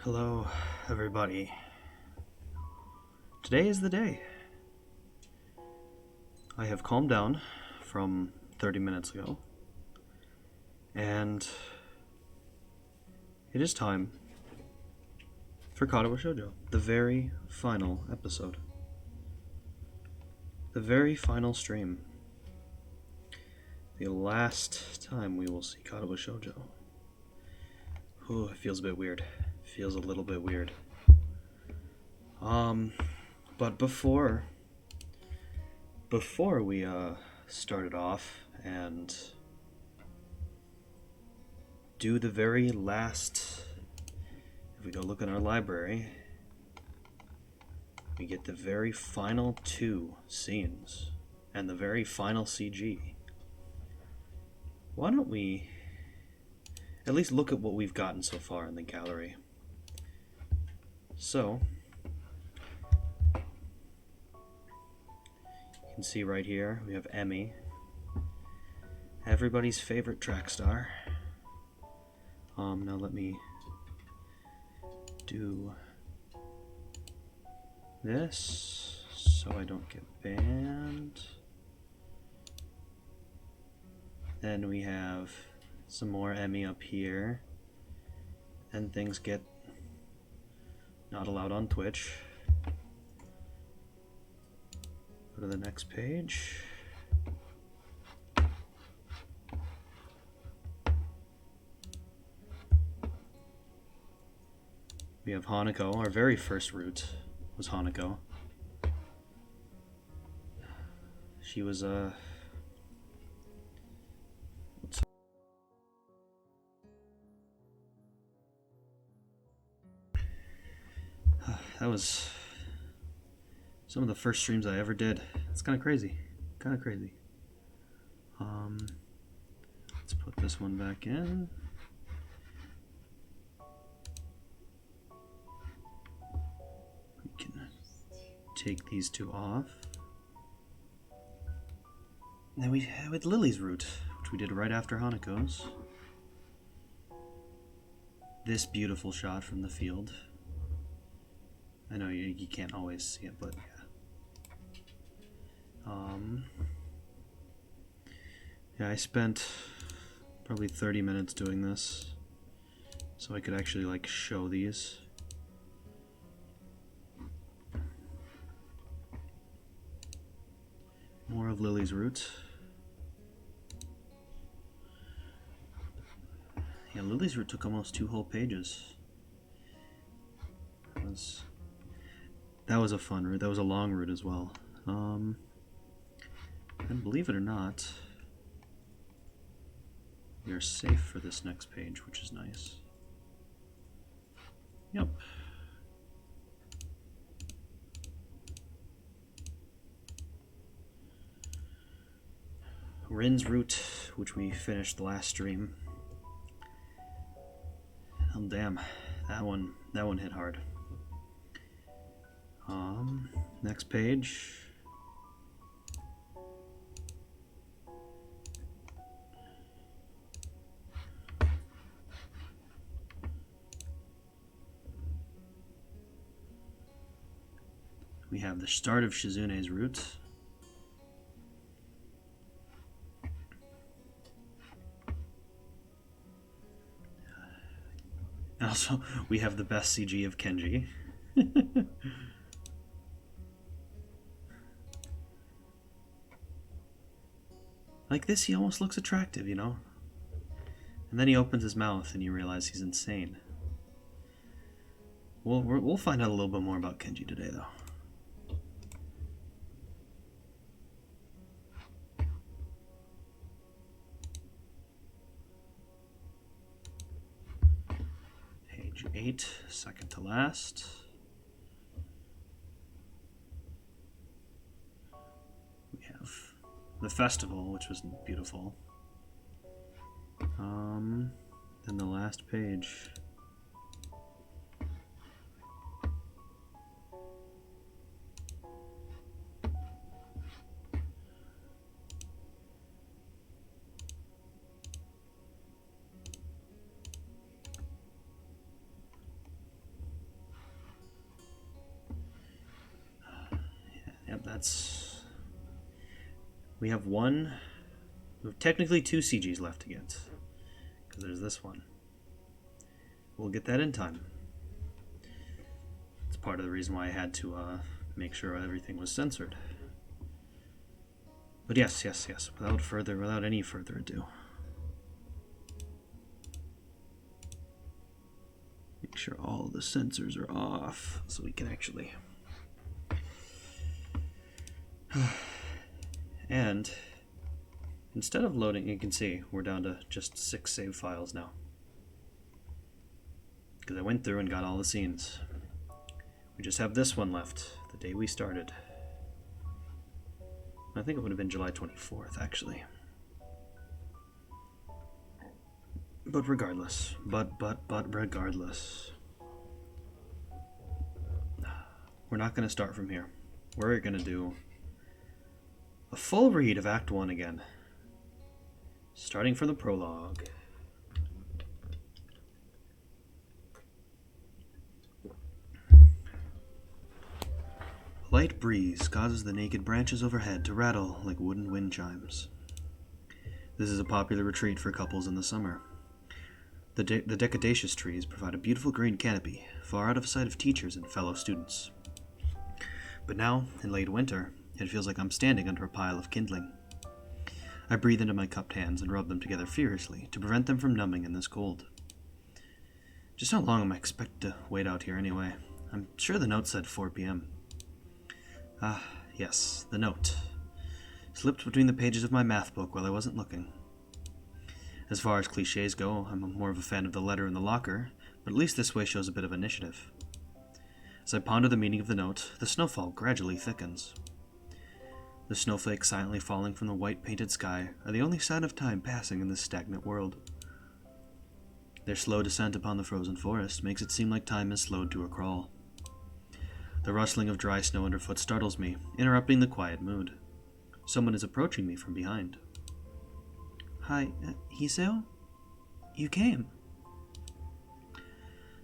Hello, everybody. Today is the day. I have calmed down from 30 minutes ago, and it is time for Katawa Shoujo, the very final episode. The very final stream. The last time we will see Katawa Shoujo. Ooh, it feels a bit weird. Feels a little bit weird. But before we started off and do the very last, if we go look in our library, we get the very final 2 scenes and the very final CG. Why don't we at least look at what we've gotten so far in the gallery? So, you can see right here, we have Emmy, everybody's favorite track star. Now let me do this so I don't get banned. Then we have some more Emmy up here, and things get not allowed on Twitch. Go to the next page. We have Hanako. Our very first route was Hanako. She was that was some of the first streams I ever did. It's kind of crazy. Let's put this one back in. We can take these 2 off. And then we have Lily's route, which we did right after Hanako's. This beautiful shot from the field. I know you can't always see it, but yeah. Yeah, I spent probably 30 minutes doing this, so I could actually like show these. More of Lily's route. Yeah, Lily's route took almost 2 whole pages. That was a fun route. That was a long route as well. And believe it or not, we are safe for this next page, which is nice. Yep. Rin's route, which we finished the last stream. Oh damn, that one hit hard. Next page. We have the start of Shizune's route. And also, we have the best CG of Kenji. Like this, he almost looks attractive, you know? And then he opens his mouth and you realize he's insane. We'll find out a little bit more about Kenji today, though. Page 8, second to last. We have the festival, which was beautiful. Then the last page. We have technically 2 CGs left to get. Because there's this one. We'll get that in time. It's part of the reason why I had to make sure everything was censored. But yes, without any further ado. Make sure all the sensors are off so we can actually... And instead of loading, you can see we're down to just 6 save files now. Because I went through and got all the scenes. We just have this one left, the day we started. I think it would have been July 24th, actually. But regardless, but regardless, we're not going to start from here. We're going to do a full read of Act 1 again, starting from the prologue. A light breeze causes the naked branches overhead to rattle like wooden wind chimes. This is a popular retreat for couples in the summer. The decadaceous trees provide a beautiful green canopy, far out of sight of teachers and fellow students. But now, in late winter, it feels like I'm standing under a pile of kindling. I breathe into my cupped hands and rub them together furiously to prevent them from numbing in this cold. Just how long am I expected to wait out here anyway? I'm sure the note said 4 p.m. Ah, yes, the note. Slipped between the pages of my math book while I wasn't looking. As far as cliches go, I'm more of a fan of the letter in the locker, but at least this way shows a bit of initiative. As I ponder the meaning of the note, the snowfall gradually thickens. The snowflakes silently falling from the white-painted sky are the only sign of time passing in this stagnant world. Their slow descent upon the frozen forest makes it seem like time has slowed to a crawl. The rustling of dry snow underfoot startles me, interrupting the quiet mood. Someone is approaching me from behind. Hi, Hiseo? You came.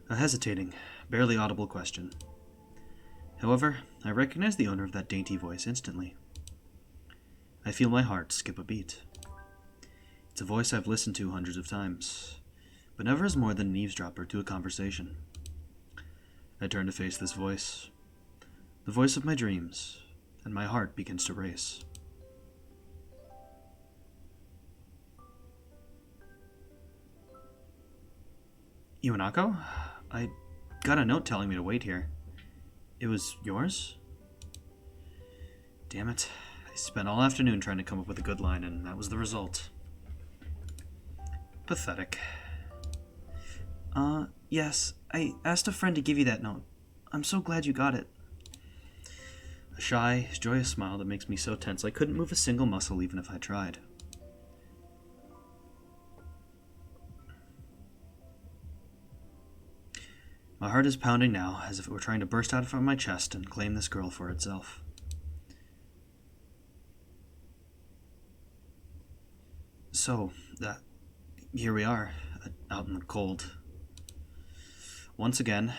A hesitating, barely audible question. However, I recognize the owner of that dainty voice instantly. I feel my heart skip a beat. It's a voice I've listened to hundreds of times, but never as more than an eavesdropper to a conversation. I turn to face this voice, the voice of my dreams, and my heart begins to race. Iwanako? I got a note telling me to wait here. It was yours? Damn it. I spent all afternoon trying to come up with a good line, and that was the result. Pathetic. Yes. I asked a friend to give you that note. I'm so glad you got it. A shy, joyous smile that makes me so tense I couldn't move a single muscle even if I tried. My heart is pounding now, as if it were trying to burst out from my chest and claim this girl for itself. So, here we are, out in the cold. Once again,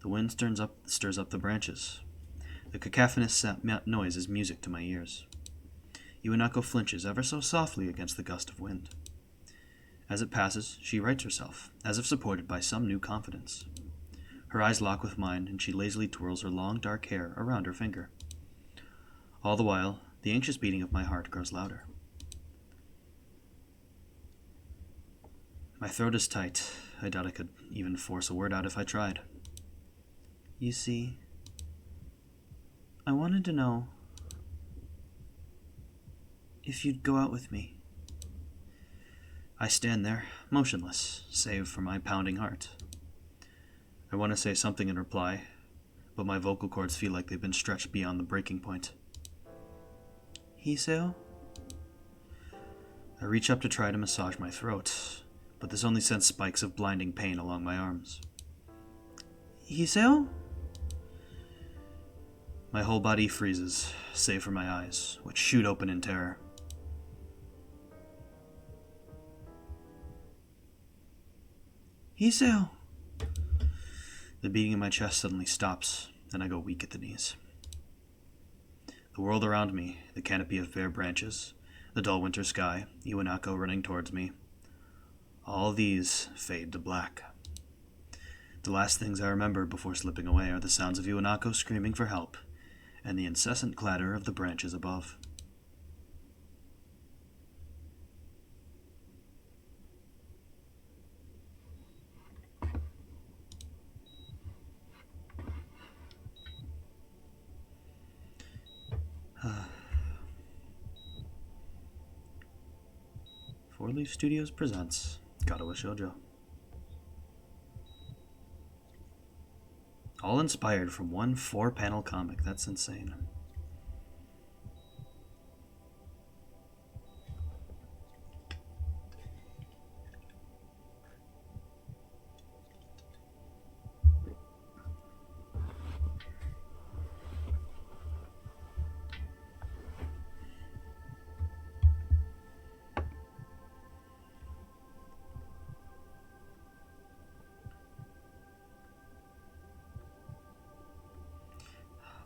the wind stirs up the branches. The cacophonous noise is music to my ears. Iwanako flinches ever so softly against the gust of wind. As it passes, she rights herself, as if supported by some new confidence. Her eyes lock with mine, and she lazily twirls her long, dark hair around her finger. All the while, the anxious beating of my heart grows louder. My throat is tight. I doubt I could even force a word out if I tried. You see, I wanted to know if you'd go out with me. I stand there, motionless, save for my pounding heart. I want to say something in reply, but my vocal cords feel like they've been stretched beyond the breaking point. Hiseo? I reach up to try to massage my throat, but this only sends spikes of blinding pain along my arms. Hiseo? My whole body freezes, save for my eyes, which shoot open in terror. Hiseo! The beating in my chest suddenly stops, and I go weak at the knees. The world around me, the canopy of bare branches, the dull winter sky, Iwanako running towards me. All these fade to black. The last things I remember before slipping away are the sounds of Iwanako screaming for help, and the incessant clatter of the branches above. Four Leaf Studios presents Katawa Shoujo. All inspired from one 4-panel comic. That's insane.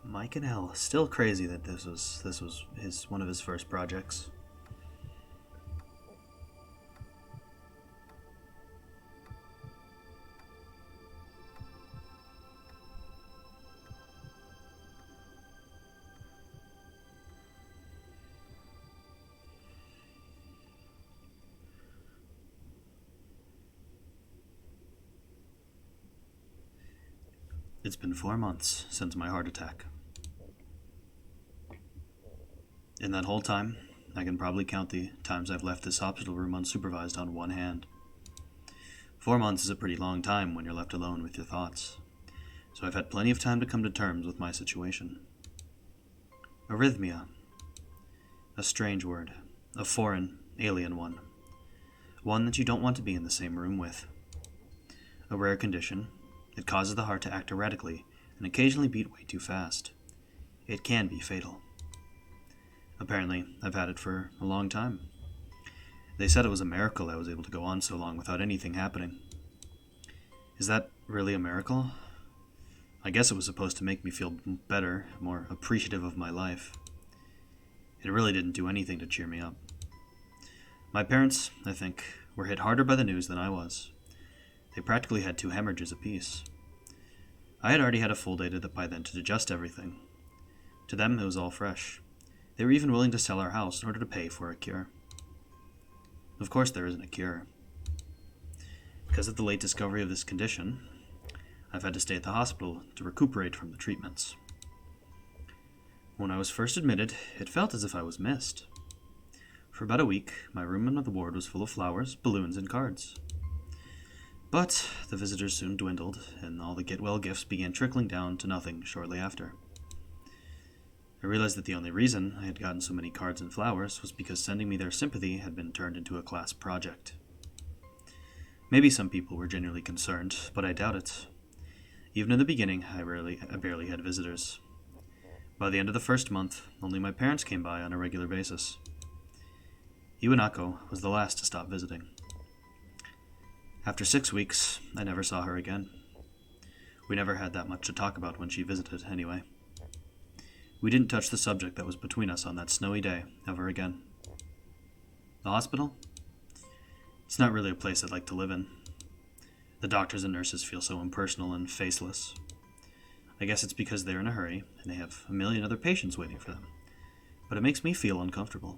Mike and L. Still crazy that this was one of his first projects. It's been 4 months since my heart attack. In that whole time, I can probably count the times I've left this hospital room unsupervised on one hand. 4 months is a pretty long time when you're left alone with your thoughts, so I've had plenty of time to come to terms with my situation. Arrhythmia. A strange word. A foreign, alien one. One that you don't want to be in the same room with. A rare condition. It causes the heart to act erratically and occasionally beat way too fast. It can be fatal. Apparently, I've had it for a long time. They said it was a miracle I was able to go on so long without anything happening. Is that really a miracle? I guess it was supposed to make me feel better, more appreciative of my life. It really didn't do anything to cheer me up. My parents, I think, were hit harder by the news than I was. They practically had 2 hemorrhages apiece. I had already had a full day by then to digest everything. To them, it was all fresh. They were even willing to sell our house in order to pay for a cure. Of course there isn't a cure. Because of the late discovery of this condition, I've had to stay at the hospital to recuperate from the treatments. When I was first admitted, it felt as if I was missed. For about a week, my room on the ward was full of flowers, balloons, and cards. But the visitors soon dwindled, and all the get-well gifts began trickling down to nothing shortly after. I realized that the only reason I had gotten so many cards and flowers was because sending me their sympathy had been turned into a class project. Maybe some people were genuinely concerned, but I doubt it. Even in the beginning, I barely had visitors. By the end of the first month, only my parents came by on a regular basis. Iwanako was the last to stop visiting. After 6 weeks, I never saw her again. We never had that much to talk about when she visited, anyway. We didn't touch the subject that was between us on that snowy day ever again. The hospital? It's not really a place I'd like to live in. The doctors and nurses feel so impersonal and faceless. I guess it's because they're in a hurry and they have a million other patients waiting for them. But it makes me feel uncomfortable.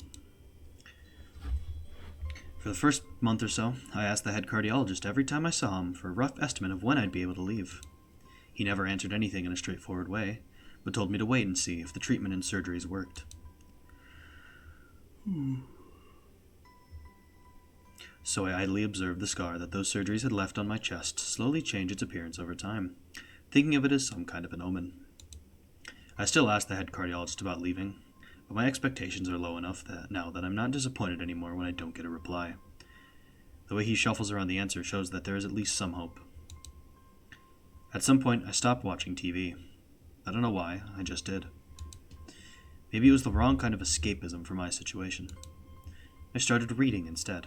For the first month or so, I asked the head cardiologist every time I saw him for a rough estimate of when I'd be able to leave. He never answered anything in a straightforward way, but told me to wait and see if the treatment and surgeries worked. So I idly observed the scar that those surgeries had left on my chest slowly change its appearance over time, thinking of it as some kind of an omen. I still ask the head cardiologist about leaving, but my expectations are low enough that I'm not disappointed anymore when I don't get a reply. The way he shuffles around the answer shows that there is at least some hope. At some point, I stopped watching TV. I don't know why, I just did. Maybe it was the wrong kind of escapism for my situation. I started reading instead.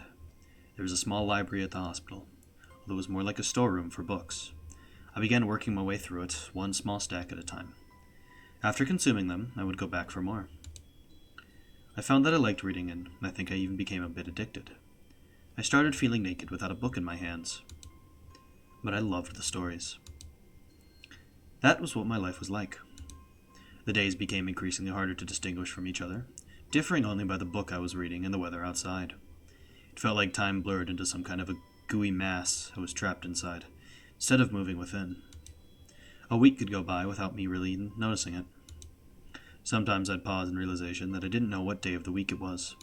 There was a small library at the hospital, although it was more like a storeroom for books. I began working my way through it, one small stack at a time. After consuming them, I would go back for more. I found that I liked reading, and I think I even became a bit addicted. I started feeling naked without a book in my hands. But I loved the stories. That was what my life was like. The days became increasingly harder to distinguish from each other, differing only by the book I was reading and the weather outside. It felt like time blurred into some kind of a gooey mass I was trapped inside, instead of moving within. A week could go by without me really even noticing it. Sometimes I'd pause in realization that I didn't know what day of the week it was.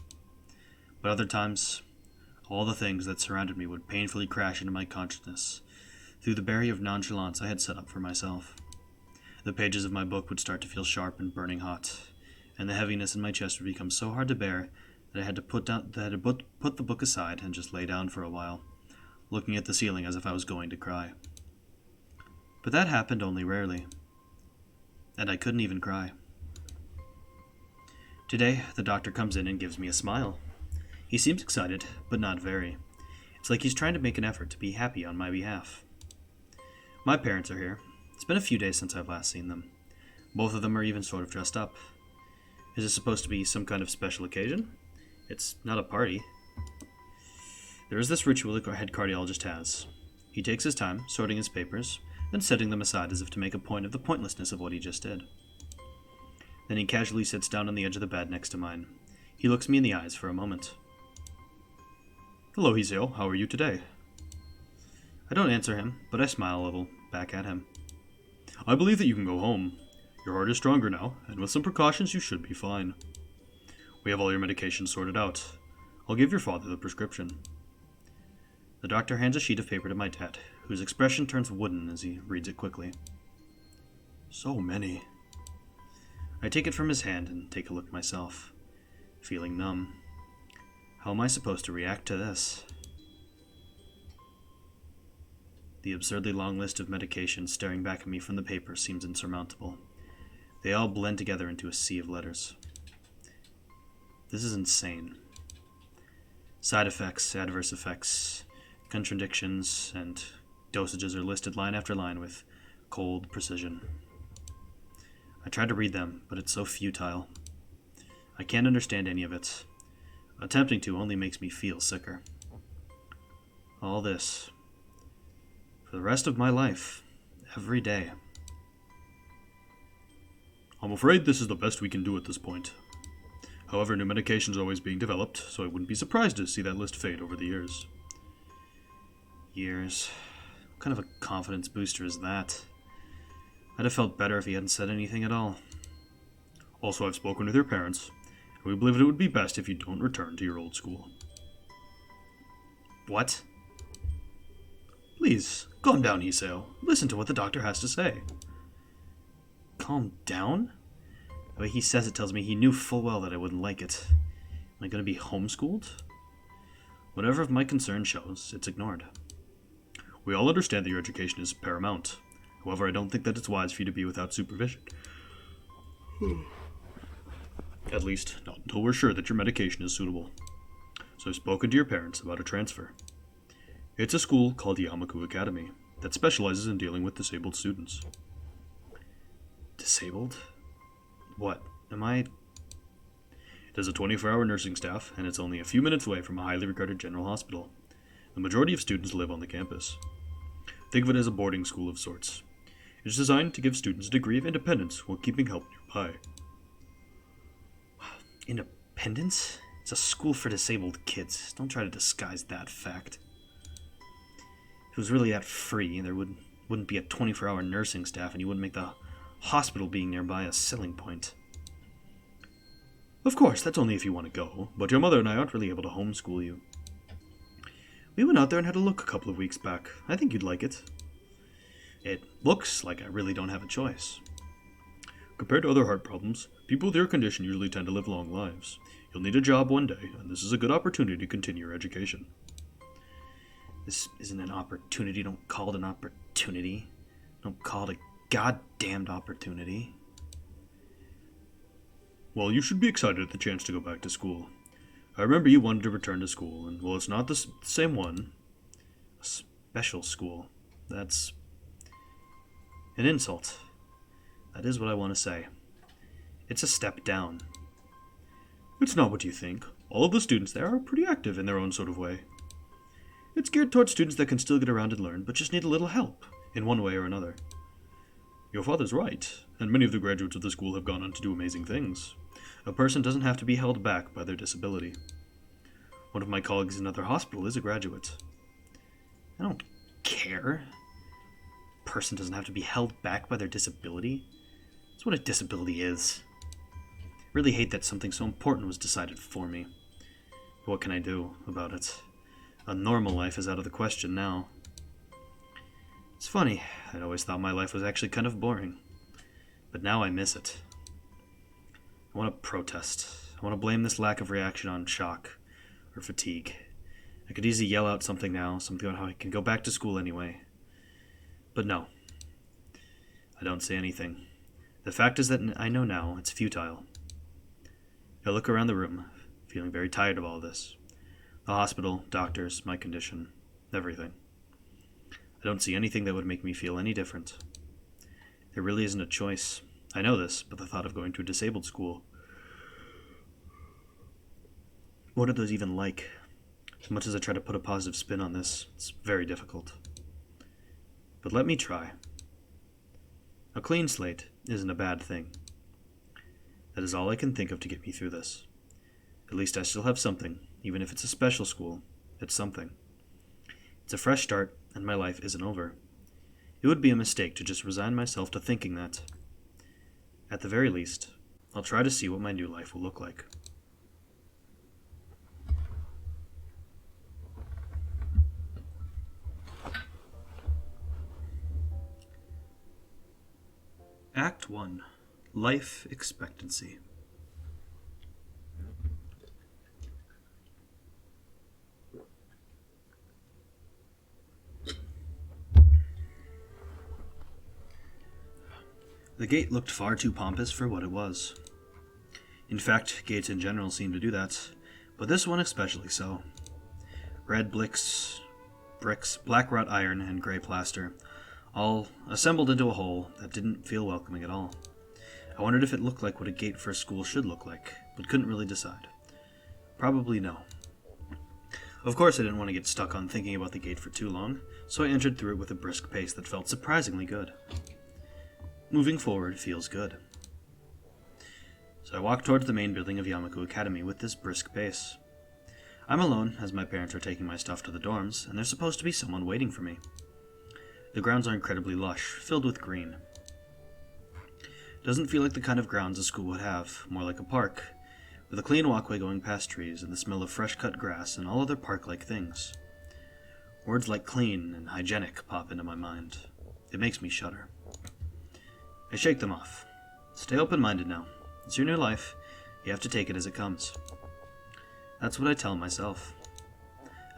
But other times, all the things that surrounded me would painfully crash into my consciousness through the barrier of nonchalance I had set up for myself. The pages of my book would start to feel sharp and burning hot, and the heaviness in my chest would become so hard to bear that I had to put the book aside and just lay down for a while, looking at the ceiling as if I was going to cry. But that happened only rarely, and I couldn't even cry. Today, the doctor comes in and gives me a smile. He seems excited, but not very. It's like he's trying to make an effort to be happy on my behalf. My parents are here. It's been a few days since I've last seen them. Both of them are even sort of dressed up. Is this supposed to be some kind of special occasion? It's not a party. There is this ritual the head cardiologist has. He takes his time, sorting his papers, then setting them aside as if to make a point of the pointlessness of what he just did. Then he casually sits down on the edge of the bed next to mine. He looks me in the eyes for a moment. "Hello, Hiseo. How are you today?" I don't answer him, but I smile a little, back at him. "I believe that you can go home. Your heart is stronger now, and with some precautions you should be fine. We have all your medications sorted out. I'll give your father the prescription." The doctor hands a sheet of paper to my dad, whose expression turns wooden as he reads it quickly. So many. I take it from his hand and take a look myself, feeling numb. How am I supposed to react to this? The absurdly long list of medications staring back at me from the paper seems insurmountable. They all blend together into a sea of letters. This is insane. Side effects, adverse effects, contradictions, and dosages are listed line after line with cold precision. I try to read them, but it's so futile. I can't understand any of it. Attempting to only makes me feel sicker. All this, for the rest of my life, every day. I'm afraid this is the best we can do at this point. However, new medications are always being developed, so I wouldn't be surprised to see that list fade over the years. Years? What kind of a confidence booster is that? I'd have felt better if he hadn't said anything at all. Also, I've spoken with your parents, and we believe it would be best if you don't return to your old school. What? Please, calm down, Hiseo. Listen to what the doctor has to say. Calm down? The way he says it tells me he knew full well that I wouldn't like it. Am I going to be homeschooled? Whatever of my concern shows, it's ignored. We all understand that your education is paramount. However, I don't think that it's wise for you to be without supervision. At least, not until we're sure that your medication is suitable. So I've spoken to your parents about a transfer. It's a school called Yamaku Academy that specializes in dealing with disabled students. Disabled? What? Am I... It has a 24-hour nursing staff, and it's only a few minutes away from a highly regarded general hospital. The majority of students live on the campus. Think of it as a boarding school of sorts. It's designed to give students a degree of independence while keeping help nearby. Independence? It's a school for disabled kids. Don't try to disguise that fact. If it was really that free, there wouldn't be a 24-hour nursing staff, and you wouldn't make the hospital being nearby a selling point. Of course, that's only if you want to go, but your mother and I aren't really able to homeschool you. We went out there and had a look a couple of weeks back. I think you'd like it. It looks like I really don't have a choice. Compared to other heart problems, people with your condition usually tend to live long lives. You'll need a job one day, and this is a good opportunity to continue your education. This isn't an opportunity. Don't call it an opportunity. Don't call it a goddamned opportunity. Well, you should be excited at the chance to go back to school. I remember you wanted to return to school, and well, it's not the same one. A special school. That's an insult. That is what I want to say. It's a step down. It's not what you think. All of the students there are pretty active in their own sort of way. It's geared towards students that can still get around and learn, but just need a little help, in one way or another. Your father's right, and many of the graduates of the school have gone on to do amazing things. A person doesn't have to be held back by their disability. One of my colleagues in another hospital is a graduate. I don't care. A person doesn't have to be held back by their disability. That's what a disability is. I really hate that something so important was decided for me. But what can I do about it? A normal life is out of the question now. It's funny, I'd always thought my life was actually kind of boring. But now I miss it. I want to protest. I want to blame this lack of reaction on shock or fatigue. I could easily yell out something now, something about how I can go back to school anyway. But no. I don't say anything. The fact is that I know now it's futile. I look around the room, feeling very tired of all this. The hospital, doctors, my condition, everything. I don't see anything that would make me feel any different. There really isn't a choice. I know this, but the thought of going to a disabled school... What are those even like? As much as I try to put a positive spin on this, it's very difficult. But let me try. A clean slate isn't a bad thing. That is all I can think of to get me through this. At least I still have something, even if it's a special school. It's something. It's a fresh start, and my life isn't over. It would be a mistake to just resign myself to thinking that. At the very least, I'll try to see what my new life will look like. Act 1. Life Expectancy. The gate looked far too pompous for what it was. In fact, gates in general seem to do that, but this one especially so. Red bricks, black wrought iron, and gray plaster, all assembled into a whole that didn't feel welcoming at all. I wondered if it looked like what a gate for a school should look like, but couldn't really decide. Probably no. Of course I didn't want to get stuck on thinking about the gate for too long, so I entered through it with a brisk pace that felt surprisingly good. Moving forward feels good. So I walked towards the main building of Yamaku Academy with this brisk pace. I'm alone, as my parents are taking my stuff to the dorms, and there's supposed to be someone waiting for me. The grounds are incredibly lush, filled with green. Doesn't feel like the kind of grounds a school would have, more like a park, with a clean walkway going past trees and the smell of fresh-cut grass and all other park-like things. Words like clean and hygienic pop into my mind. It makes me shudder. I shake them off. Stay open-minded now. It's your new life. You have to take it as it comes. That's what I tell myself.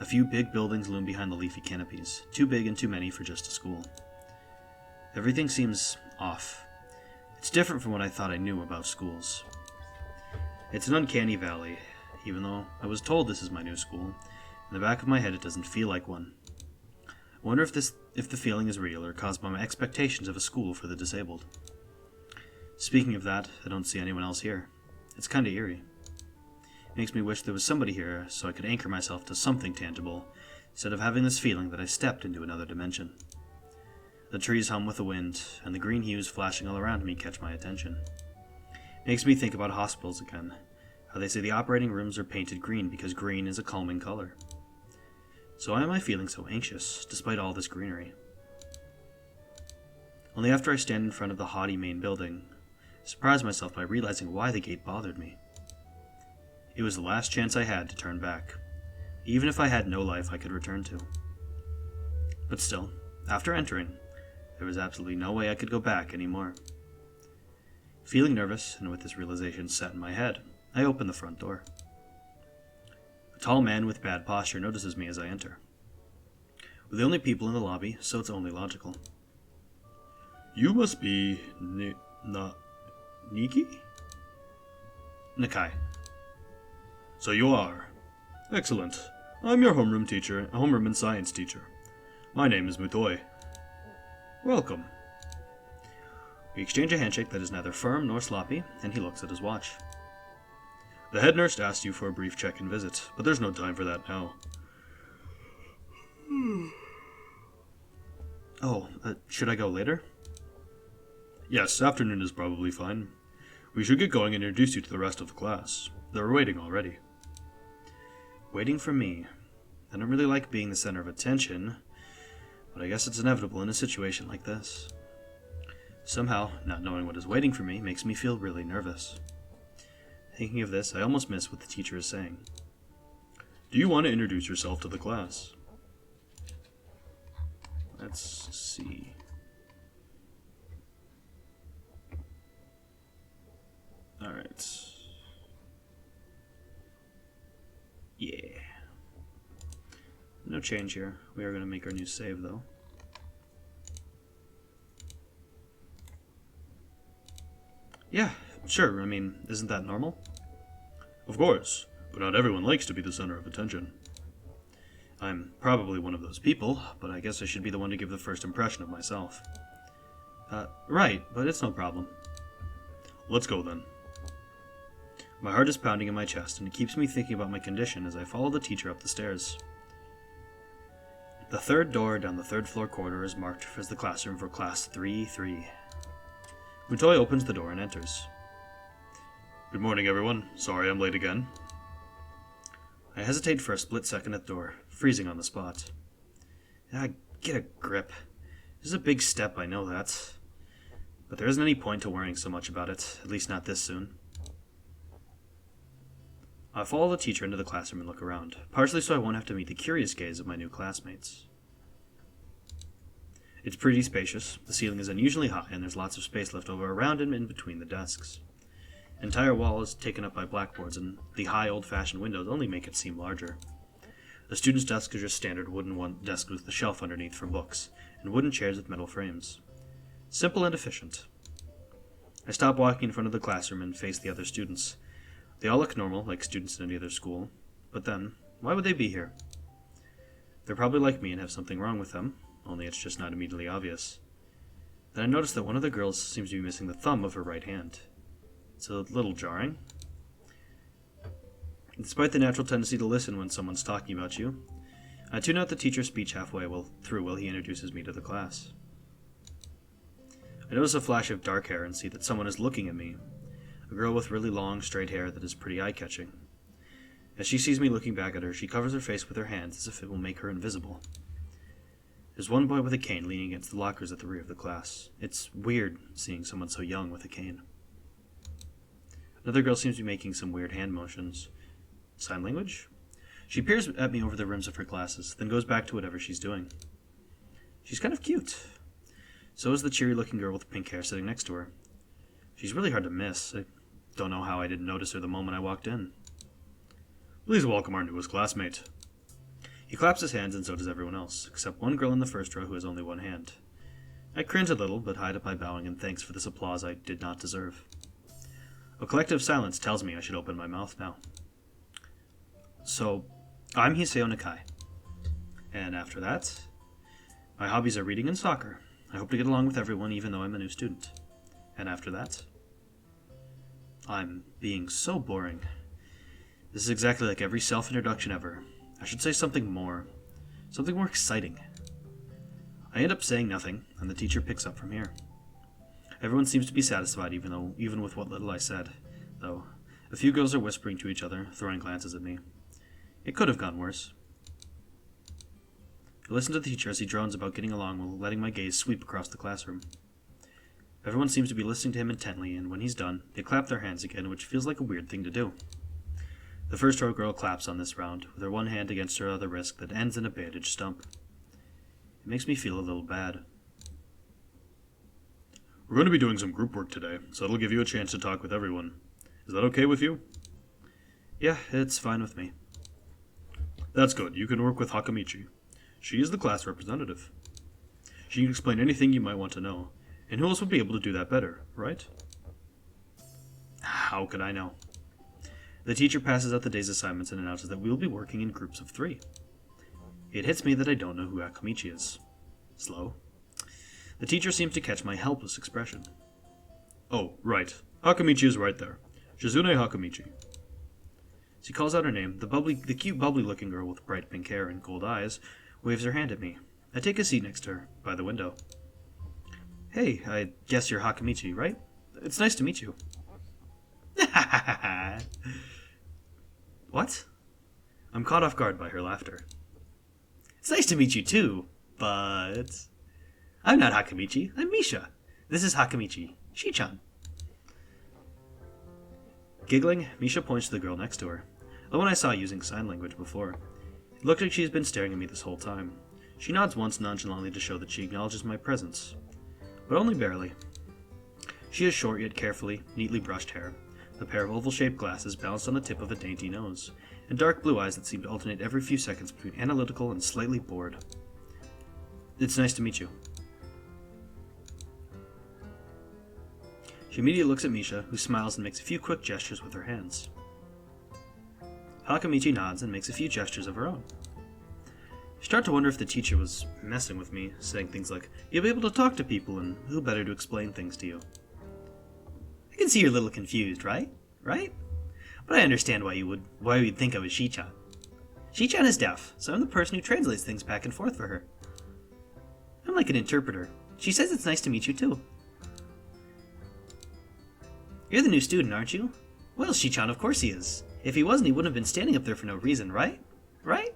A few big buildings loom behind the leafy canopies, too big and too many for just a school. Everything seems off. It's different from what I thought I knew about schools. It's an uncanny valley, even though I was told this is my new school. In the back of my head, it doesn't feel like one. I wonder if the feeling is real or caused by my expectations of a school for the disabled. Speaking of that, I don't see anyone else here. It's kinda eerie. It makes me wish there was somebody here so I could anchor myself to something tangible, instead of having this feeling that I stepped into another dimension. The trees hum with the wind, and the green hues flashing all around me catch my attention. It makes me think about hospitals again, how they say the operating rooms are painted green because green is a calming color. So why am I feeling so anxious, despite all this greenery? Only after I stand in front of the haughty main building, I surprise myself by realizing why the gate bothered me. It was the last chance I had to turn back, even if I had no life I could return to. But still, after entering, there was absolutely no way I could go back anymore. Feeling nervous, and with this realization set in my head, I open the front door. A tall man with bad posture notices me as I enter. We're the only people in the lobby, so it's only logical. You must be Niki? Nakai. So you are. Excellent. I'm your homeroom and science teacher. My name is Mutoi. Welcome. We exchange a handshake that is neither firm nor sloppy, and he looks at his watch. The head nurse asked you for a brief check-in visit, but there's no time for that now. Oh, should I go later? Yes, afternoon is probably fine. We should get going and introduce you to the rest of the class. They're waiting already. Waiting for me. I don't really like being the center of attention, but I guess it's inevitable in a situation like this. Somehow, not knowing what is waiting for me makes me feel really nervous. Thinking of this, I almost miss what the teacher is saying. Do you want to introduce yourself to the class? Let's see. Alright. Yeah. No change here. We are going to make our new save, though. Yeah, sure. I mean, isn't that normal? Of course, but not everyone likes to be the center of attention. I'm probably one of those people, but I guess I should be the one to give the first impression of myself. Right, but it's no problem. Let's go then. My heart is pounding in my chest, and it keeps me thinking about my condition as I follow the teacher up the stairs. The third door down the third floor corridor is marked as the classroom for Class 3-3. Mutoi opens the door and enters. Good morning, everyone. Sorry I'm late again. I hesitate for a split second at the door, freezing on the spot. Get a grip. This is a big step, I know that. But there isn't any point to worrying so much about it, at least not this soon. I follow the teacher into the classroom and look around, partially so I won't have to meet the curious gaze of my new classmates. It's pretty spacious, the ceiling is unusually high, and there's lots of space left over around and in between the desks. The entire wall is taken up by blackboards, and the high old-fashioned windows only make it seem larger. The students' desks are just standard wooden desks with a shelf underneath for books, and wooden chairs with metal frames. Simple and efficient. I stop walking in front of the classroom and face the other students. They all look normal, like students in any other school, but then, why would they be here? They're probably like me and have something wrong with them, only it's just not immediately obvious. Then I notice that one of the girls seems to be missing the thumb of her right hand. It's a little jarring. Despite the natural tendency to listen when someone's talking about you, I tune out the teacher's speech halfway through while he introduces me to the class. I notice a flash of dark hair and see that someone is looking at me, a girl with really long, straight hair that is pretty eye-catching. As she sees me looking back at her, she covers her face with her hands as if it will make her invisible. There's one boy with a cane leaning against the lockers at the rear of the class. It's weird seeing someone so young with a cane. Another girl seems to be making some weird hand motions. Sign language? She peers at me over the rims of her glasses, then goes back to whatever she's doing. She's kind of cute. So is the cheery-looking girl with pink hair sitting next to her. She's really hard to miss. I don't know how I didn't notice her the moment I walked in. Please welcome our newest classmate. He claps his hands, and so does everyone else, except one girl in the first row who has only one hand. I cringe a little, but hide up my bowing in thanks for this applause I did not deserve. A collective silence tells me I should open my mouth now. So, I'm Hiseo Nakai. And after that, my hobbies are reading and soccer. I hope to get along with everyone even though I'm a new student. And after that, I'm being so boring. This is exactly like every self-introduction ever. I should say something more exciting. I end up saying nothing, and the teacher picks up from here. Everyone seems to be satisfied even with what little I said, though a few girls are whispering to each other, throwing glances at me. It could have gone worse. I listen to the teacher as he drones about getting along while letting my gaze sweep across the classroom. Everyone seems to be listening to him intently, and when he's done, they clap their hands again, which feels like a weird thing to do. The first row girl claps on this round, with her one hand against her other wrist that ends in a bandaged stump. It makes me feel a little bad. We're going to be doing some group work today, so it'll give you a chance to talk with everyone. Is that okay with you? Yeah, it's fine with me. That's good. You can work with Hakamichi. She is the class representative. She can explain anything you might want to know, and who else would be able to do that better, right? How could I know? The teacher passes out the day's assignments and announces that we'll be working in groups of 3. It hits me that I don't know who Hakamichi is. Slow. The teacher seems to catch my helpless expression. Oh, right. Hakamichi is right there. Shizune Hakamichi. She calls out her name. The cute, bubbly-looking girl with bright pink hair and gold eyes waves her hand at me. I take a seat next to her, by the window. Hey, I guess you're Hakamichi, right? It's nice to meet you. What? I'm caught off guard by her laughter. It's nice to meet you too, but... I'm not Hakamichi, I'm Misha. This is Hakamichi, Shi-chan. Giggling, Misha points to the girl next to her, the one I saw using sign language before. It looked like she's been staring at me this whole time. She nods once nonchalantly to show that she acknowledges my presence, but only barely. She has short yet carefully, neatly brushed hair, a pair of oval-shaped glasses balanced on the tip of a dainty nose, and dark blue eyes that seem to alternate every few seconds between analytical and slightly bored. It's nice to meet you. She immediately looks at Misha, who smiles and makes a few quick gestures with her hands. Hakamichi nods and makes a few gestures of her own. I start to wonder if the teacher was messing with me, saying things like, "You'll be able to talk to people, and who better to explain things to you?" I can see you're a little confused, right? Right? But I understand why you'd think I was Shi-chan. Shi-chan is deaf, so I'm the person who translates things back and forth for her. I'm like an interpreter. She says it's nice to meet you too. You're the new student, aren't you? Well, Shi-chan, of course he is. If he wasn't, he wouldn't have been standing up there for no reason, right? Right?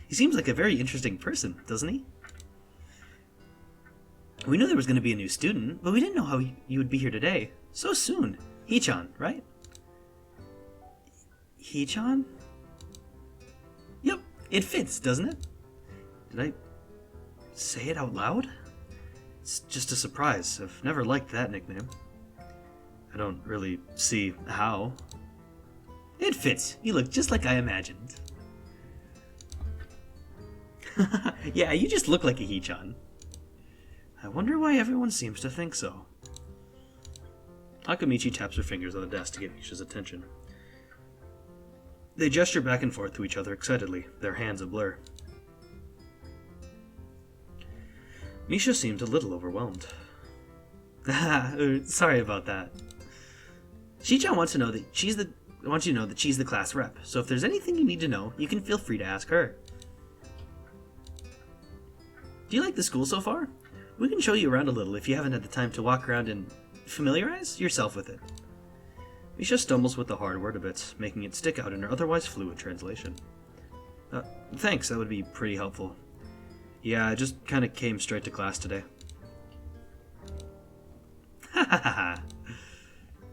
He seems like a very interesting person, doesn't he? We knew there was going to be a new student, but we didn't know how you would be here today. So soon. He-chan, right? He-chan? Yep, it fits, doesn't it? Did I say it out loud? It's just a surprise. I've never liked that nickname. I don't really see how. It fits. You look just like I imagined. Yeah, you just look like a He-chan. I wonder why everyone seems to think so. Hakamichi taps her fingers on the desk to get Misha's attention. They gesture back and forth to each other excitedly, their hands a blur. Misha seemed a little overwhelmed. Sorry about that. Shi-chan wants you to know that she's the class rep, so if there's anything you need to know, you can feel free to ask her. Do you like the school so far? We can show you around a little if you haven't had the time to walk around and familiarize yourself with it. Misha stumbles with the hard word a bit, making it stick out in her otherwise fluid translation. Thanks, that would be pretty helpful. Yeah, I just kinda came straight to class today. Ha ha ha ha.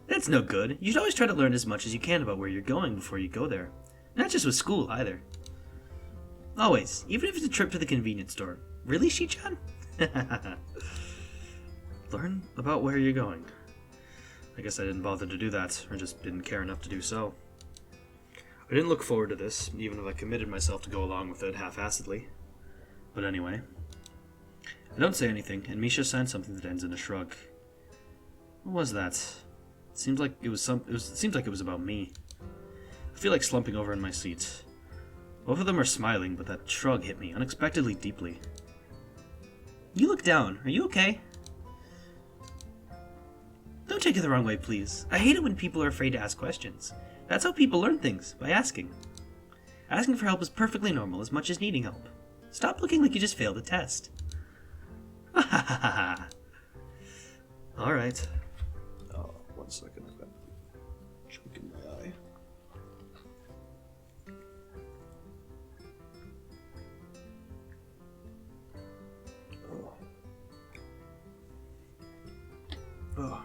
That's no good. You should always try to learn as much as you can about where you're going before you go there. Not just with school, either. Always, even if it's a trip to the convenience store. Really, Shi-chan? Learn about where you're going. I guess I didn't bother to do that, or just didn't care enough to do so. I didn't look forward to this, even if I committed myself to go along with it half-assedly. But anyway. I don't say anything, and Misha signs something that ends in a shrug. What was that? It seemed like it was about me. I feel like slumping over in my seat. Both of them are smiling, but that shrug hit me unexpectedly deeply. You look down. Are you okay? Don't take it the wrong way, please. I hate it when people are afraid to ask questions. That's how people learn things, by asking. Asking for help is perfectly normal, as much as needing help. Stop looking like you just failed a test. Ha ha ha ha. Alright. Oh, 1 second, I've got a chunk in my eye. Oh.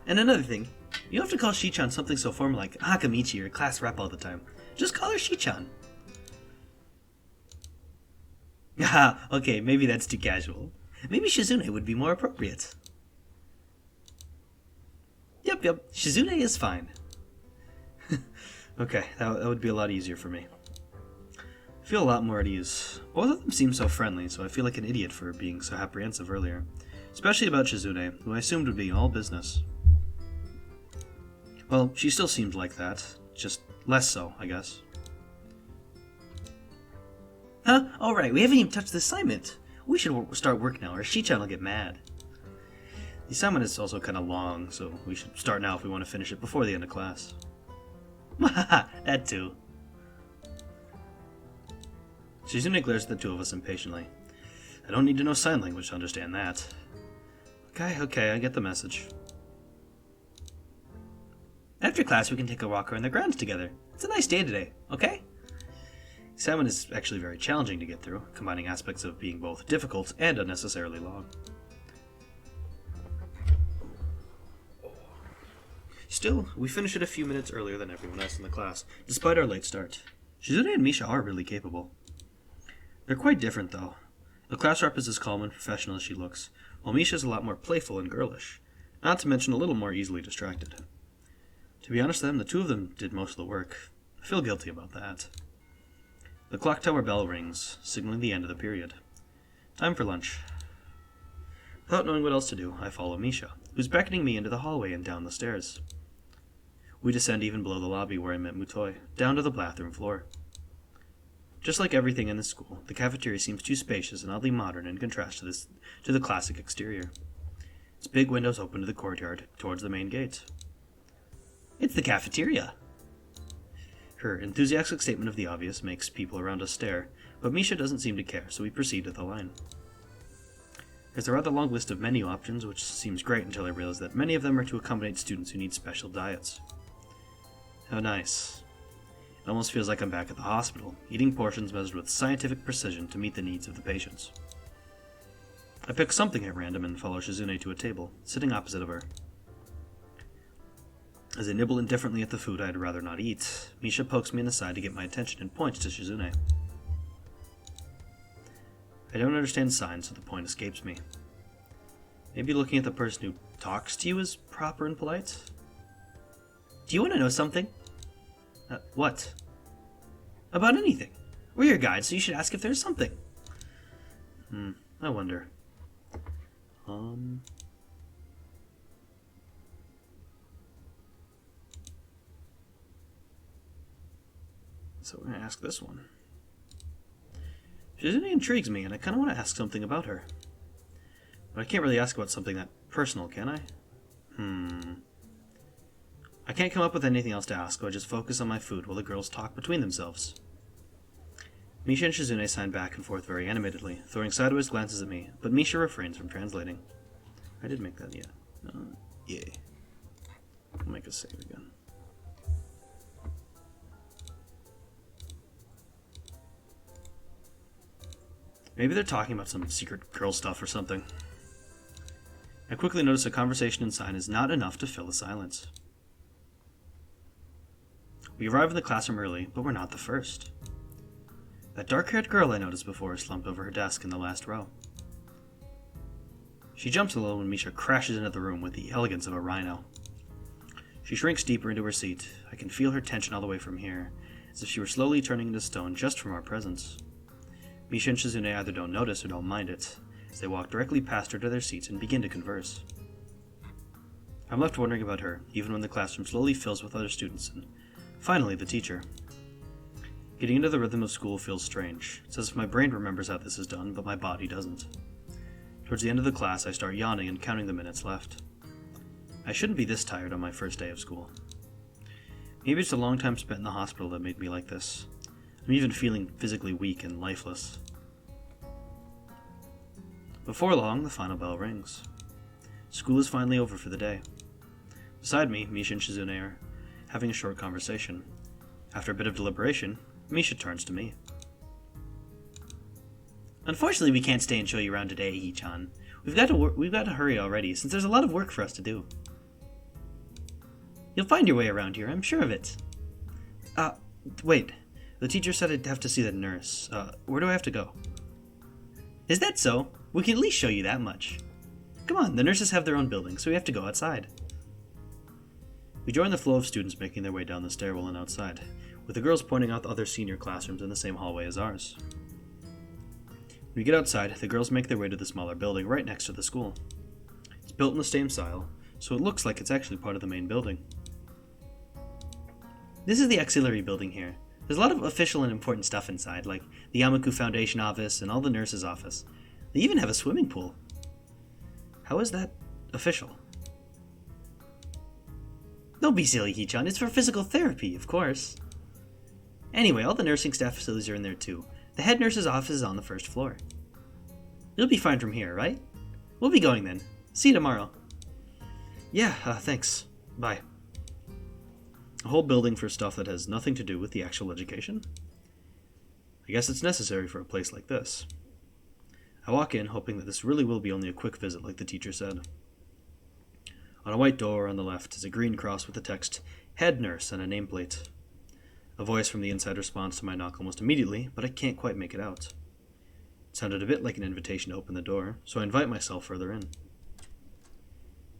And another thing. You don't have to call Shi-chan something so formal like Hakamichi or class rep all the time. Just call her Shi-chan. Haha, okay, maybe that's too casual. Maybe Shizune would be more appropriate. Yep, Shizune is fine. Okay, that would be a lot easier for me. I feel a lot more at ease. Both of them seem so friendly, so I feel like an idiot for being so apprehensive earlier. Especially about Shizune, who I assumed would be all business. Well, she still seemed like that. Just less so, I guess. Huh? Alright, we haven't even touched the assignment. We should start work now, or Shi-chan will get mad. The assignment is also kind of long, so we should start now if we want to finish it before the end of class. Haha, that too. Shizune glares at the two of us impatiently. I don't need to know sign language to understand that. Okay, I get the message. After class, we can take a walk around the grounds together. It's a nice day today, okay? The assignment is actually very challenging to get through, combining aspects of being both difficult and unnecessarily long. Still, we finish it a few minutes earlier than everyone else in the class, despite our late start. Shizune and Misha are really capable. They're quite different, though. The class rep is as calm and professional as she looks, while Misha is a lot more playful and girlish, not to mention a little more easily distracted. To be honest, the two of them did most of the work. I feel guilty about that. The clock tower bell rings, signaling the end of the period. Time for lunch. Without knowing what else to do, I follow Misha, who's beckoning me into the hallway and down the stairs. We descend even below the lobby where I met Mutoi, down to the bathroom floor. Just like everything in this school, the cafeteria seems too spacious and oddly modern in contrast to the classic exterior. Its big windows open to the courtyard, towards the main gate. It's the cafeteria. Her enthusiastic statement of the obvious makes people around us stare, but Misha doesn't seem to care, so we proceed to the line. There's a rather long list of menu options, which seems great until I realize that many of them are to accommodate students who need special diets. How nice. It almost feels like I'm back at the hospital, eating portions measured with scientific precision to meet the needs of the patients. I pick something at random and follow Shizune to a table, sitting opposite of her. As I nibble indifferently at the food I'd rather not eat, Misha pokes me in the side to get my attention and points to Shizune. I don't understand signs, so the point escapes me. Maybe looking at the person who talks to you is proper and polite? Do you want to know something? What? About anything. We're your guides, so you should ask if there's something. I wonder. So we're going to ask this one. Shizune intrigues me, and I kind of want to ask something about her. But I can't really ask about something that personal, can I? I can't come up with anything else to ask, so I just focus on my food while the girls talk between themselves. Misha and Shizune sign back and forth very animatedly, throwing sideways glances at me, but Misha refrains from translating. I did make that, yeah. Yay. I'll make a save again. Maybe they're talking about some secret girl stuff or something. I quickly notice a conversation in sign is not enough to fill the silence. We arrive in the classroom early, but we're not the first. That dark-haired girl I noticed before is slumped over her desk in the last row. She jumps a little when Misha crashes into the room with the elegance of a rhino. She shrinks deeper into her seat. I can feel her tension all the way from here, as if she were slowly turning into stone just from our presence. Misha and Shizune either don't notice or don't mind it, as they walk directly past her to their seats and begin to converse. I'm left wondering about her, even when the classroom slowly fills with other students, and finally the teacher. Getting into the rhythm of school feels strange. It's as if my brain remembers how this is done, but my body doesn't. Towards the end of the class, I start yawning and counting the minutes left. I shouldn't be this tired on my first day of school. Maybe it's a long time spent in the hospital that made me like this. I'm even feeling physically weak and lifeless. Before long, the final bell rings. School is finally over for the day. Beside me, Misha and Shizune are having a short conversation. After a bit of deliberation, Misha turns to me. Unfortunately, we can't stay and show you around today, Ii-chan. We've got to hurry already, since there's a lot of work for us to do. You'll find your way around here, I'm sure of it. Wait. The teacher said I'd have to see the nurse. Where do I have to go? Is that so? We can at least show you that much. Come on, the nurses have their own building, so we have to go outside. We join the flow of students making their way down the stairwell and outside, with the girls pointing out the other senior classrooms in the same hallway as ours. When we get outside, the girls make their way to the smaller building right next to the school. It's built in the same style, so it looks like it's actually part of the main building. This is the Axillary Building here. There's a lot of official and important stuff inside, like the Yamaku Foundation office and all the nurse's office. They even have a swimming pool. How is that official? Don't be silly, Hee-chan. It's for physical therapy, of course. Anyway, all the nursing staff facilities are in there too. The head nurse's office is on the first floor. You'll be fine from here, right? We'll be going then. See you tomorrow. Yeah, thanks. Bye. A whole building for stuff that has nothing to do with the actual education? I guess it's necessary for a place like this. I walk in, hoping that this really will be only a quick visit like the teacher said. On a white door on the left is a green cross with the text, Head Nurse, and a nameplate. A voice from the inside responds to my knock almost immediately, but I can't quite make it out. It sounded a bit like an invitation to open the door, so I invite myself further in.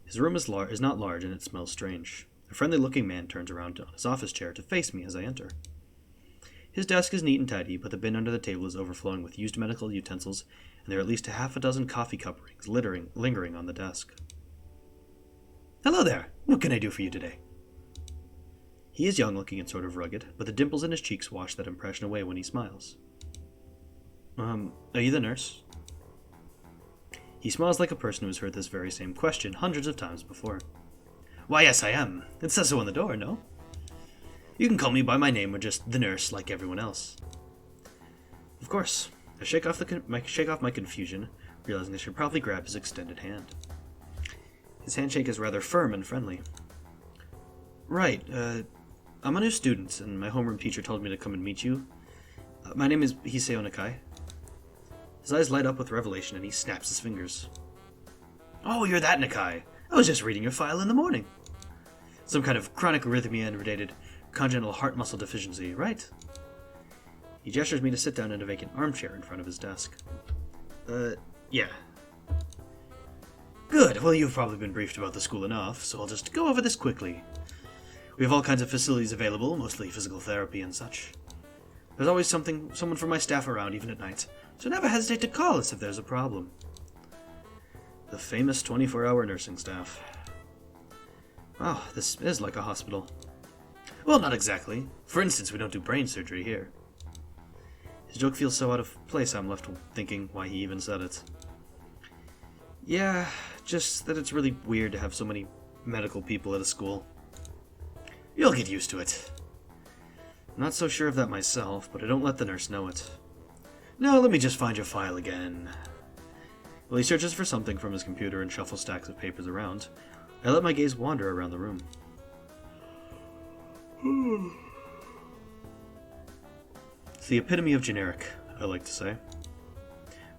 His room is not large and it smells strange. A friendly-looking man turns around on his office chair to face me as I enter. His desk is neat and tidy, but the bin under the table is overflowing with used medical utensils, and there are at least a half a dozen coffee cup rings lingering on the desk. Hello there! What can I do for you today? He is young-looking and sort of rugged, but the dimples in his cheeks wash that impression away when he smiles. Are you the nurse? He smiles like a person who has heard this very same question hundreds of times before. Why, yes, I am. It says so on the door, no? You can call me by my name or just the nurse, like everyone else. Of course. I shake off my confusion, realizing I should probably grab his extended hand. His handshake is rather firm and friendly. Right, I'm a new student, and my homeroom teacher told me to come and meet you. My name is Hiseo Nakai. His eyes light up with revelation, and he snaps his fingers. Oh, you're that Nakai. I was just reading your file in the morning. Some kind of chronic arrhythmia and related congenital heart muscle deficiency, right? He gestures me to sit down in a vacant armchair in front of his desk. Yeah. Good, well you've probably been briefed about the school enough, so I'll just go over this quickly. We have all kinds of facilities available, mostly physical therapy and such. There's always someone from my staff around, even at night, so never hesitate to call us if there's a problem. The famous 24-hour nursing staff. Wow, this is like a hospital. Well, not exactly. For instance, we don't do brain surgery here. His joke feels so out of place I'm left thinking why he even said it. Yeah, just that it's really weird to have so many medical people at a school. You'll get used to it. I'm not so sure of that myself, but I don't let the nurse know it. No, let me just find your file again. While he searches for something from his computer and shuffles stacks of papers around, I let my gaze wander around the room. It's the epitome of generic, I like to say.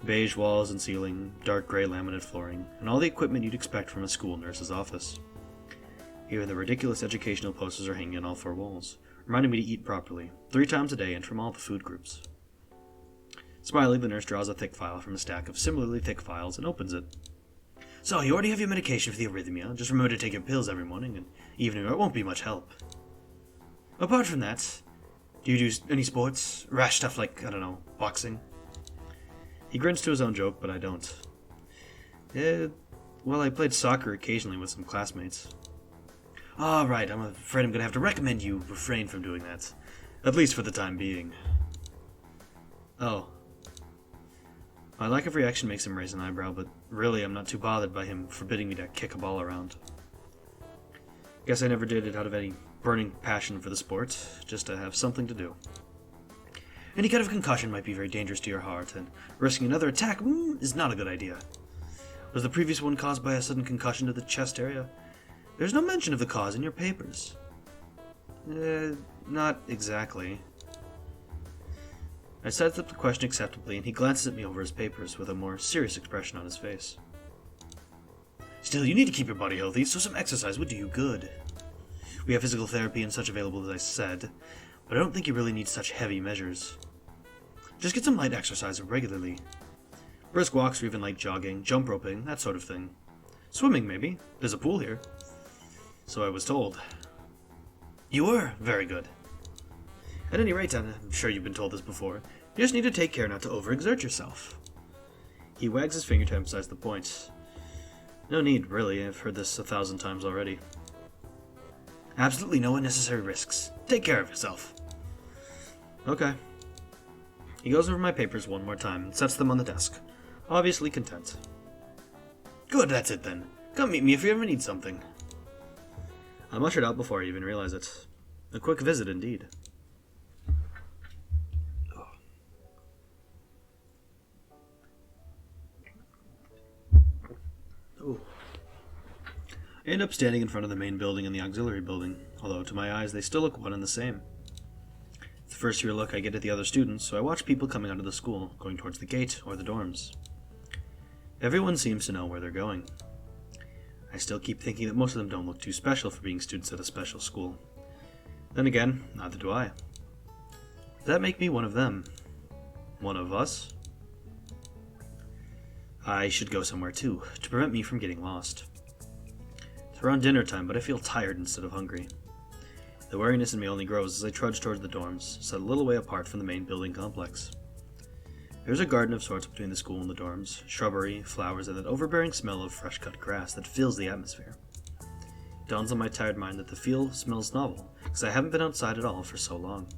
Beige walls and ceiling, dark gray laminate flooring, and all the equipment you'd expect from a school nurse's office. Even the ridiculous educational posters are hanging on all four walls, reminding me to eat properly, 3 times a day and from all the food groups. Smiling, the nurse draws a thick file from a stack of similarly thick files and opens it. So, you already have your medication for the arrhythmia. Just remember to take your pills every morning and evening, or it won't be much help. Apart from that, do you do any sports? Rash stuff like, I don't know, boxing? He grins to his own joke, but I don't. Well, I played soccer occasionally with some classmates. Ah, right, I'm afraid I'm gonna have to recommend you refrain from doing that. At least for the time being. Oh. My lack of reaction makes him raise an eyebrow, but really I'm not too bothered by him forbidding me to kick a ball around. Guess I never did it out of any burning passion for the sport, just to have something to do. Any kind of concussion might be very dangerous to your heart, and risking another attack is not a good idea. Was the previous one caused by a sudden concussion to the chest area? There's no mention of the cause in your papers. Not exactly. I set up the question acceptably, and he glances at me over his papers with a more serious expression on his face. Still, you need to keep your body healthy, so some exercise would do you good. We have physical therapy and such available, as I said, but I don't think you really need such heavy measures. Just get some light exercise regularly. Brisk walks or even light jogging, jump roping, that sort of thing. Swimming, maybe. There's a pool here. So I was told. You were? Very good. At any rate, I'm sure you've been told this before, you just need to take care not to overexert yourself. He wags his finger to emphasize the point. No need, really. I've heard this 1,000 times already. Absolutely no unnecessary risks. Take care of yourself. Okay. He goes over my papers one more time and sets them on the desk, obviously content. Good, that's it then. Come meet me if you ever need something. I'm ushered out before I even realize it. A quick visit indeed. Ooh. I end up standing in front of the main building and the Axillary Building, although to my eyes they still look one and the same. It's the first year look I get at the other students, so I watch people coming out of the school, going towards the gate or the dorms. Everyone seems to know where they're going. I still keep thinking that most of them don't look too special for being students at a special school. Then again, neither do I. Does that make me one of them? One of us? I should go somewhere too, to prevent me from getting lost. It's around dinner time, but I feel tired instead of hungry. The wariness in me only grows as I trudge towards the dorms, set a little way apart from the main building complex. There's a garden of sorts between the school and the dorms, shrubbery, flowers, and that overbearing smell of fresh-cut grass that fills the atmosphere. It dawns on my tired mind that the feel smells novel, because I haven't been outside at all for so long.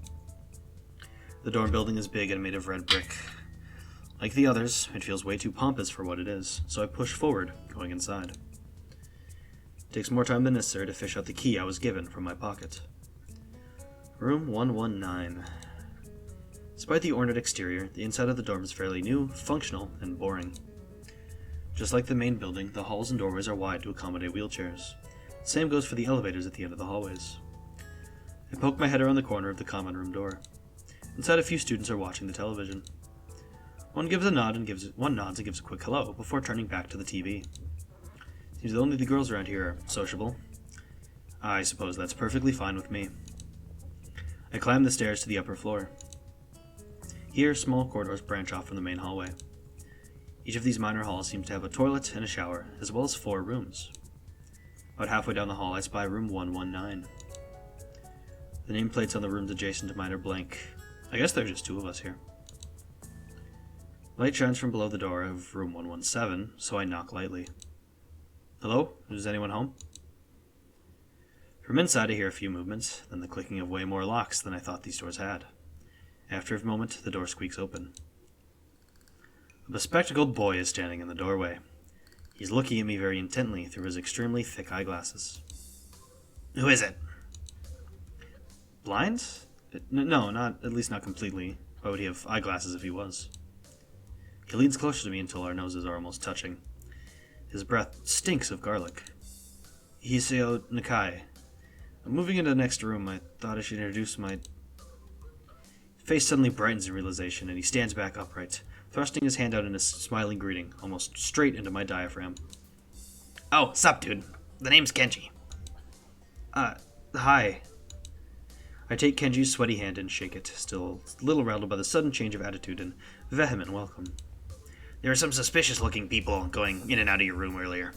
The dorm building is big and made of red brick. Like the others, it feels way too pompous for what it is, so I push forward, going inside. It takes more time than necessary to fish out the key I was given from my pocket. Room 119. Despite the ornate exterior, the inside of the dorm is fairly new, functional, and boring. Just like the main building, the halls and doorways are wide to accommodate wheelchairs. The same goes for the elevators at the end of the hallways. I poke my head around the corner of the common room door. Inside, a few students are watching the television. One nods and gives a quick hello before turning back to the TV. Seems that only the girls around here are sociable. I suppose that's perfectly fine with me. I climb the stairs to the upper floor. Here, small corridors branch off from the main hallway. Each of these minor halls seems to have a toilet and a shower, as well as 4 rooms. About halfway down the hall, I spy room 119. The nameplates on the rooms adjacent to mine are blank. I guess there's just 2 of us here. Light shines from below the door of room 117, so I knock lightly. Hello? Is anyone home? From inside I hear a few movements, then the clicking of way more locks than I thought these doors had. After a moment, the door squeaks open. A bespectacled boy is standing in the doorway. He's looking at me very intently through his extremely thick eyeglasses. Who is it? Blind? No, at least not completely. Why would he have eyeglasses if he was? He leans closer to me until our noses are almost touching. His breath stinks of garlic. Hiseo Nakai. I'm moving into the next room. I thought I should introduce my... His face suddenly brightens in realization, and he stands back upright, thrusting his hand out in a smiling greeting, almost straight into my diaphragm. Oh, sup, dude. The name's Kenji. Hi. I take Kenji's sweaty hand and shake it, still a little rattled by the sudden change of attitude and vehement welcome. There were some suspicious-looking people going in and out of your room earlier.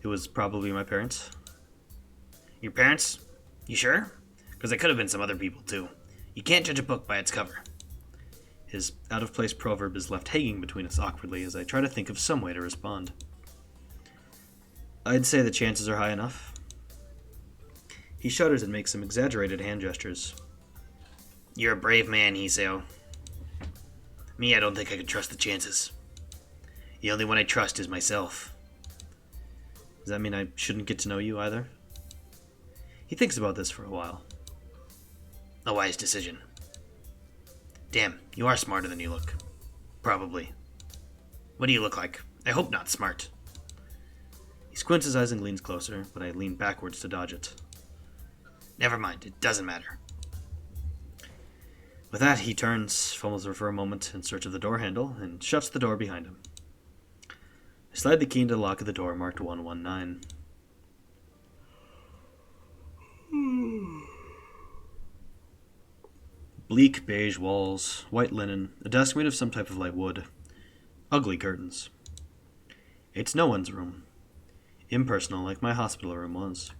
It was probably my parents. Your parents? You sure? Because it could have been some other people, too. You can't judge a book by its cover. His out-of-place proverb is left hanging between us awkwardly as I try to think of some way to respond. I'd say the chances are high enough. He shudders and makes some exaggerated hand gestures. You're a brave man, Hiseo. Me, I don't think I could trust the chances. The only one I trust is myself. Does that mean I shouldn't get to know you either? He thinks about this for a while. A wise decision. Damn, you are smarter than you look. Probably. What do you look like? I hope not smart. He squints his eyes and leans closer, but I lean backwards to dodge it. Never mind, it doesn't matter. With that, he turns, fumbles for a moment in search of the door handle, and shuts the door behind him. I slide the key into the lock of the door marked 119. Bleak beige walls, white linen, a desk made of some type of light wood. Ugly curtains. It's no one's room. Impersonal, like my hospital room was.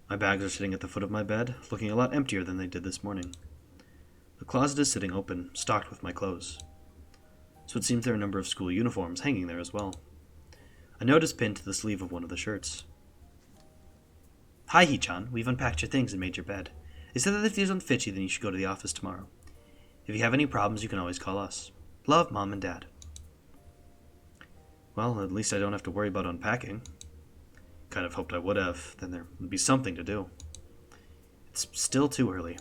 My bags are sitting at the foot of my bed, looking a lot emptier than they did this morning. The closet is sitting open, stocked with my clothes. So it seems there are a number of school uniforms hanging there as well. A note is pinned to the sleeve of one of the shirts. Hi, Hichan. We've unpacked your things and made your bed. They said that if these don't fit you, then you should go to the office tomorrow. If you have any problems, you can always call us. Love, Mom and Dad. Well, at least I don't have to worry about unpacking. Kind of hoped I would have, then there would be something to do. It's still too early.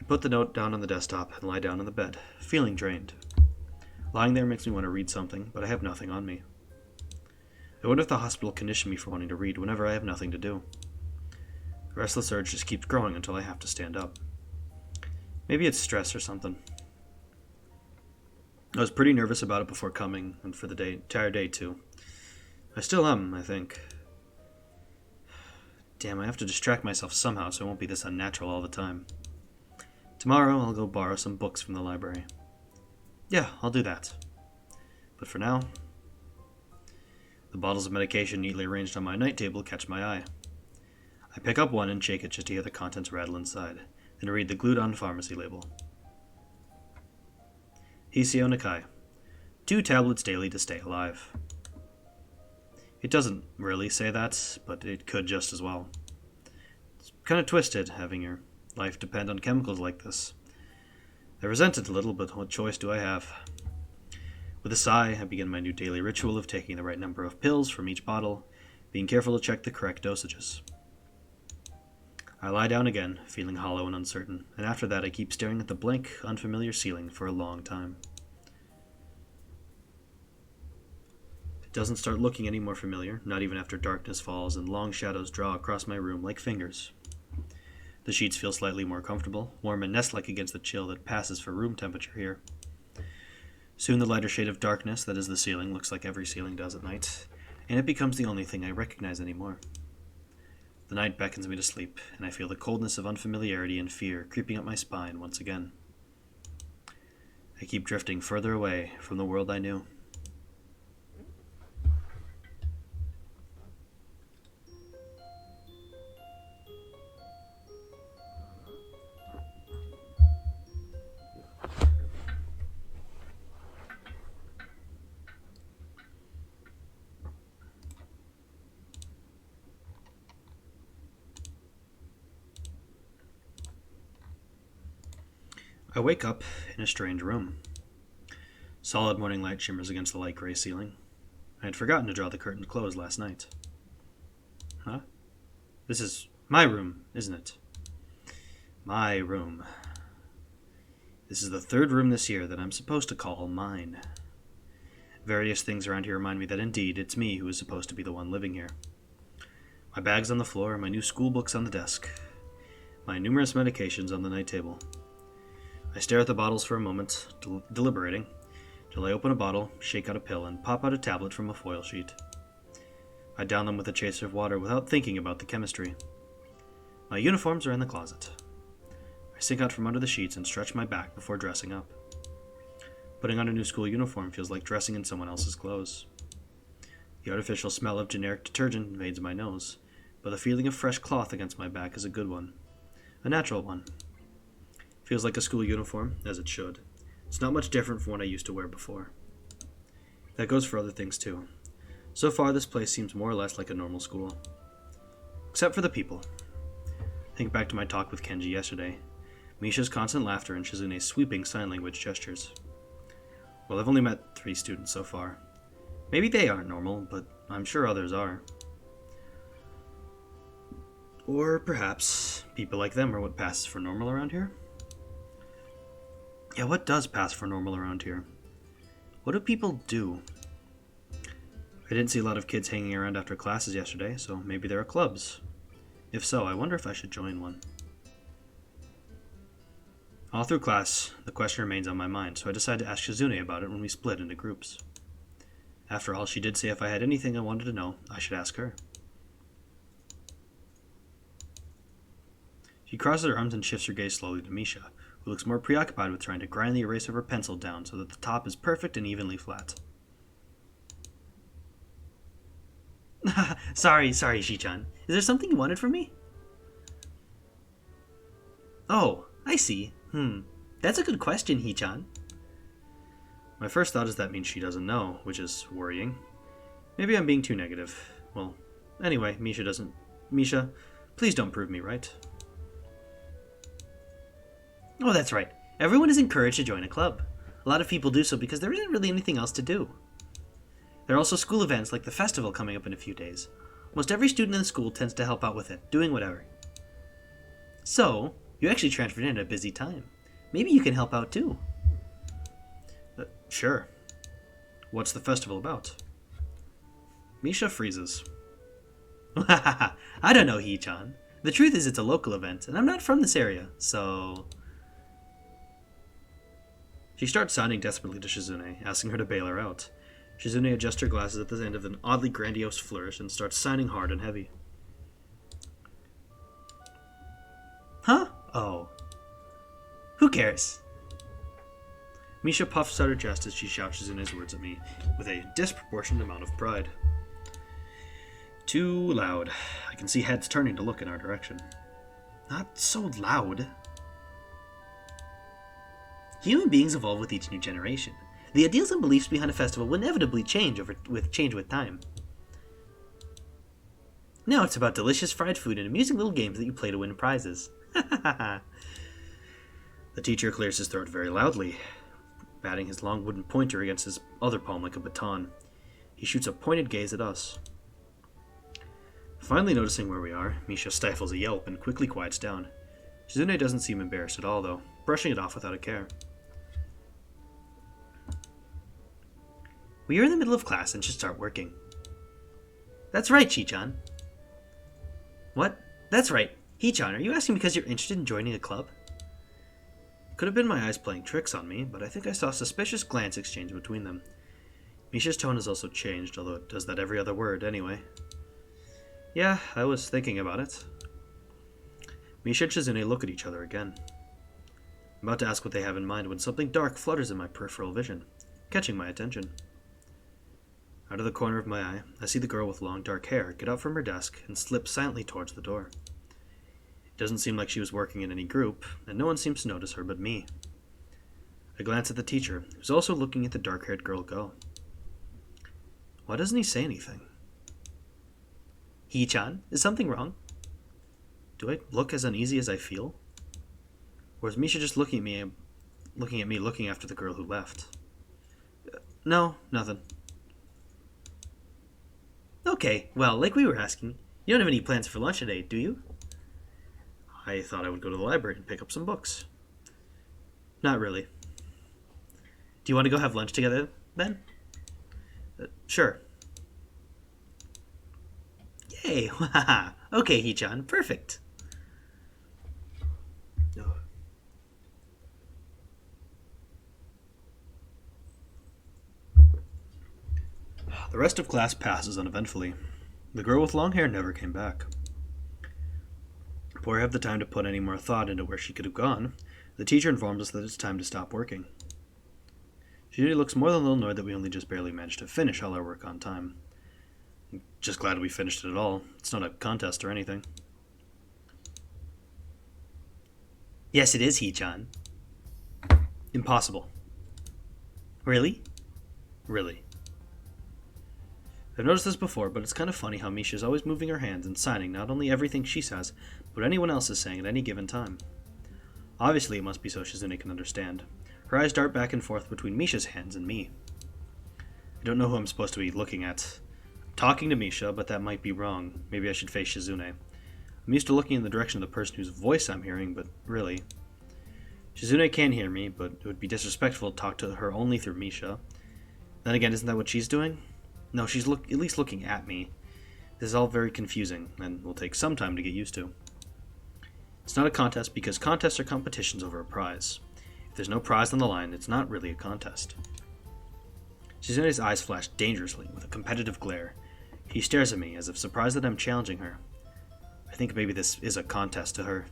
I put the note down on the desktop and lie down on the bed, feeling drained. Lying there makes me want to read something, but I have nothing on me. I wonder if the hospital conditioned me for wanting to read whenever I have nothing to do. The restless urge just keeps growing until I have to stand up. Maybe it's stress or something. I was pretty nervous about it before coming, and for the entire day too. I still am, I think. Damn, I have to distract myself somehow so I won't be this unnatural all the time. Tomorrow I'll go borrow some books from the library. Yeah, I'll do that. But for now, the bottles of medication neatly arranged on my night table catch my eye. I pick up one and shake it just to hear the contents rattle inside, then read the glued-on pharmacy label. Hiseo Nakai. 2 tablets daily to stay alive. It doesn't really say that, but it could just as well. It's kind of twisted, having your life depend on chemicals like this. I resent it a little, but what choice do I have? With a sigh, I begin my new daily ritual of taking the right number of pills from each bottle, being careful to check the correct dosages. I lie down again, feeling hollow and uncertain, and after that I keep staring at the blank, unfamiliar ceiling for a long time. It doesn't start looking any more familiar, not even after darkness falls and long shadows draw across my room like fingers. The sheets feel slightly more comfortable, warm and nest-like against the chill that passes for room temperature here. Soon the lighter shade of darkness that is the ceiling looks like every ceiling does at night, and it becomes the only thing I recognize anymore. The night beckons me to sleep, and I feel the coldness of unfamiliarity and fear creeping up my spine once again. I keep drifting further away from the world I knew. I wake up in a strange room. Solid morning light shimmers against the light gray ceiling. I had forgotten to draw the curtains closed last night. Huh? This is my room, isn't it? My room. This is the 3rd room this year that I'm supposed to call mine. Various things around here remind me that indeed it's me who is supposed to be the one living here. My bag's on the floor, my new school books on the desk, my numerous medications on the night table. I stare at the bottles for a moment, deliberating, till I open a bottle, shake out a pill, and pop out a tablet from a foil sheet. I down them with a chaser of water without thinking about the chemistry. My uniforms are in the closet. I sink out from under the sheets and stretch my back before dressing up. Putting on a new school uniform feels like dressing in someone else's clothes. The artificial smell of generic detergent invades my nose, but the feeling of fresh cloth against my back is a good one. A natural one. Feels like a school uniform, as it should. It's not much different from what I used to wear before. That goes for other things too. So far, this place seems more or less like a normal school. Except for the people. Think back to my talk with Kenji yesterday. Misha's constant laughter and Shizune's sweeping sign language gestures. Well, I've only met 3 students so far. Maybe they aren't normal, but I'm sure others are. Or perhaps people like them are what passes for normal around here? Yeah, what does pass for normal around here? What do people do? I didn't see a lot of kids hanging around after classes yesterday, so maybe there are clubs. If so, I wonder if I should join one. All through class, the question remains on my mind, so I decided to ask Shizune about it when we split into groups. After all, she did say if I had anything I wanted to know, I should ask her. She crosses her arms and shifts her gaze slowly to Misha, who looks more preoccupied with trying to grind the eraser of her pencil down so that the top is perfect and evenly flat. Sorry, Shi-chan. Is there something you wanted from me? Oh, I see. That's a good question, Hee-chan. My first thought is that means she doesn't know, which is worrying. Maybe I'm being too negative. Well, anyway, Misha, please don't prove me right. Oh, that's right. Everyone is encouraged to join a club. A lot of people do so because there isn't really anything else to do. There are also school events like the festival coming up in a few days. Almost every student in the school tends to help out with it, doing whatever. So, you actually transferred in at a busy time. Maybe you can help out too. Sure. What's the festival about? Misha freezes. I don't know, Hee-chan. The truth is it's a local event, and I'm not from this area, so... She starts sounding desperately to Shizune, asking her to bail her out. Shizune adjusts her glasses at the end of an oddly grandiose flourish and starts signing hard and heavy. Huh? Oh. Who cares? Misha puffs out her chest as she shouts Shizune's words at me, with a disproportionate amount of pride. Too loud. I can see heads turning to look in our direction. Not so loud. Human beings evolve with each new generation. The ideals and beliefs behind a festival will inevitably change with time. Now it's about delicious fried food and amusing little games that you play to win prizes. The teacher clears his throat very loudly, batting his long wooden pointer against his other palm like a baton. He shoots a pointed gaze at us. Finally noticing where we are, Misha stifles a yelp and quickly quiets down. Shizune doesn't seem embarrassed at all, though, brushing it off without a care. We are in the middle of class and should start working. That's right, Hee-chan. What? That's right. Hee-chan, are you asking because you're interested in joining a club? Could have been my eyes playing tricks on me, but I think I saw a suspicious glance exchange between them. Misha's tone has also changed, although it does that every other word anyway. Yeah, I was thinking about it. Misha and Shizune look at each other again. I'm about to ask what they have in mind when something dark flutters in my peripheral vision, catching my attention. Out of the corner of my eye, I see the girl with long dark hair get up from her desk and slip silently towards the door. It doesn't seem like she was working in any group, and no one seems to notice her but me. I glance at the teacher, who's also looking at the dark-haired girl go. Why doesn't he say anything? Hee-chan, is something wrong? Do I look as uneasy as I feel? Or is Misha just looking at me looking after the girl who left? No, nothing. Okay, well, like we were asking, you don't have any plans for lunch today, do you? I thought I would go to the library and pick up some books. Not really. Do you want to go have lunch together, then? Sure. Yay! Okay, Hee-chan, perfect. The rest of class passes uneventfully. The girl with long hair never came back. Before I have the time to put any more thought into where she could have gone, the teacher informs us that it's time to stop working. She looks more than a little annoyed that we only just barely managed to finish all our work on time. I'm just glad we finished it at all. It's not a contest or anything. Yes, it is, Hee-chan. Impossible. Really? Really. I've noticed this before, but it's kind of funny how Misha's always moving her hands and signing not only everything she says, but anyone else is saying at any given time. Obviously, it must be so Shizune can understand. Her eyes dart back and forth between Misha's hands and me. I don't know who I'm supposed to be looking at. I'm talking to Misha, but that might be wrong. Maybe I should face Shizune. I'm used to looking in the direction of the person whose voice I'm hearing, but really. Shizune can hear me, but it would be disrespectful to talk to her only through Misha. Then again, isn't that what she's doing? No, she's at least looking at me. This is all very confusing, and will take some time to get used to. It's not a contest because contests are competitions over a prize. If there's no prize on the line, it's not really a contest. Shizune's eyes flash dangerously with a competitive glare. She stares at me as if surprised that I'm challenging her. I think maybe this is a contest to her.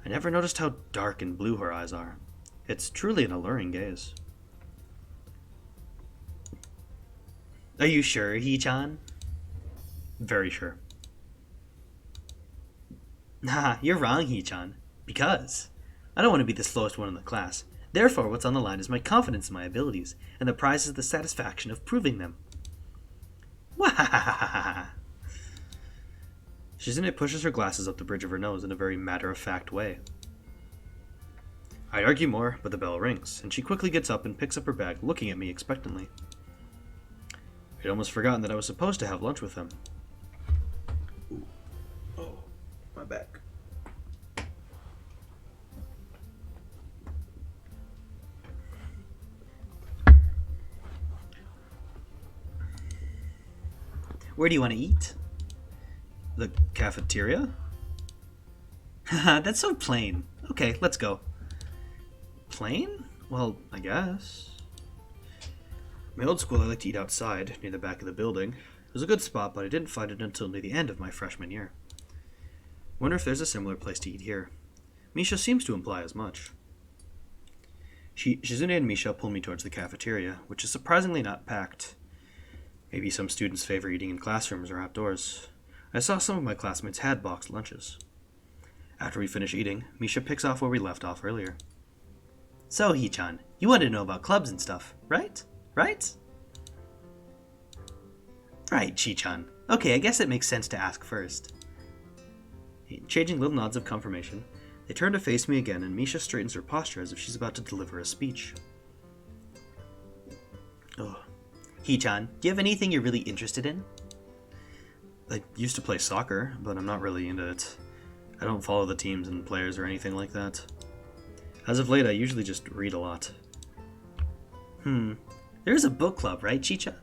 I never noticed how dark and blue her eyes are. It's truly an alluring gaze. Are you sure, Hee-chan? Very sure. Nah, you're wrong, Hee-chan. Because I don't want to be the slowest one in the class. Therefore, what's on the line is my confidence in my abilities, and the prize is the satisfaction of proving them. Wahahaha! Shizune pushes her glasses up the bridge of her nose in a very matter-of-fact way. I argue more, but the bell rings, and she quickly gets up and picks up her bag, looking at me expectantly. I'd almost forgotten that I was supposed to have lunch with them. Ooh. Oh, my back. Where do you want to eat? The cafeteria? Haha, that's so plain. Okay, let's go. Plain? Well, I guess. My old school, I like to eat outside, near the back of the building. It was a good spot, but I didn't find it until near the end of my freshman year. Wonder if there's a similar place to eat here. Misha seems to imply as much. Shizune and Misha pull me towards the cafeteria, which is surprisingly not packed. Maybe some students favor eating in classrooms or outdoors. I saw some of my classmates had boxed lunches. After we finish eating, Misha picks off where we left off earlier. So, Hee-chan, you wanted to know about clubs and stuff, right? Right? Right, Chi-chan. Okay, I guess it makes sense to ask first. Changing little nods of confirmation, they turn to face me again, and Misha straightens her posture as if she's about to deliver a speech. Oh. Hee-chan, do you have anything you're really interested in? I used to play soccer, but I'm not really into it. I don't follow the teams and players or anything like that. As of late, I usually just read a lot. There's a book club, right, Chi-chan?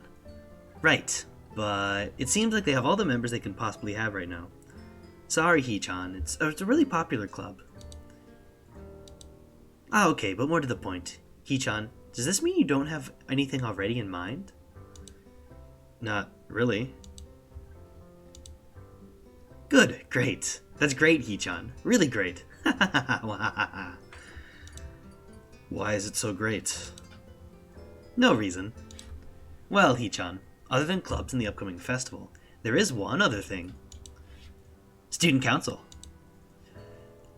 Right, but it seems like they have all the members they can possibly have right now. Sorry, Hee-chan, it's a really popular club. Ah, okay, but more to the point. Hee-chan, does this mean you don't have anything already in mind? Not really. Good, great. That's great, Hee-chan. Really great. Why is it so great? No reason. Well, Hee-chan, other than clubs and the upcoming festival, there is one other thing. Student council.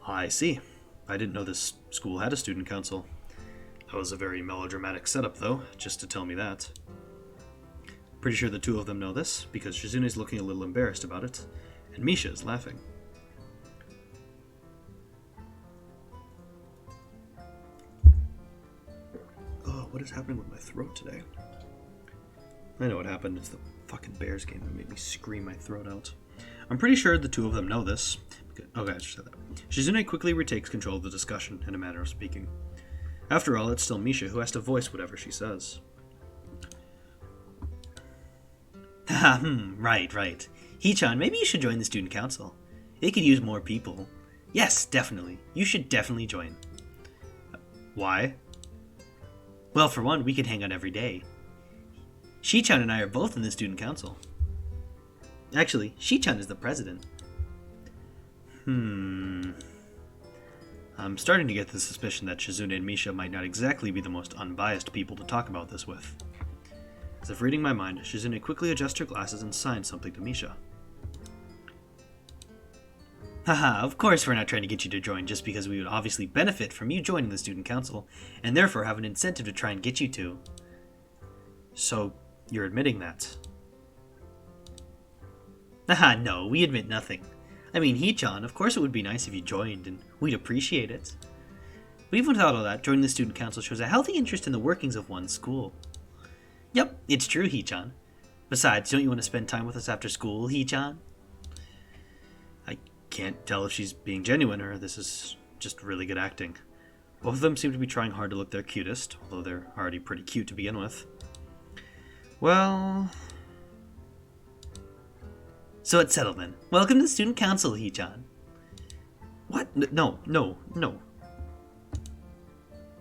I see. I didn't know this school had a student council. That was a very melodramatic setup, though, just to tell me that. Pretty sure the two of them know this, because Shizune's looking a little embarrassed about it, and Misha is laughing. Oh, what is happening with my throat today? I know what happened. It's the fucking Bears game that made me scream my throat out. I'm pretty sure the two of them know this. Okay, I just said that. Shizune quickly retakes control of the discussion in a manner of speaking. After all, it's still Misha who has to voice whatever she says. Right. Hee-chan, maybe you should join the student council. They could use more people. Yes, definitely. You should definitely join. Why? Well, for one, we could hang out every day. Shi-chan and I are both in the student council. Actually, Shi-chan is the president. I'm starting to get the suspicion that Shizune and Misha might not exactly be the most unbiased people to talk about this with. As if reading my mind, Shizune quickly adjusts her glasses and signs something to Misha. Haha, of course we're not trying to get you to join just because we would obviously benefit from you joining the student council, and therefore have an incentive to try and get you to. So, you're admitting that? Haha, no, we admit nothing. I mean, Hee-chan, of course it would be nice if you joined, and we'd appreciate it. But even without all that, joining the student council shows a healthy interest in the workings of one's school. Yep, it's true, Hee-chan. Besides, don't you want to spend time with us after school, Hee-chan? I can't tell if she's being genuine or this is just really good acting. Both of them seem to be trying hard to look their cutest, although they're already pretty cute to begin with. Well... So it's settled then. Welcome to the student council, Hee-chan. What? No.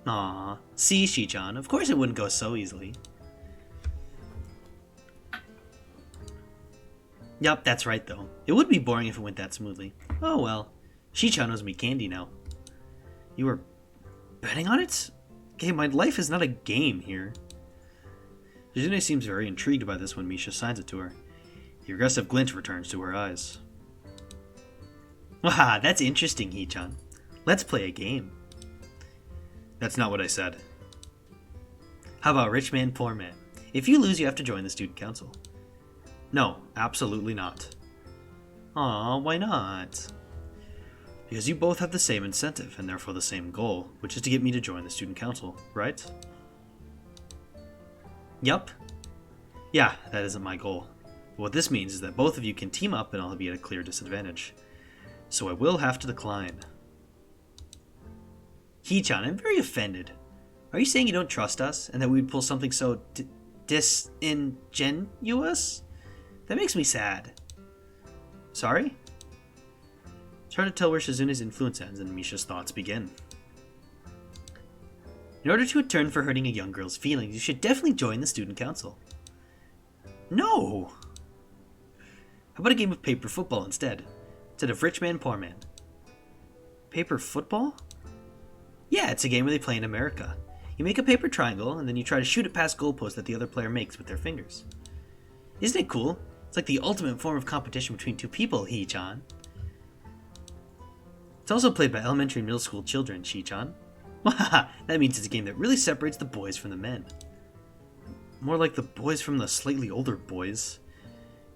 Aw, see, Shi-chan, of course it wouldn't go so easily. Yup, that's right though. It would be boring if it went that smoothly. Oh well. Shi-chan owes me candy now. You were betting on it? Okay, my life is not a game here. Shizune seems very intrigued by this when Misha signs it to her. The aggressive glint returns to her eyes. Waha, that's interesting, Hee-chan. Let's play a game. That's not what I said. How about rich man, poor man? If you lose, you have to join the student council. No, absolutely not. Aw, why not? Because you both have the same incentive, and therefore the same goal, which is to get me to join the student council, right? Yup. Yeah, that isn't my goal. But what this means is that both of you can team up and I'll be at a clear disadvantage. So I will have to decline. Hee-chan, I'm very offended. Are you saying you don't trust us, and that we would pull something so disingenuous? That makes me sad. Sorry? It's hard to tell where Shizune's influence ends and Misha's thoughts begin. In order to atone for hurting a young girl's feelings, you should definitely join the student council. No! How about a game of paper football instead of rich man, poor man? Paper football? Yeah, it's a game where they play in America. You make a paper triangle, and then you try to shoot it past goalposts that the other player makes with their fingers. Isn't it cool? It's like the ultimate form of competition between two people, Hee-chan. It's also played by elementary and middle school children, Shi-chan. Wahaha, that means it's a game that really separates the boys from the men. More like the boys from the slightly older boys.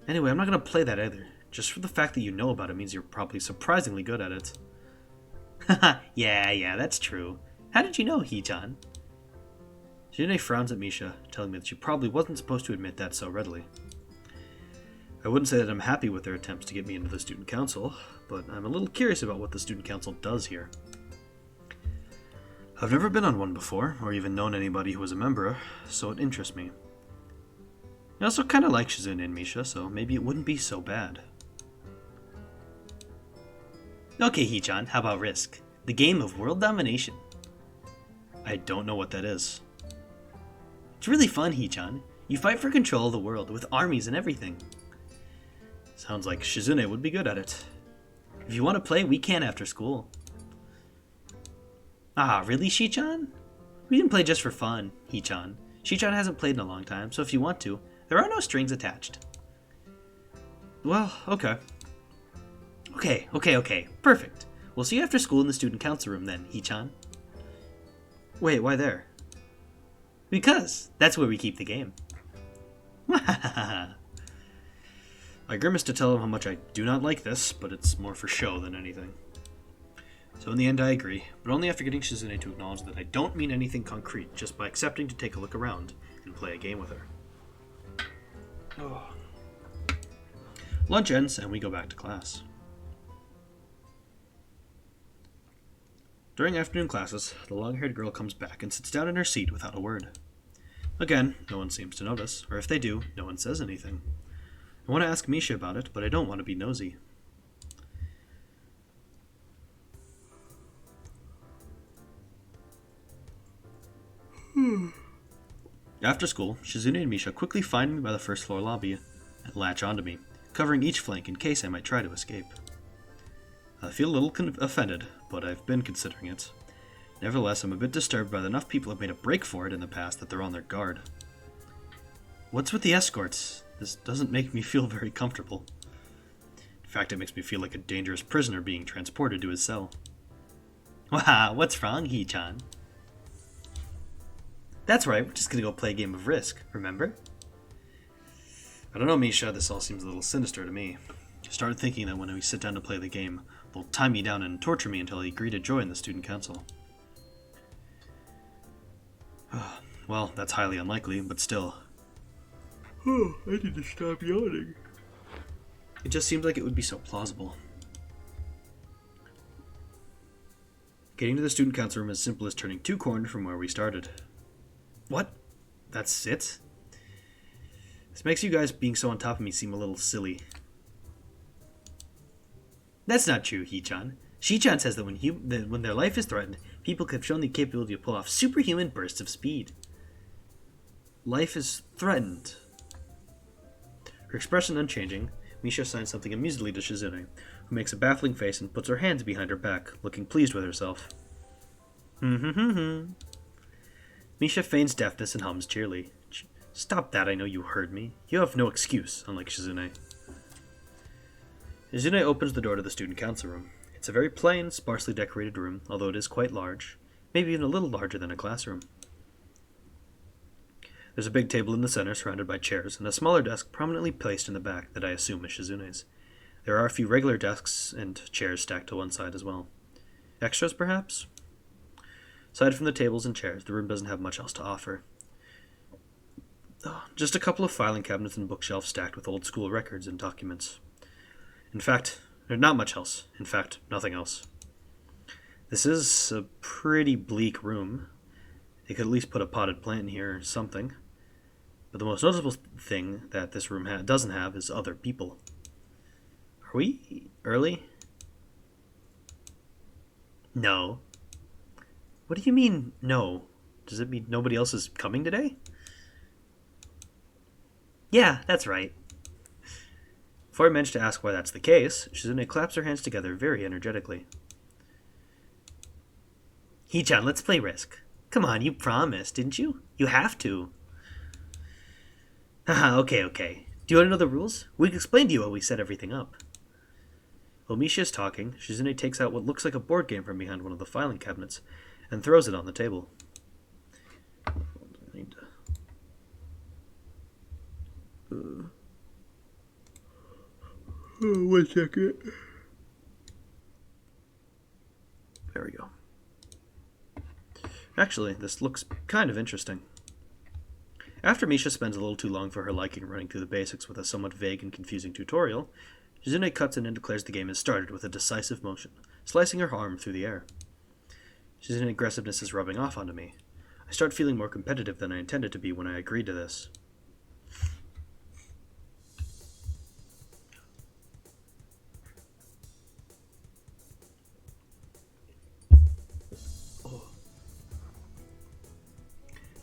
Anyway, I'm not going to play that either. Just for the fact that you know about it means you're probably surprisingly good at it. Haha, yeah, that's true. How did you know, Hee-chan? Shizune frowns at Misha, telling me that she probably wasn't supposed to admit that so readily. I wouldn't say that I'm happy with their attempts to get me into the student council, but I'm a little curious about what the student council does here. I've never been on one before, or even known anybody who was a member, so it interests me. I also kind of like Shizune and Misha, so maybe it wouldn't be so bad. Okay, Hee-chan, how about Risk? The game of world domination. I don't know what that is. It's really fun, Hee-chan. You fight for control of the world, with armies and everything. Sounds like Shizune would be good at it. If you want to play, we can after school. Ah, really, Shi-chan? We can play just for fun, Hee-chan. Shi-chan hasn't played in a long time, so if you want to, there are no strings attached. Well, okay. Okay. Perfect. We'll see you after school in the student council room then, Hee-chan. Wait, why there? Because that's where we keep the game. I grimace to tell him how much I do not like this, but it's more for show than anything. So in the end I agree, but only after getting Shizune to acknowledge that I don't mean anything concrete, just by accepting to take a look around and play a game with her. Oh. Lunch ends and we go back to class. During afternoon classes, the long-haired girl comes back and sits down in her seat without a word. Again, no one seems to notice, or if they do, no one says anything. I want to ask Misha about it, but I don't want to be nosy. After school, Shizune and Misha quickly find me by the first floor lobby and latch onto me, covering each flank in case I might try to escape. I feel a little offended, but I've been considering it. Nevertheless, I'm a bit disturbed by that enough people have made a break for it in the past that they're on their guard. What's with the escorts? This doesn't make me feel very comfortable. In fact, it makes me feel like a dangerous prisoner being transported to his cell. Wow, what's wrong, Hee-chan? That's right, we're just gonna go play a game of Risk, remember? I don't know, Misha, this all seems a little sinister to me. I started thinking that when we sit down to play the game, they'll tie me down and torture me until I agree to join the student council. Well, that's highly unlikely, but still. Oh, I need to stop yawning. It just seems like it would be so plausible. Getting to the student council room is as simple as turning 2 corners from where we started. What? That's it? This makes you guys being so on top of me seem a little silly. That's not true, Hee-chan. Shi-chan says that when their life is threatened, people have shown the capability to pull off superhuman bursts of speed. Life is threatened. Her expression unchanging, Misha signs something amusedly to Shizune, who makes a baffling face and puts her hands behind her back, looking pleased with herself. Misha feigns deafness and hums cheerily. Stop that, I know you heard me. You have no excuse, unlike Shizune. Shizune opens the door to the student council room. It's a very plain, sparsely decorated room, although it is quite large, maybe even a little larger than a classroom. There's a big table in the center surrounded by chairs, and a smaller desk prominently placed in the back that I assume is Shizune's. There are a few regular desks and chairs stacked to one side as well. Extras, perhaps? Aside from the tables and chairs, the room doesn't have much else to offer. Just a couple of filing cabinets and bookshelves stacked with old school records and documents. In fact, there's not much else. In fact, nothing else. This is a pretty bleak room. They could at least put a potted plant in here or something. But the most noticeable thing that this room doesn't have is other people. Are we early? No. What do you mean, no? Does it mean nobody else is coming today? Yeah, that's right. Before I manage to ask why that's the case, Shizune claps her hands together very energetically. Hee-chan, let's play Risk. Come on, you promised, didn't you? You have to. Haha, okay. Do you want to know the rules? We can explain to you how we set everything up. While Misha is talking, Shizune takes out what looks like a board game from behind one of the filing cabinets and throws it on the table. I need to... 1 second. There we go. Actually, this looks kind of interesting. After Misha spends a little too long for her liking running through the basics with a somewhat vague and confusing tutorial, Shizune cuts in and declares the game has started with a decisive motion, slicing her arm through the air. Shizune's aggressiveness is rubbing off onto me. I start feeling more competitive than I intended to be when I agreed to this.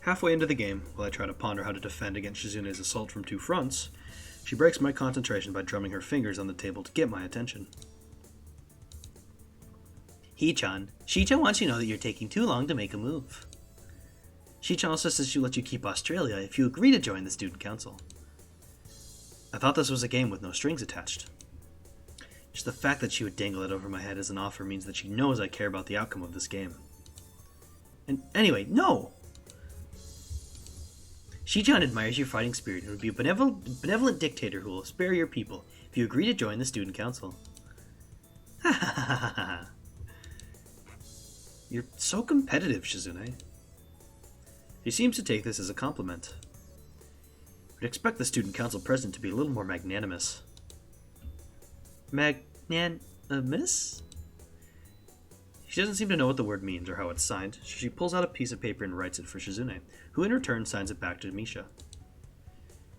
Halfway into the game, while I try to ponder how to defend against Shizune's assault from 2 fronts, she breaks my concentration by drumming her fingers on the table to get my attention. Hee-chan, Shi-chan wants you to know that you're taking too long to make a move. Shi-chan also says she'll let you keep Australia if you agree to join the student council. I thought this was a game with no strings attached. Just the fact that she would dangle it over my head as an offer means that she knows I care about the outcome of this game. And anyway, no! Shi-chan admires your fighting spirit and would be a benevolent dictator who will spare your people if you agree to join the student council. Ha ha ha ha ha. You're so competitive, Shizune. She seems to take this as a compliment. I'd expect the student council president to be a little more magnanimous. Magnanimous? She doesn't seem to know what the word means or how it's signed, so she pulls out a piece of paper and writes it for Shizune, who in return signs it back to Misha.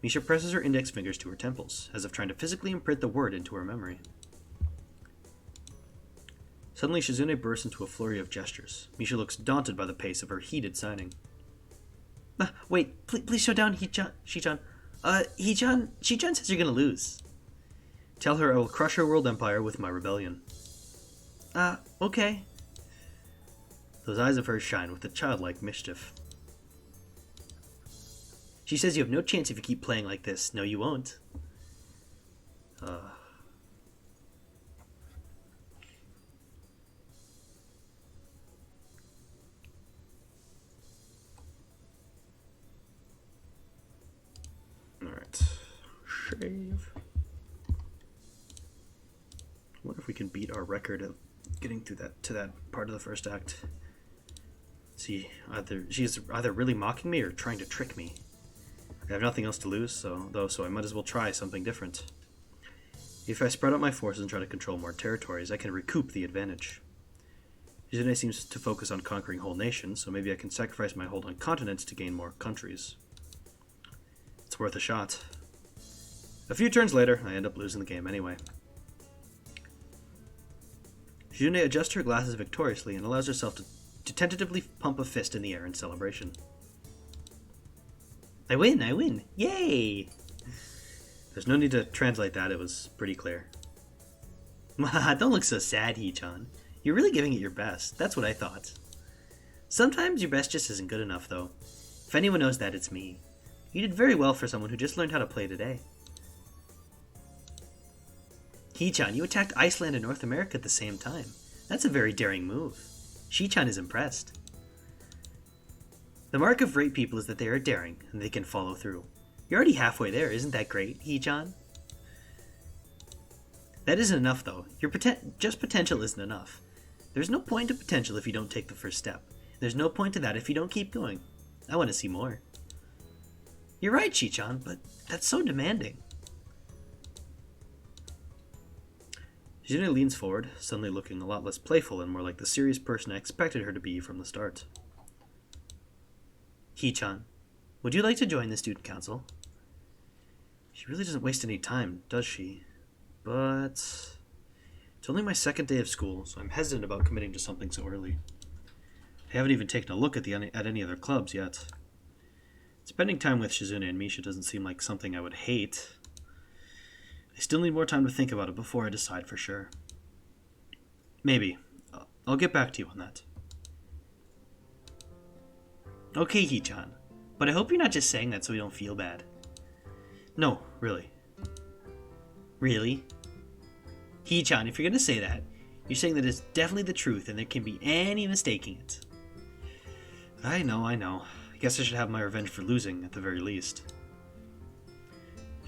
Misha presses her index fingers to her temples, as if trying to physically imprint the word into her memory. Suddenly, Shizune bursts into a flurry of gestures. Misha looks daunted by the pace of her heated signing. Wait, please show down Shi-chan. Shi-chan says you're gonna lose. Tell her I will crush her world empire with my rebellion. Okay. Those eyes of hers shine with a childlike mischief. She says you have no chance if you keep playing like this. No, you won't. Alright. Shave. I wonder if we can beat our record of getting through to that part of the first act. See, she's either really mocking me or trying to trick me. I have nothing else to lose, so I might as well try something different. If I spread out my forces and try to control more territories, I can recoup the advantage. Shizune seems to focus on conquering whole nations, so maybe I can sacrifice my hold on continents to gain more countries. It's worth a shot. A few turns later, I end up losing the game anyway. Shizune adjusts her glasses victoriously and allows herself to tentatively pump a fist in the air in celebration. I win! Yay! There's no need to translate that, it was pretty clear. Don't look so sad, Hee-chan. You're really giving it your best, that's what I thought. Sometimes your best just isn't good enough, though. If anyone knows that, it's me. You did very well for someone who just learned how to play today. Hee-chan, you attacked Iceland and North America at the same time. That's a very daring move. Shi-chan is impressed. The mark of great people is that they are daring, and they can follow through. You're already halfway there, isn't that great, Hee-chan? That isn't enough, though. Just potential isn't enough. There's no point to potential if you don't take the first step. There's no point to that if you don't keep going. I want to see more. You're right, Shichan, but that's so demanding. Shizune leans forward, suddenly looking a lot less playful and more like the serious person I expected her to be from the start. Hichan, would you like to join the student council? She really doesn't waste any time, does she? But it's only my second day of school, so I'm hesitant about committing to something so early. I haven't even taken a look at any other clubs yet. Spending time with Shizune and Misha doesn't seem like something I would hate. I still need more time to think about it before I decide for sure. Maybe. I'll get back to you on that. Okay, Hichan. But I hope you're not just saying that so we don't feel bad. No, really. Really? Hichan, if you're going to say that, you're saying that it's definitely the truth and there can't be any mistaking it. I know. I guess I should have my revenge for losing, at the very least.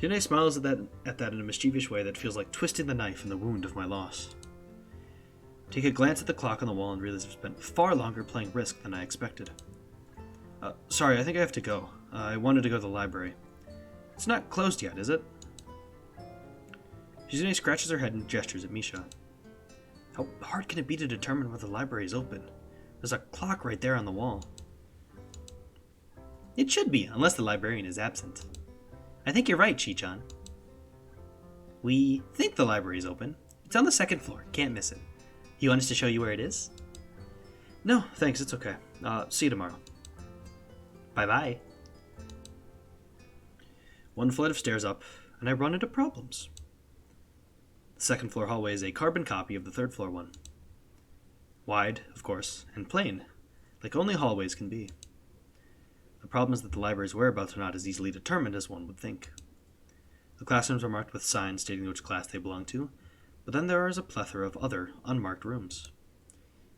Shizune smiles at that in a mischievous way that feels like twisting the knife in the wound of my loss. Take a glance at the clock on the wall and realize I've spent far longer playing Risk than I expected. Sorry, I think I have to go. I wanted to go to the library. It's not closed yet, is it? Shizune scratches her head and gestures at Misha. How hard can it be to determine whether the library is open? There's a clock right there on the wall. It should be, unless the librarian is absent. I think you're right, Shichan. We think the library is open. It's on the second floor. Can't miss it. You want us to show you where it is? No, thanks. It's okay. See you tomorrow. Bye-bye. One flight of stairs up, and I run into problems. The second floor hallway is a carbon copy of the third floor one. Wide, of course, and plain, like only hallways can be. The problem is that the library's whereabouts are not as easily determined as one would think. The classrooms are marked with signs stating which class they belong to, but then there is a plethora of other, unmarked rooms.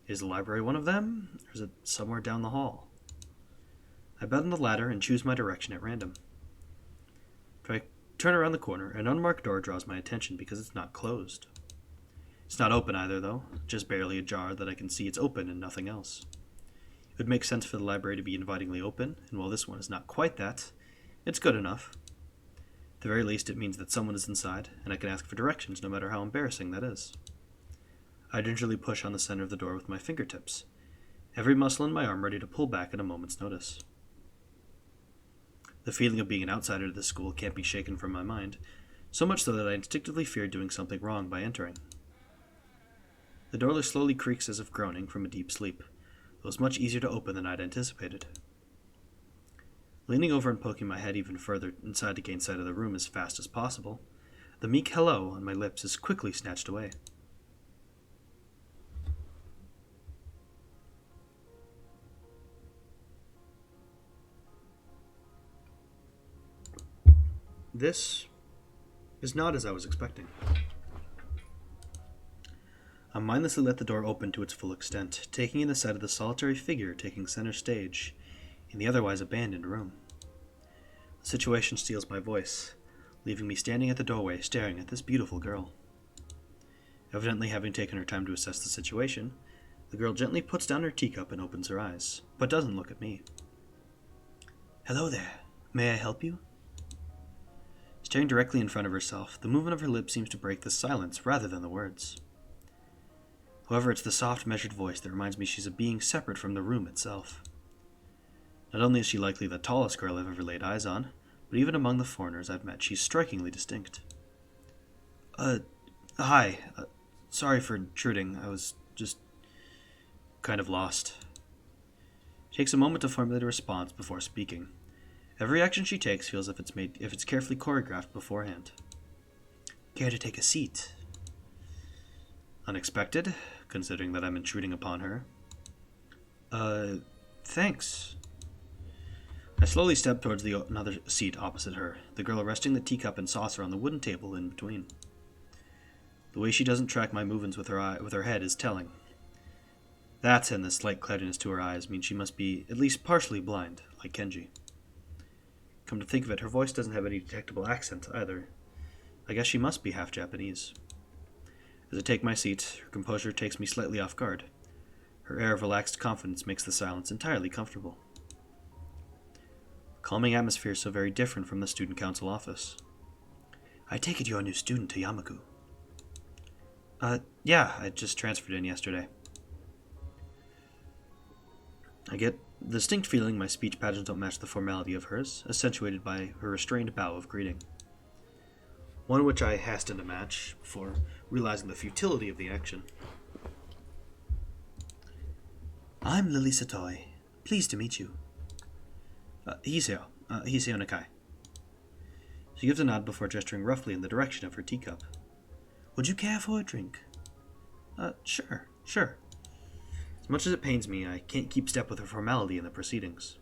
Is the library one of them, or is it somewhere down the hall? I bet on the latter and choose my direction at random. If I turn around the corner, an unmarked door draws my attention because it's not closed. It's not open either, though, just barely ajar that I can see it's open and nothing else. It would make sense for the library to be invitingly open, and while this one is not quite that, it's good enough. At the very least, it means that someone is inside, and I can ask for directions no matter how embarrassing that is. I gingerly push on the center of the door with my fingertips, every muscle in my arm ready to pull back at a moment's notice. The feeling of being an outsider to this school can't be shaken from my mind, so much so that I instinctively fear doing something wrong by entering. The door slowly creaks as if groaning from a deep sleep. It was much easier to open than I'd anticipated. Leaning over and poking my head even further inside to gain sight of the room as fast as possible, the meek hello on my lips is quickly snatched away. This is not as I was expecting. I mindlessly let the door open to its full extent, taking in the sight of the solitary figure taking center stage in the otherwise abandoned room. The situation steals my voice, leaving me standing at the doorway staring at this beautiful girl. Evidently having taken her time to assess the situation, the girl gently puts down her teacup and opens her eyes, but doesn't look at me. Hello there. May I help you? Staring directly in front of herself, the movement of her lips seems to break the silence rather than the words. However, it's the soft, measured voice that reminds me she's a being separate from the room itself. Not only is she likely the tallest girl I've ever laid eyes on, but even among the foreigners I've met, she's strikingly distinct. Hi. Sorry for intruding. I was just kind of lost. She takes a moment to formulate a response before speaking. Every action she takes feels if it's carefully choreographed beforehand. Care to take a seat? Unexpected, considering that I'm intruding upon her. Thanks. I slowly step towards another seat opposite her, the girl resting the teacup and saucer on the wooden table in between. The way she doesn't track my movements with her head is telling. That and the slight cloudiness to her eyes mean she must be at least partially blind, like Kenji. Come to think of it, her voice doesn't have any detectable accent either. I guess she must be half Japanese. As I take my seat, her composure takes me slightly off guard. Her air of relaxed confidence makes the silence entirely comfortable. A calming atmosphere so very different from the student council office. I take it you're a new student to Yamaku. Yeah, I just transferred in yesterday. I get the distinct feeling my speech patterns don't match the formality of hers, accentuated by her restrained bow of greeting. One which I hasten to match before realizing the futility of the action. I'm Lily Satoi. Pleased to meet you. Hiseo Nakai. She gives a nod before gesturing roughly in the direction of her teacup. Would you care for a drink? Sure. As much as it pains me, I can't keep step with her formality in the proceedings.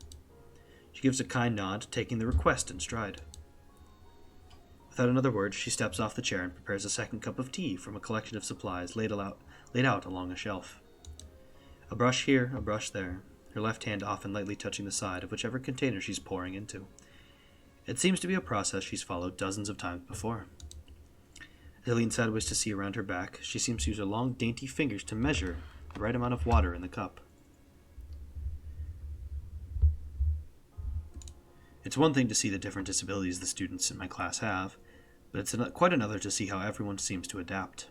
She gives a kind nod, taking the request in stride. Without another word, she steps off the chair and prepares a second cup of tea from a collection of supplies laid out along a shelf. A brush here, a brush there, her left hand often lightly touching the side of whichever container she's pouring into. It seems to be a process she's followed dozens of times before. As I lean sideways to see around her back, she seems to use her long, dainty fingers to measure the right amount of water in the cup. It's one thing to see the different disabilities the students in my class have, but it's quite another to see how everyone seems to adapt.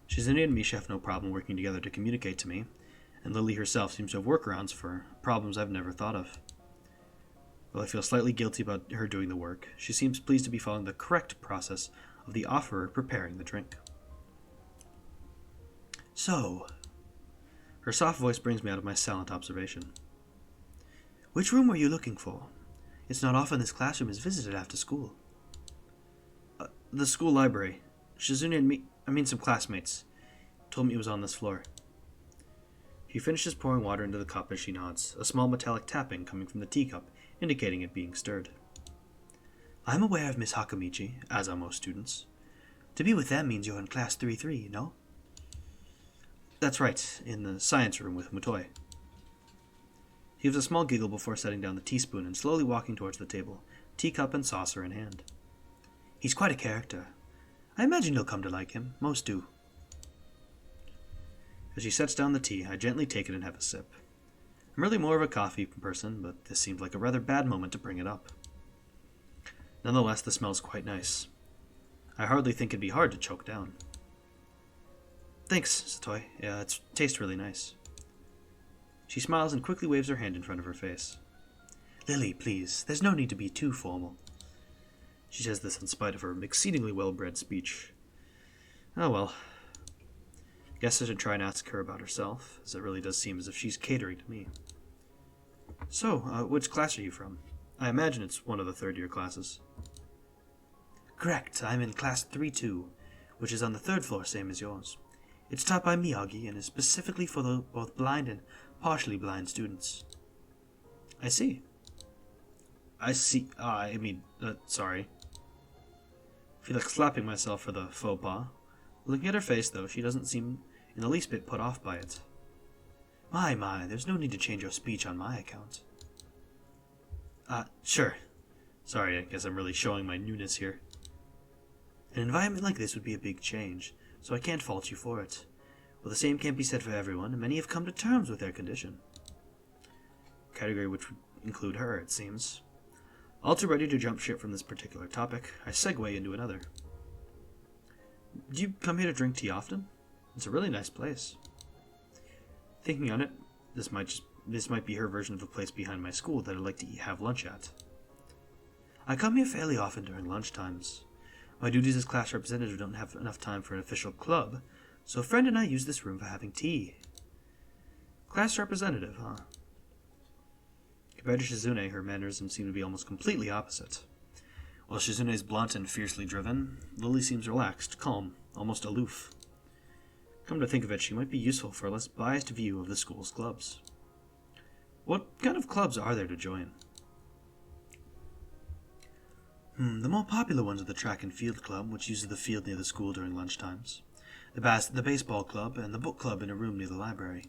Shizune and Misha have no problem working together to communicate to me, and Lily herself seems to have workarounds for problems I've never thought of. While I feel slightly guilty about her doing the work, she seems pleased to be following the correct process of the offerer preparing the drink. So, her soft voice brings me out of my silent observation. Which room were you looking for? It's not often this classroom is visited after school. The school library. Shizune and some classmates, told me it was on this floor. She finishes pouring water into the cup as she nods, a small metallic tapping coming from the teacup, indicating it being stirred. I'm aware of Miss Hakamichi, as are most students. To be with them means you're in class 3-3, no? That's right, in the science room with Mutoi. He gives a small giggle before setting down the teaspoon and slowly walking towards the table, teacup and saucer in hand. He's quite a character. I imagine you'll come to like him. Most do. As she sets down the tea, I gently take it and have a sip. I'm really more of a coffee person, but this seemed like a rather bad moment to bring it up. Nonetheless, the smell's quite nice. I hardly think it'd be hard to choke down. Thanks, Satoi. Yeah, it tastes really nice. She smiles and quickly waves her hand in front of her face. Lily, please, there's no need to be too formal. She says this in spite of her exceedingly well-bred speech. Oh well. Guess I should try and ask her about herself, as it really does seem as if she's catering to me. So, which class are you from? I imagine it's one of the third-year classes. Correct, I'm in class 3-2, which is on the third floor, same as yours. It's taught by Miyagi and is specifically for both blind and partially blind students. I see. Sorry. I feel like slapping myself for the faux pas. Looking at her face, though, she doesn't seem in the least bit put off by it. My, there's no need to change your speech on my account. Sure. Sorry, I guess I'm really showing my newness here. An environment like this would be a big change, so I can't fault you for it. Well, the same can't be said for everyone, and many have come to terms with their condition. A category which would include her, it seems. All too ready to jump ship from this particular topic, I segue into another. Do you come here to drink tea often? It's a really nice place. Thinking on it, this might be her version of a place behind my school that I'd like to have lunch at. I come here fairly often during lunch times. My duties as class representative don't have enough time for an official club, so a friend and I use this room for having tea. Class representative, huh? Compared to Shizune, her mannerisms seem to be almost completely opposite. While Shizune's blunt and fiercely driven, Lily seems relaxed, calm, almost aloof. Come to think of it, she might be useful for a less biased view of the school's clubs. What kind of clubs are there to join? The more popular ones are the track and field club, which uses the field near the school during lunch times, the baseball club, and the book club in a room near the library.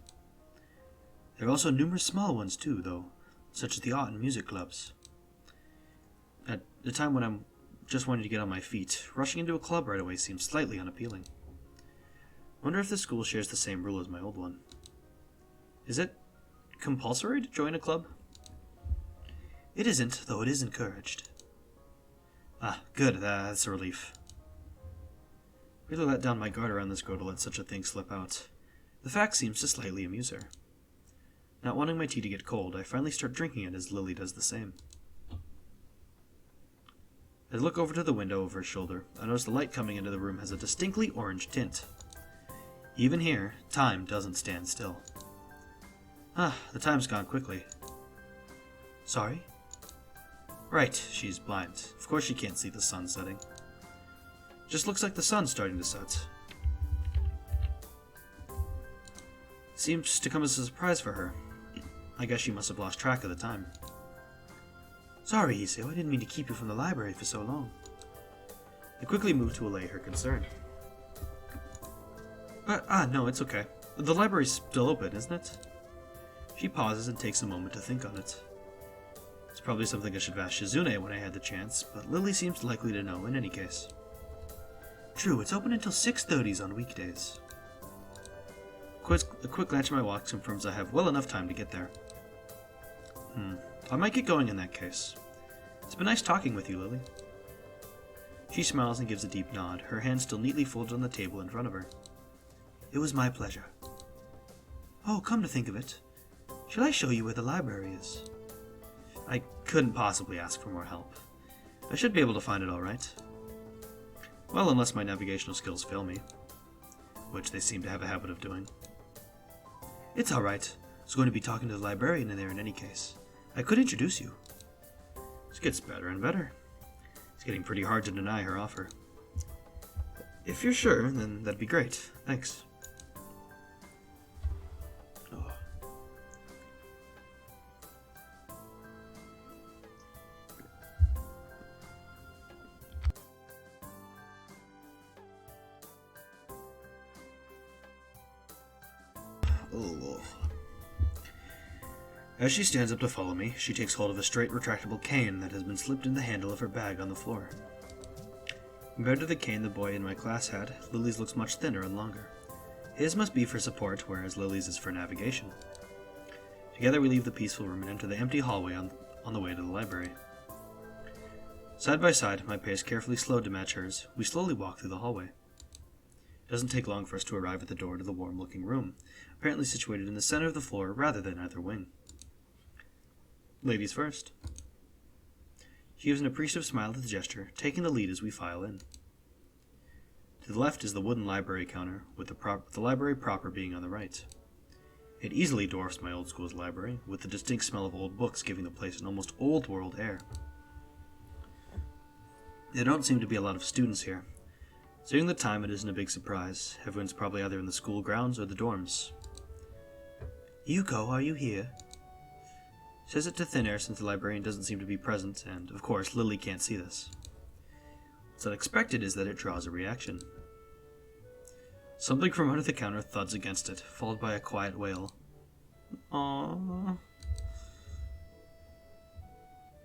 There are also numerous small ones too, though, such as the art and music clubs. At the time when I'm just wanting to get on my feet, rushing into a club right away seems slightly unappealing. Wonder if the school shares the same rule as my old one. Is it compulsory to join a club? It isn't, though it is encouraged. Ah, good, that's a relief. Really let down my guard around this girl to let such a thing slip out. The fact seems to slightly amuse her. Not wanting my tea to get cold, I finally start drinking it as Lily does the same. As I look over to the window over her shoulder, I notice the light coming into the room has a distinctly orange tint. Even here, time doesn't stand still. Ah, the time's gone quickly. Sorry? Right, she's blind. Of course she can't see the sun setting. Just looks like the sun's starting to set. Seems to come as a surprise for her. I guess she must have lost track of the time. Sorry, Iso, I didn't mean to keep you from the library for so long. I quickly moved to allay her concern. No, it's okay. The library's still open, isn't it? She pauses and takes a moment to think on it. It's probably something I should have asked Shizune when I had the chance, but Lily seems likely to know in any case. True, it's open until 6:30 on weekdays. A quick glance at my watch confirms I have well enough time to get there. I might get going in that case. It's been nice talking with you, Lily. She smiles and gives a deep nod, her hand still neatly folded on the table in front of her. It was my pleasure. Oh, come to think of it, shall I show you where the library is? I couldn't possibly ask for more help. I should be able to find it all right. Well, unless my navigational skills fail me, which they seem to have a habit of doing. It's all right. I was going to be talking to the librarian in there in any case. I could introduce you. This gets better and better. It's getting pretty hard to deny her offer. If you're sure, then that'd be great. Thanks. As she stands up to follow me, she takes hold of a straight retractable cane that has been slipped in the handle of her bag on the floor. Compared to the cane the boy in my class had, Lily's looks much thinner and longer. His must be for support, whereas Lily's is for navigation. Together we leave the peaceful room and enter the empty hallway on the way to the library. Side by side, my pace carefully slowed to match hers, we slowly walk through the hallway. It doesn't take long for us to arrive at the door to the warm-looking room, apparently situated in the center of the floor rather than either wing. Ladies first. She gives an appreciative smile at the gesture, taking the lead as we file in. To the left is the wooden library counter, with the library proper being on the right. It easily dwarfs my old school's library, with the distinct smell of old books giving the place an almost old-world air. There don't seem to be a lot of students here. During the time, it isn't a big surprise. Everyone's probably either in the school grounds or the dorms. Yuko, are you here? Says it to thin air since the librarian doesn't seem to be present, and, of course, Lily can't see this. What's unexpected is that it draws a reaction. Something from under the counter thuds against it, followed by a quiet wail. Aww.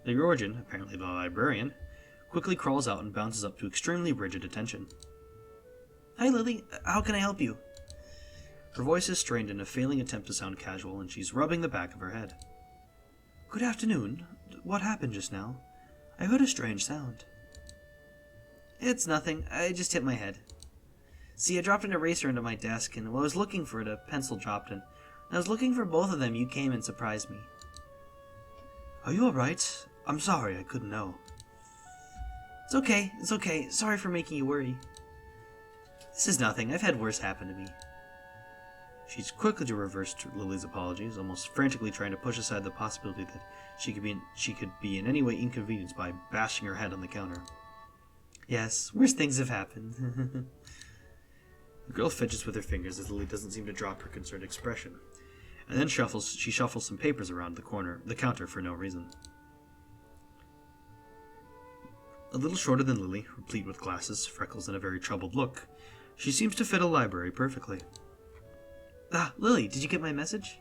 The Georgian, apparently the librarian, quickly crawls out and bounces up to extremely rigid attention. Hi, Lily. How can I help you? Her voice is strained in a failing attempt to sound casual, and she's rubbing the back of her head. Good afternoon. What happened just now? I heard a strange sound. It's nothing. I just hit my head. See, I dropped an eraser into my desk, and while I was looking for it, a pencil dropped, and I was looking for both of them. You came and surprised me. Are you alright? I'm sorry, I couldn't know. It's okay. It's okay. Sorry for making you worry. This is nothing. I've had worse happen to me. She's quickly to reverse Lily's apologies, almost frantically trying to push aside the possibility that she could be in any way inconvenienced by bashing her head on the counter. Yes, worse things have happened. The girl fidgets with her fingers as Lily doesn't seem to drop her concerned expression, and then she shuffles some papers around the counter for no reason. A little shorter than Lily, replete with glasses, freckles, and a very troubled look, she seems to fit a library perfectly. Ah, Lily, did you get my message?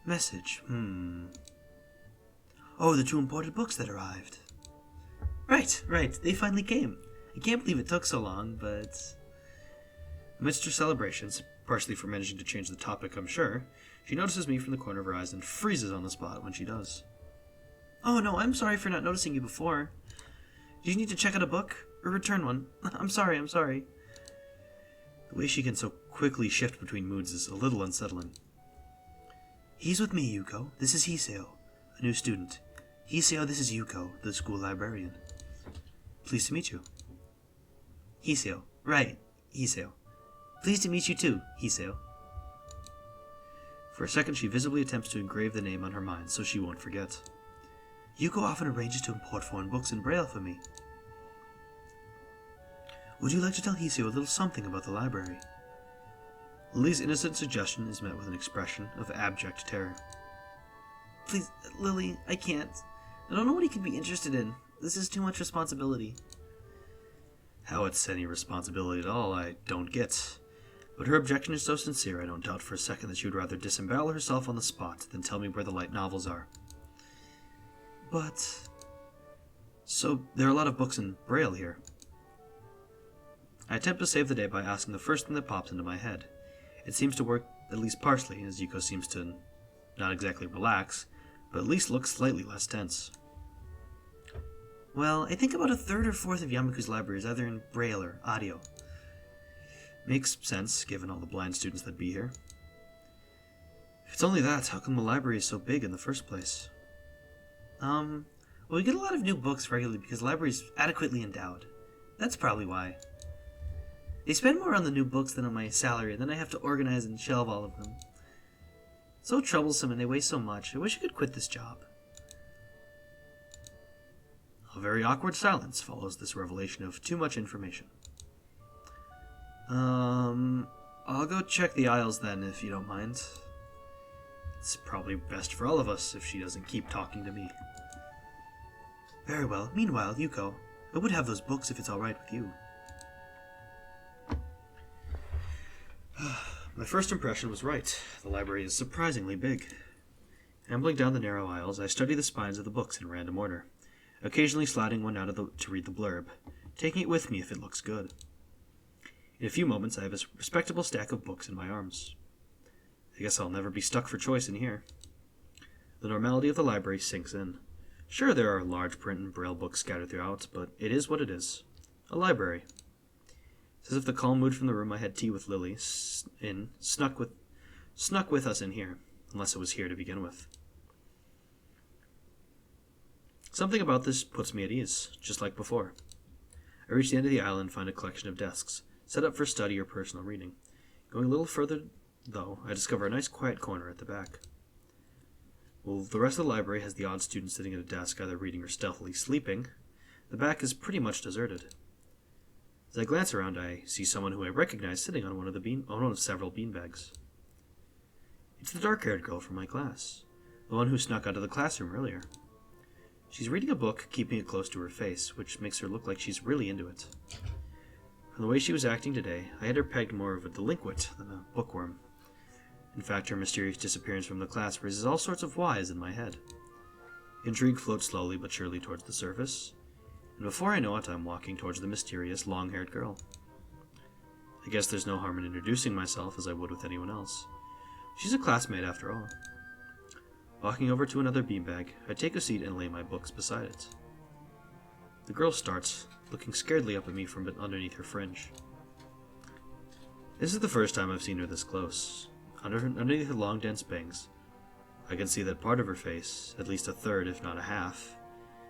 Message, Oh, the 2 imported books that arrived. Right, they finally came. I can't believe it took so long, but... Amidst her celebrations, partially for managing to change the topic, I'm sure, she notices me from the corner of her eyes and freezes on the spot when she does. Oh no, I'm sorry for not noticing you before. Do you need to check out a book? Or return one? I'm sorry. The way she can so quickly shift between moods is a little unsettling. He's with me, Yuko. This is Hiseo, a new student. Hiseo, this is Yuko, the school librarian. Pleased to meet you. Hiseo. Right, Hiseo. Pleased to meet you too, Hiseo. For a second, she visibly attempts to engrave the name on her mind so she won't forget. Yuko often arranges to import foreign books in Braille for me. Would you like to tell Hiseo a little something about the library? Lily's innocent suggestion is met with an expression of abject terror. Please, Lily, I can't. I don't know what he could be interested in. This is too much responsibility. How it's any responsibility at all, I don't get. But her objection is so sincere, I don't doubt for a second that she would rather disembowel herself on the spot than tell me where the light novels are. But... So, there are a lot of books in Braille here. I attempt to save the day by asking the first thing that pops into my head. It seems to work at least partially, as Yuko seems to not exactly relax, but at least look slightly less tense. Well, I think about a third or fourth of Yamaku's library is either in Braille or audio. Makes sense, given all the blind students that be here. If it's only that, how come the library is so big in the first place? Well, we get a lot of new books regularly because the library is adequately endowed. That's probably why. They spend more on the new books than on my salary, and then I have to organize and shelve all of them. So troublesome, and they waste so much. I wish I could quit this job. A very awkward silence follows this revelation of too much information. I'll go check the aisles then, if you don't mind. It's probably best for all of us if she doesn't keep talking to me. Very well. Meanwhile, Yuko, I would have those books if it's alright with you. My first impression was right. The library is surprisingly big. Ambling down the narrow aisles, I study the spines of the books in random order, occasionally sliding one out to read the blurb, taking it with me if it looks good. In a few moments, I have a respectable stack of books in my arms. I guess I'll never be stuck for choice in here. The normality of the library sinks in. Sure, there are large print and Braille books scattered throughout, but it is what it is. A library. It's as if the calm mood from the room I had tea with Lily snuck with us in here, unless it was here to begin with. Something about this puts me at ease, just like before. I reach the end of the aisle and find a collection of desks, set up for study or personal reading. Going a little further, though, I discover a nice quiet corner at the back. While the rest of the library has the odd student sitting at a desk either reading or stealthily sleeping, the back is pretty much deserted. As I glance around, I see someone who I recognize sitting on one of several beanbags. It's the dark-haired girl from my class, the one who snuck out of the classroom earlier. She's reading a book, keeping it close to her face, which makes her look like she's really into it. From the way she was acting today, I had her pegged more of a delinquent than a bookworm. In fact, her mysterious disappearance from the class raises all sorts of whys in my head. Intrigue floats slowly but surely towards the surface, and before I know it, I'm walking towards the mysterious, long-haired girl. I guess there's no harm in introducing myself as I would with anyone else. She's a classmate after all. Walking over to another beanbag, I take a seat and lay my books beside it. The girl starts, looking scaredly up at me from underneath her fringe. This is the first time I've seen her this close. Underneath her long, dense bangs, I can see that part of her face, at least a third if not a half,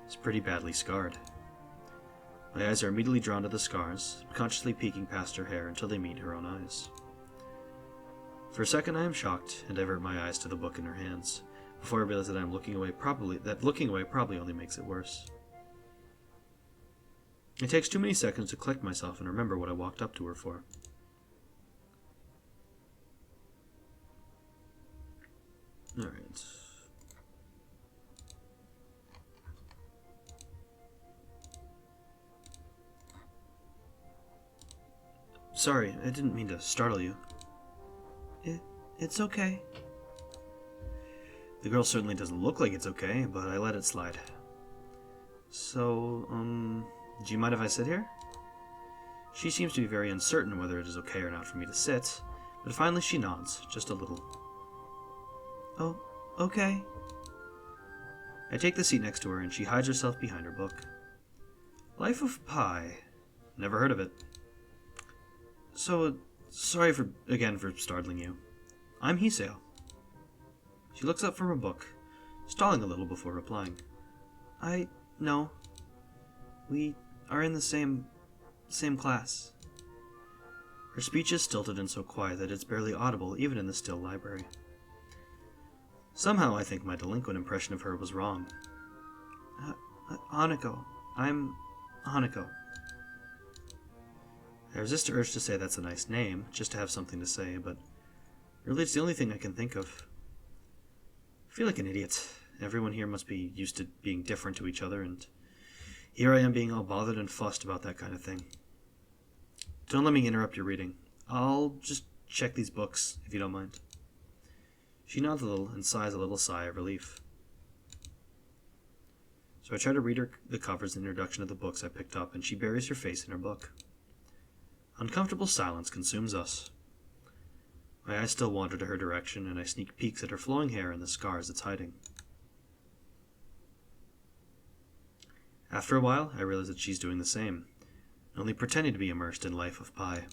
is pretty badly scarred. My eyes are immediately drawn to the scars, consciously peeking past her hair until they meet her own eyes. For a second I am shocked and divert my eyes to the book in her hands, before I realize that looking away probably only makes it worse. It takes too many seconds to collect myself and remember what I walked up to her for. Alright. Sorry, I didn't mean to startle you. It's okay. The girl certainly doesn't look like it's okay, but I let it slide. So, do you mind if I sit here? She seems to be very uncertain whether it is okay or not for me to sit, but finally she nods, just a little. Oh, okay. I take the seat next to her, and she hides herself behind her book. Life of Pi. Never heard of it. So, sorry for startling you. I'm Hiseo. She looks up from her book, stalling a little before replying. No. We are in the same class. Her speech is stilted and so quiet that it's barely audible even in the still library. Somehow I think my delinquent impression of her was wrong. Hanako. I'm Hanako. I resist the urge to say that's a nice name, just to have something to say, but really it's the only thing I can think of. I feel like an idiot. Everyone here must be used to being different to each other, and here I am being all bothered and fussed about that kind of thing. Don't let me interrupt your reading. I'll just check these books, if you don't mind. She nods a little and sighs a little sigh of relief. So I try to read her the covers and introduction of the books I picked up, and she buries her face in her book. Uncomfortable silence consumes us. My eyes still wander to her direction, and I sneak peeks at her flowing hair and the scars it's hiding. After a while, I realize that she's doing the same, only pretending to be immersed in Life of Pi.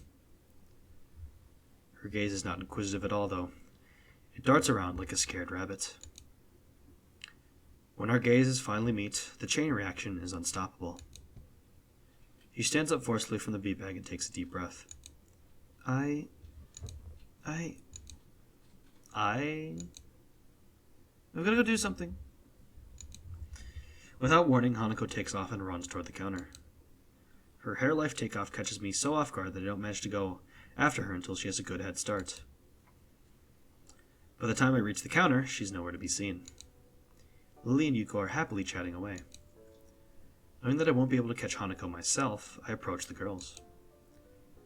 Her gaze is not inquisitive at all, though. It darts around like a scared rabbit. When our gazes finally meet, the chain reaction is unstoppable. She stands up forcefully from the beanbag and takes a deep breath. I'm gonna go do something. Without warning, Hanako takes off and runs toward the counter. Her hair life takeoff catches me so off guard that I don't manage to go after her until she has a good head start. By the time I reach the counter, she's nowhere to be seen. Lily and Yuko are happily chatting away. Knowing that I won't be able to catch Hanako myself, I approach the girls.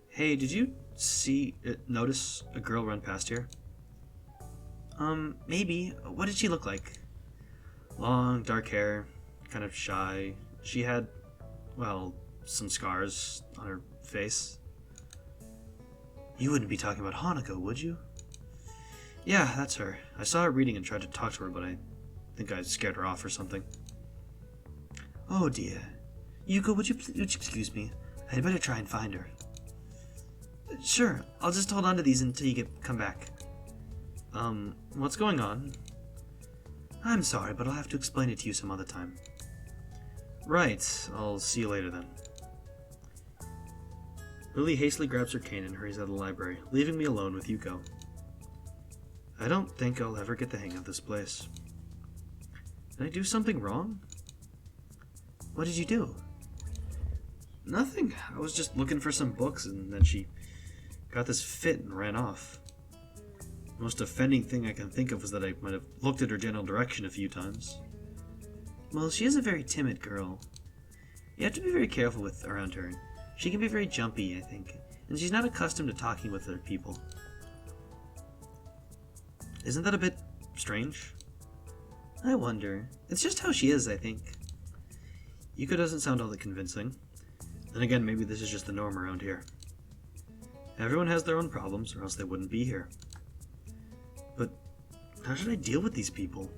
Hey, did you notice a girl run past here? Maybe. What did she look like? Long, dark hair, kind of shy. She had, some scars on her face. You wouldn't be talking about Hanako, would you? Yeah, that's her. I saw her reading and tried to talk to her, but I think I scared her off or something. Oh dear. Yuko, would you excuse me? I'd better try and find her. Sure, I'll just hold on to these until you come back. What's going on? I'm sorry, but I'll have to explain it to you some other time. Right, I'll see you later then. Lily hastily grabs her cane and hurries out of the library, leaving me alone with Yuko. I don't think I'll ever get the hang of this place. Did I do something wrong? What did you do? Nothing. I was just looking for some books, and then she got this fit and ran off. The most offending thing I can think of was that I might have looked at her general direction a few times. Well, she is a very timid girl. You have to be very careful around her. She can be very jumpy, I think, and she's not accustomed to talking with other people. Isn't that a bit strange? I wonder. It's just how she is, I think. Yuko doesn't sound all that convincing. Then again, maybe this is just the norm around here. Everyone has their own problems, or else they wouldn't be here. But how should I deal with these people?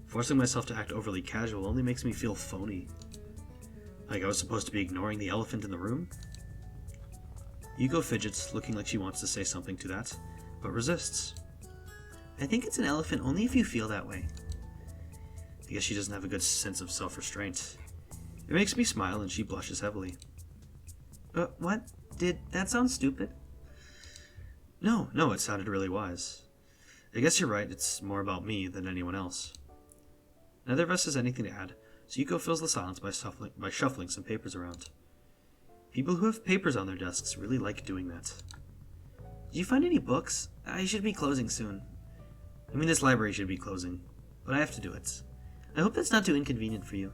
Forcing myself to act overly casual only makes me feel phony. Like I was supposed to be ignoring the elephant in the room? Yuko fidgets, looking like she wants to say something to that, but resists. I think it's an elephant only if you feel that way. I guess she doesn't have a good sense of self-restraint. It makes me smile and she blushes heavily. What? Did that sound stupid? No, it sounded really wise. I guess you're right, it's more about me than anyone else. Neither of us has anything to add, so Yuko fills the silence by shuffling some papers around. People who have papers on their desks really like doing that. Did you find any books? I should be closing soon. I mean, this library should be closing, but I have to do it. I hope that's not too inconvenient for you.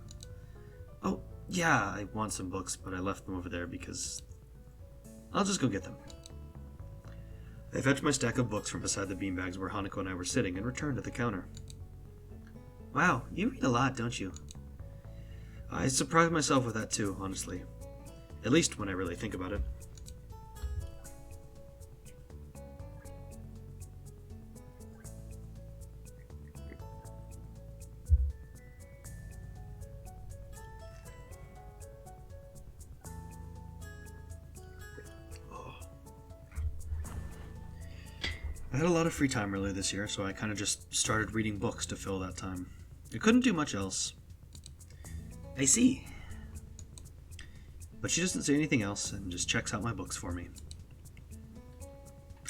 Oh, yeah, I want some books, but I left them over there because... I'll just go get them. I fetch my stack of books from beside the beanbags where Hanako and I were sitting and return to the counter. Wow, you read a lot, don't you? I surprise myself with that too, honestly. At least when I really think about it. I had a lot of free time earlier this year, so I kind of just started reading books to fill that time. I couldn't do much else. I see. But she doesn't say anything else and just checks out my books for me.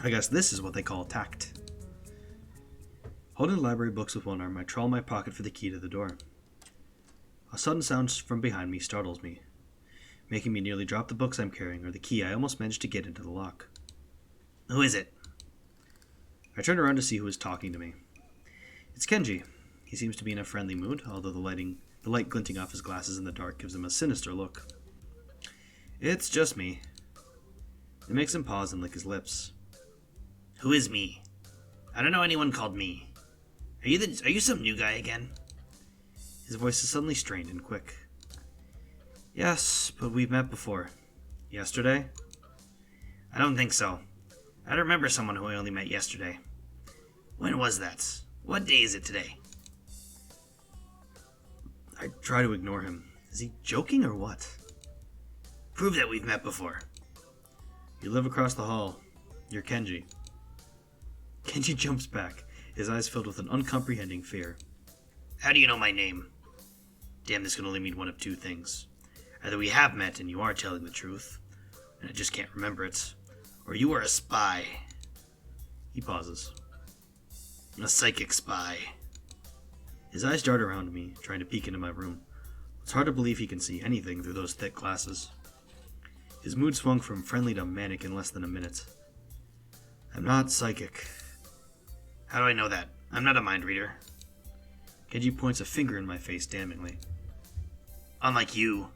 I guess this is what they call tact. Holding the library books with one arm, I trawl my pocket for the key to the door. A sudden sound from behind me startles me, making me nearly drop the books I'm carrying or the key I almost managed to get into the lock. Who is it? I turn around to see who is talking to me. It's Kenji. He seems to be in a friendly mood, although the light glinting off his glasses in the dark gives him a sinister look. It's just me. It makes him pause and lick his lips. Who is me? I don't know anyone called me. Are you some new guy again? His voice is suddenly strained and quick. Yes, but we've met before. Yesterday? I don't think so. I remember someone who I only met yesterday. When was that? What day is it today? I try to ignore him. Is he joking or what? Prove that we've met before. You live across the hall. You're Kenji. Kenji jumps back, his eyes filled with an uncomprehending fear. How do you know my name? Damn, this can only mean one of two things. Either we have met and you are telling the truth, and I just can't remember it, or you are a spy. He pauses. A psychic spy. His eyes dart around me, trying to peek into my room. It's hard to believe he can see anything through those thick glasses. His mood swung from friendly to manic in less than a minute. I'm not psychic. How do I know that? I'm not a mind reader. Kenji points a finger in my face damningly. Unlike you.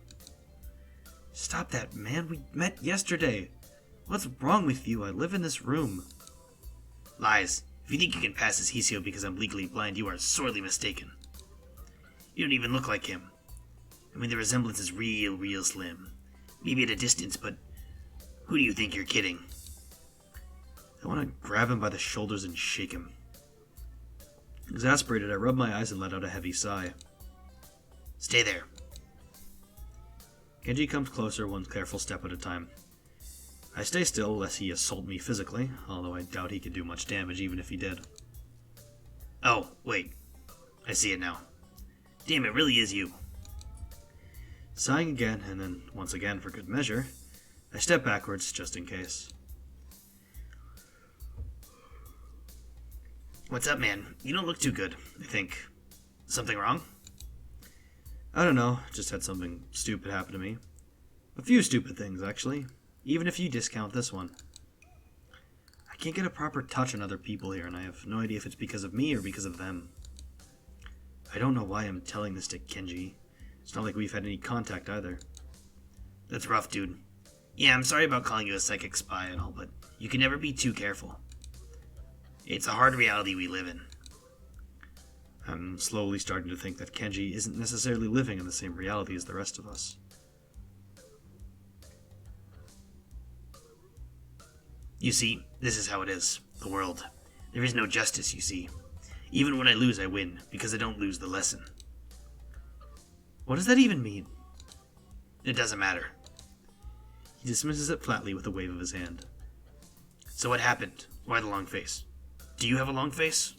Stop that, man. We met yesterday. What's wrong with you? I live in this room. Lies. If you think you can pass as Hisio because I'm legally blind, you are sorely mistaken. You don't even look like him. I mean, the resemblance is real slim. Maybe at a distance, but who do you think you're kidding? I want to grab him by the shoulders and shake him. Exasperated, I rub my eyes and let out a heavy sigh. Stay there. Kenji comes closer, one careful step at a time. I stay still, lest he assault me physically, although I doubt he could do much damage even if he did. Oh, wait. I see it now. Damn, it really is you. Sighing again, and then once again for good measure, I step backwards just in case. What's up, man? You don't look too good, I think. Something wrong? I don't know, just had something stupid happen to me. A few stupid things, actually, even if you discount this one. I can't get a proper touch on other people here, and I have no idea if it's because of me or because of them. I don't know why I'm telling this to Kenji. It's not like we've had any contact either. That's rough, dude. Yeah, I'm sorry about calling you a psychic spy and all, but you can never be too careful. It's a hard reality we live in. I'm slowly starting to think that Kenji isn't necessarily living in the same reality as the rest of us. You see, this is how it is. The world. There is no justice, you see. Even when I lose, I win, because I don't lose the lesson. What does that even mean? It doesn't matter. He dismisses it flatly with a wave of his hand. So what happened? Why the long face? Do you have a long face?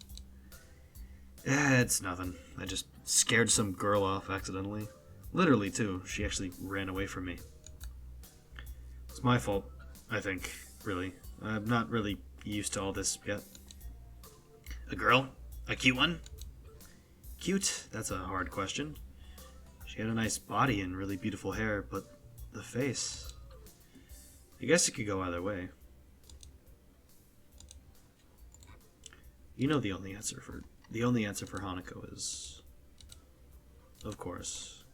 It's nothing. I just scared some girl off accidentally. Literally, too. She actually ran away from me. It's my fault, I think, really. I'm not really used to all this yet. A girl? A cute one? Cute? That's a hard question. She had a nice body and really beautiful hair, but the face... I guess it could go either way. You know the only answer for Hanako is, of course,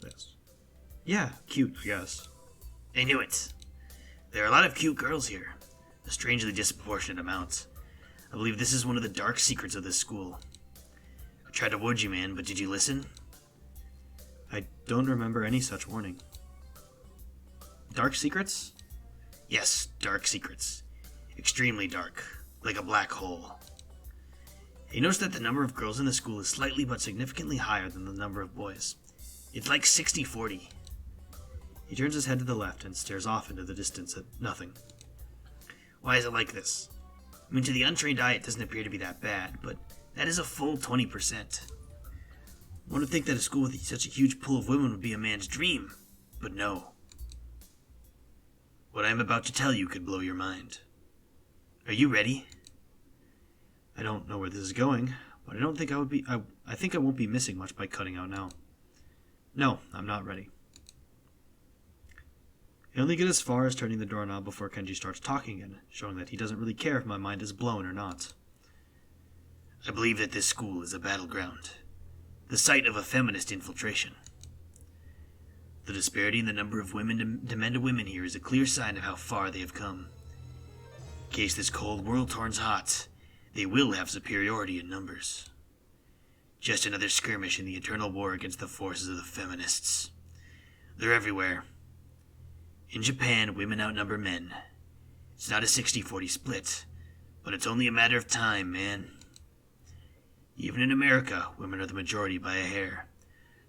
this. Yeah, cute, I guess. I knew it. There are a lot of cute girls here. A strangely disproportionate amount. I believe this is one of the dark secrets of this school. I tried to warn you, man, but did you listen? I don't remember any such warning. Dark secrets? Yes, dark secrets. Extremely dark. Like a black hole. You notice that the number of girls in the school is slightly but significantly higher than the number of boys. It's like 60-40. He turns his head to the left and stares off into the distance at nothing. Why is it like this? I mean, to the untrained eye, it doesn't appear to be that bad, but that is a full 20%. One would think that a school with such a huge pool of women would be a man's dream, but no. What I am about to tell you could blow your mind. Are you ready? I don't know where this is going, but I don't think I would be. I think I won't be missing much by cutting out now. No, I'm not ready. I only get as far as turning the doorknob before Kenji starts talking again, showing that he doesn't really care if my mind is blown or not. I believe that this school is a battleground, the site of a feminist infiltration. The disparity in the number of demented women here is a clear sign of how far they have come. In case this cold world turns hot, they will have superiority in numbers. Just another skirmish in the eternal war against the forces of the feminists. They're everywhere. In Japan, women outnumber men. It's not a 60-40 split, but it's only a matter of time, man. Even in America, women are the majority by a hair.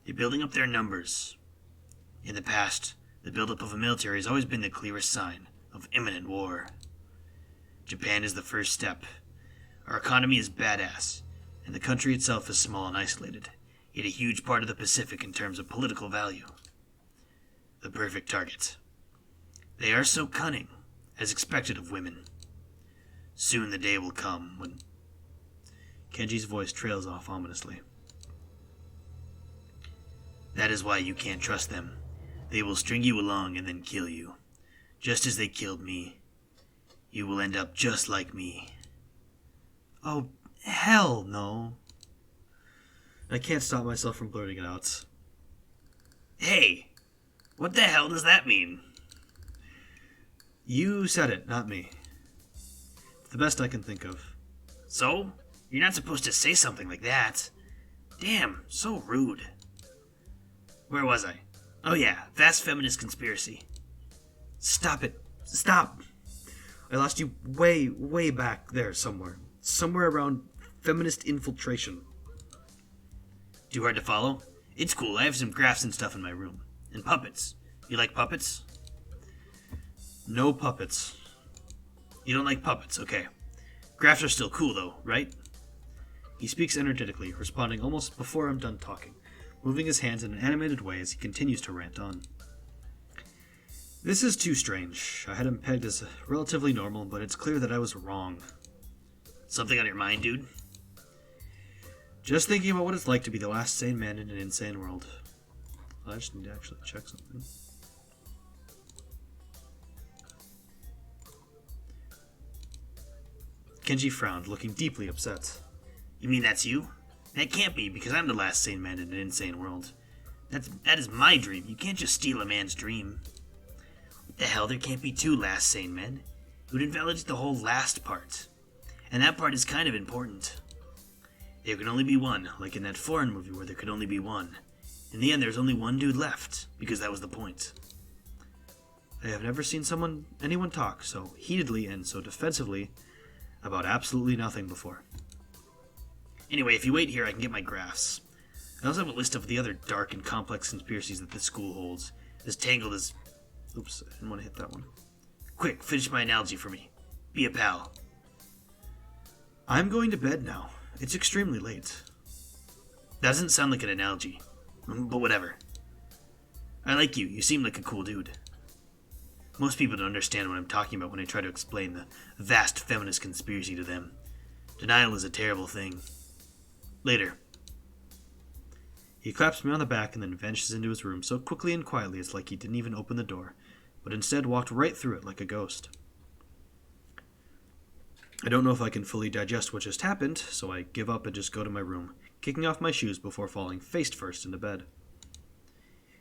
They're building up their numbers. In the past, the buildup of a military has always been the clearest sign of imminent war. Japan is the first step. Our economy is badass, and the country itself is small and isolated, yet a huge part of the Pacific in terms of political value. The perfect target. They are so cunning, as expected of women. Soon the day will come when... Kenji's voice trails off ominously. That is why you can't trust them. They will string you along and then kill you. Just as they killed me. You will end up just like me. Oh, hell no. I can't stop myself from blurting it out. Hey, what the hell does that mean? You said it, not me. It's the best I can think of. So? You're not supposed to say something like that. Damn, so rude. Where was I? Oh yeah, vast feminist conspiracy. Stop it. Stop. I lost you way, way back there somewhere. Somewhere around feminist infiltration. Too hard to follow? It's cool, I have some graphs and stuff in my room. And puppets. You like puppets? No puppets. You don't like puppets, okay. Graphs are still cool though, right? He speaks energetically, responding almost before I'm done talking, moving his hands in an animated way as he continues to rant on. This is too strange. I had him pegged as relatively normal, but it's clear that I was wrong. Something on your mind, dude? Just thinking about what it's like to be the last sane man in an insane world. I just need to actually check something. Kenji frowned, looking deeply upset. You mean that's you? That can't be, because I'm the last sane man in an insane world. That is my dream. You can't just steal a man's dream. What the hell? There can't be two last sane men. It would invalidate the whole last part. And that part is kind of important. There can only be one, like in that foreign movie where there could only be one. In the end, there's only one dude left, because that was the point. I have never seen anyone talk so heatedly and so defensively about absolutely nothing before. Anyway, if you wait here, I can get my graphs. I also have a list of the other dark and complex conspiracies that this school holds, as tangled as... Oops, I didn't want to hit that one. Quick, finish my analogy for me. Be a pal. I'm going to bed now. It's extremely late. That doesn't sound like an analogy, but whatever. I like you. You seem like a cool dude. Most people don't understand what I'm talking about when I try to explain the vast feminist conspiracy to them. Denial is a terrible thing. Later. He claps me on the back and then vanishes into his room so quickly and quietly it's like he didn't even open the door, but instead walked right through it like a ghost. I don't know if I can fully digest what just happened, so I give up and just go to my room, kicking off my shoes before falling face first into bed.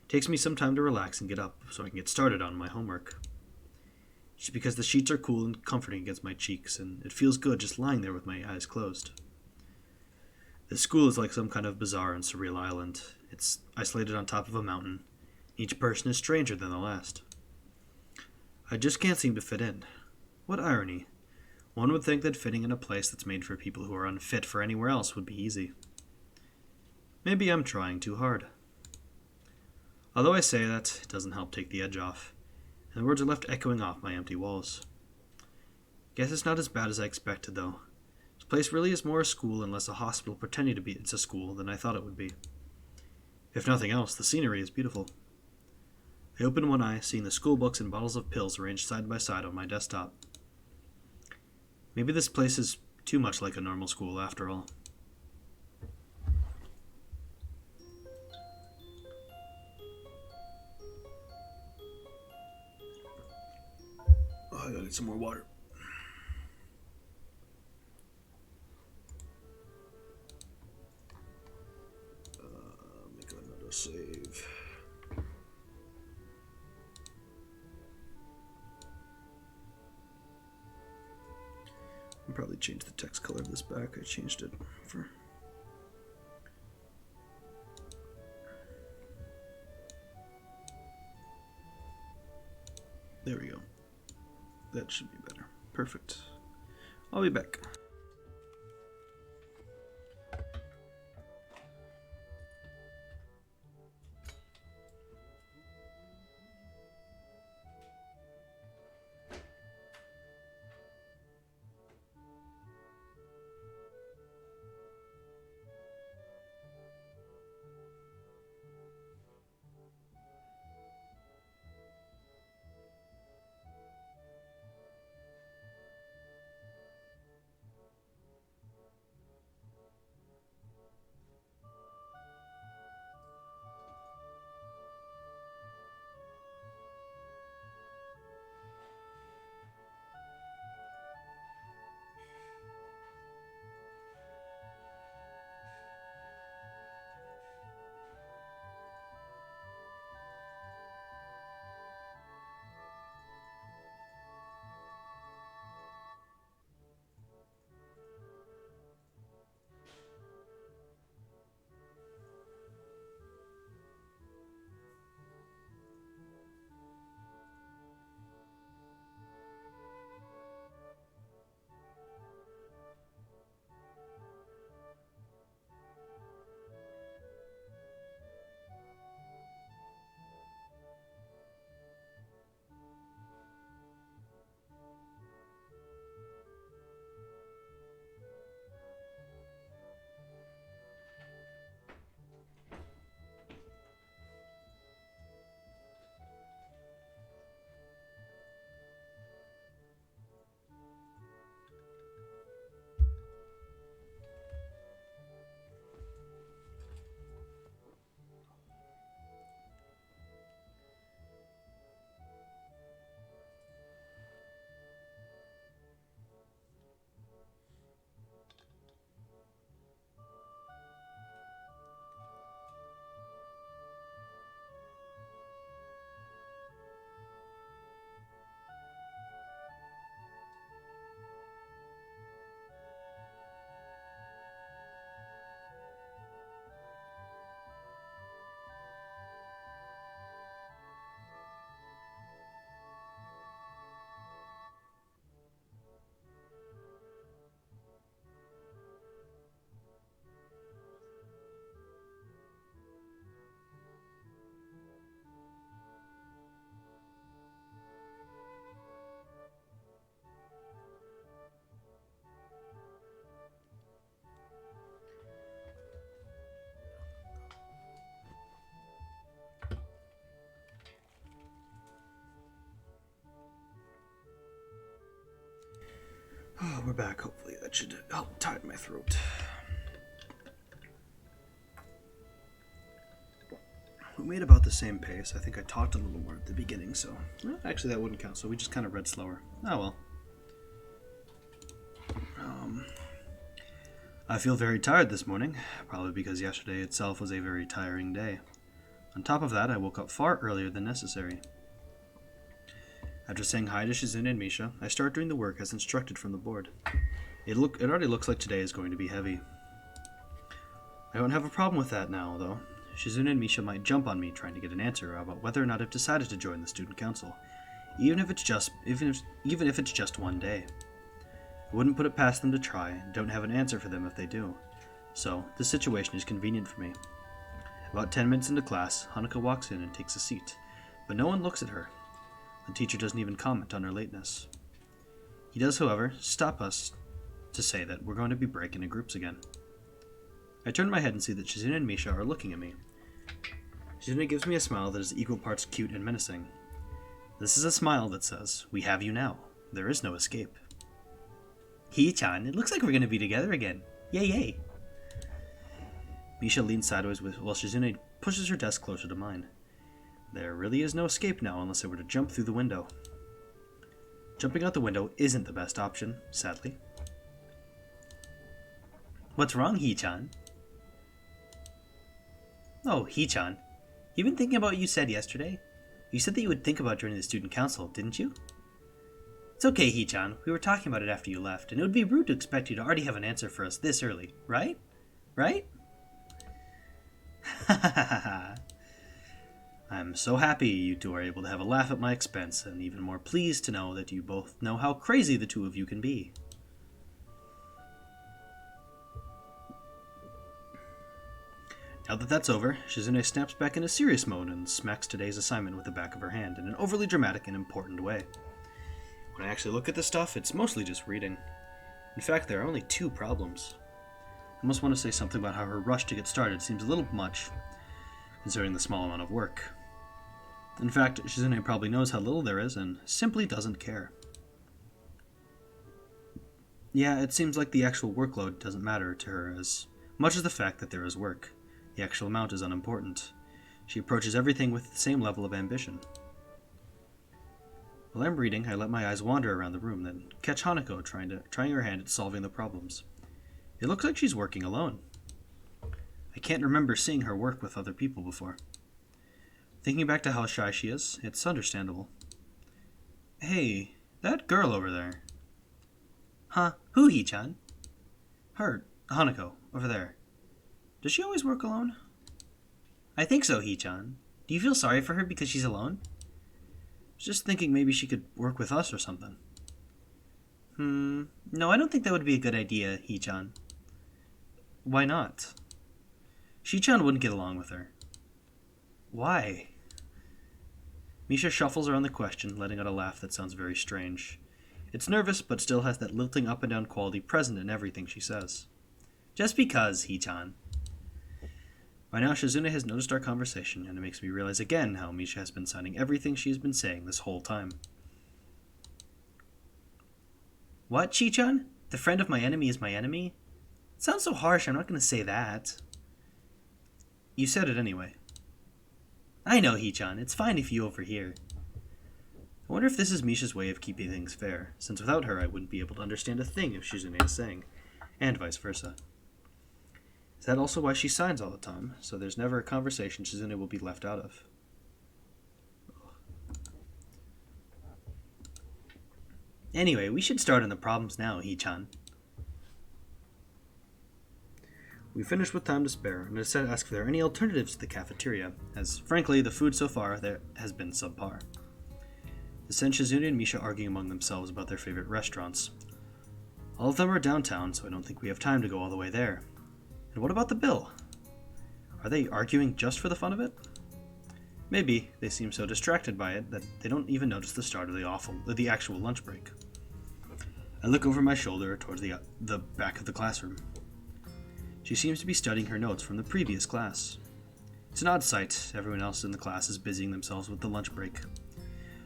It takes me some time to relax and get up so I can get started on my homework. Just because the sheets are cool and comforting against my cheeks, and it feels good just lying there with my eyes closed. This school is like some kind of bizarre and surreal island. It's isolated on top of a mountain. Each person is stranger than the last. I just can't seem to fit in. What irony. One would think that fitting in a place that's made for people who are unfit for anywhere else would be easy. Maybe I'm trying too hard. Although I say that, it doesn't help take the edge off, and the words are left echoing off my empty walls. Guess it's not as bad as I expected, though. This place really is more a school and less a hospital pretending to be it's a school than I thought it would be. If nothing else, the scenery is beautiful. I opened one eye, seeing the school books and bottles of pills arranged side by side on my desktop. Maybe this place is too much like a normal school after all. Oh, I gotta get some more water. Make another save. I'll probably change the text color of this back. I changed it for... There we go. That should be better. Perfect. I'll be back. Oh, we're back. Hopefully that should help tighten my throat. We made about the same pace. I think I talked a little more at the beginning, so... Well, actually, that wouldn't count, so we just kind of read slower. Oh, well. I feel very tired this morning, probably because yesterday itself was a very tiring day. On top of that, I woke up far earlier than necessary. After saying hi to Shizune and Misha, I start doing the work as instructed from the board. It already looks like today is going to be heavy. I don't have a problem with that now, though. Shizune and Misha might jump on me trying to get an answer about whether or not I've decided to join the student council, even if it's just one day. I wouldn't put it past them to try, and don't have an answer for them if they do. So, this situation is convenient for me. About 10 minutes into class, Hanuka walks in and takes a seat, but no one looks at her. The teacher doesn't even comment on her lateness. He does, however, stop us to say that we're going to be breaking into groups again. I turn my head and see that Shizune and Misha are looking at me. Shizune gives me a smile that is equal parts cute and menacing. This is a smile that says, "We have you now. There is no escape." Hee-chan, it looks like we're going to be together again. Yay, yay. Misha leans sideways while Shizune pushes her desk closer to mine. There really is no escape now unless I were to jump through the window. Jumping out the window isn't the best option, sadly. What's wrong, Hee-chan? Oh, Hee-chan, you've been thinking about what you said yesterday? You said that you would think about joining the student council, didn't you? It's okay, Hee-chan. We were talking about it after you left, and it would be rude to expect you to already have an answer for us this early, right? Right? Ha ha ha ha. I'm so happy you two are able to have a laugh at my expense, and even more pleased to know that you both know how crazy the two of you can be. Now that that's over, Shizune snaps back into serious mode and smacks today's assignment with the back of her hand in an overly dramatic and important way. When I actually look at the stuff, it's mostly just reading. In fact, there are only 2 problems. I almost want to say something about how her rush to get started seems a little much, considering the small amount of work. In fact, Shizune probably knows how little there is and simply doesn't care. Yeah, it seems like the actual workload doesn't matter to her as much as the fact that there is work. The actual amount is unimportant. She approaches everything with the same level of ambition. While I'm reading, I let my eyes wander around the room, then catch Hanako trying her hand at solving the problems. It looks like she's working alone. I can't remember seeing her work with other people before. Thinking back to how shy she is, it's understandable. Hey, that girl over there. Huh? Who, Hee-chan? Her, Hanako, over there. Does she always work alone? I think so, Hee-chan. Do you feel sorry for her because she's alone? I was just thinking maybe she could work with us or something. No, I don't think that would be a good idea, Hee-chan. Why not? Shi-chan wouldn't get along with her. Why? Misha shuffles around the question, letting out a laugh that sounds very strange. It's nervous, but still has that lilting up and down quality present in everything she says. Just because, Hee-chan. By now, Shizune has noticed our conversation, and it makes me realize again how Misha has been signing everything she has been saying this whole time. What, Shi-chan? The friend of my enemy is my enemy? It sounds so harsh, I'm not going to say that. You said it anyway. I know, Hee-chan. It's fine if you overhear. I wonder if this is Misha's way of keeping things fair, since without her I wouldn't be able to understand a thing of Shizune is saying, and vice versa. Is that also why she signs all the time, so there's never a conversation Shizune will be left out of? Anyway, we should start on the problems now, Hee-chan. We finished with time to spare, and I decided to ask if there are any alternatives to the cafeteria, as, frankly, the food so far there has been subpar. This sent Shizune and Misha arguing among themselves about their favorite restaurants. All of them are downtown, so I don't think we have time to go all the way there. And what about the bill? Are they arguing just for the fun of it? Maybe they seem so distracted by it that they don't even notice the start of the actual lunch break. I look over my shoulder towards the back of the classroom. She seems to be studying her notes from the previous class. It's an odd sight. Everyone else in the class is busying themselves with the lunch break.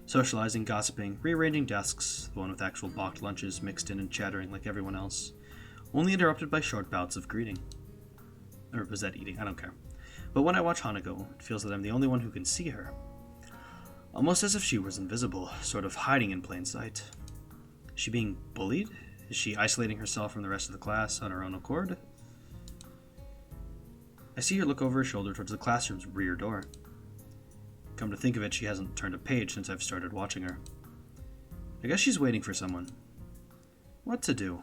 Socializing, gossiping, rearranging desks, the one with actual boxed lunches mixed in and chattering like everyone else, only interrupted by short bouts of greeting. Or was that eating? I don't care. But when I watch Hanako, it feels that I'm the only one who can see her. Almost as if she was invisible, sort of hiding in plain sight. Is she being bullied? Is she isolating herself from the rest of the class on her own accord? I see her look over her shoulder towards the classroom's rear door. Come to think of it, she hasn't turned a page since I've started watching her. I guess she's waiting for someone. What to do?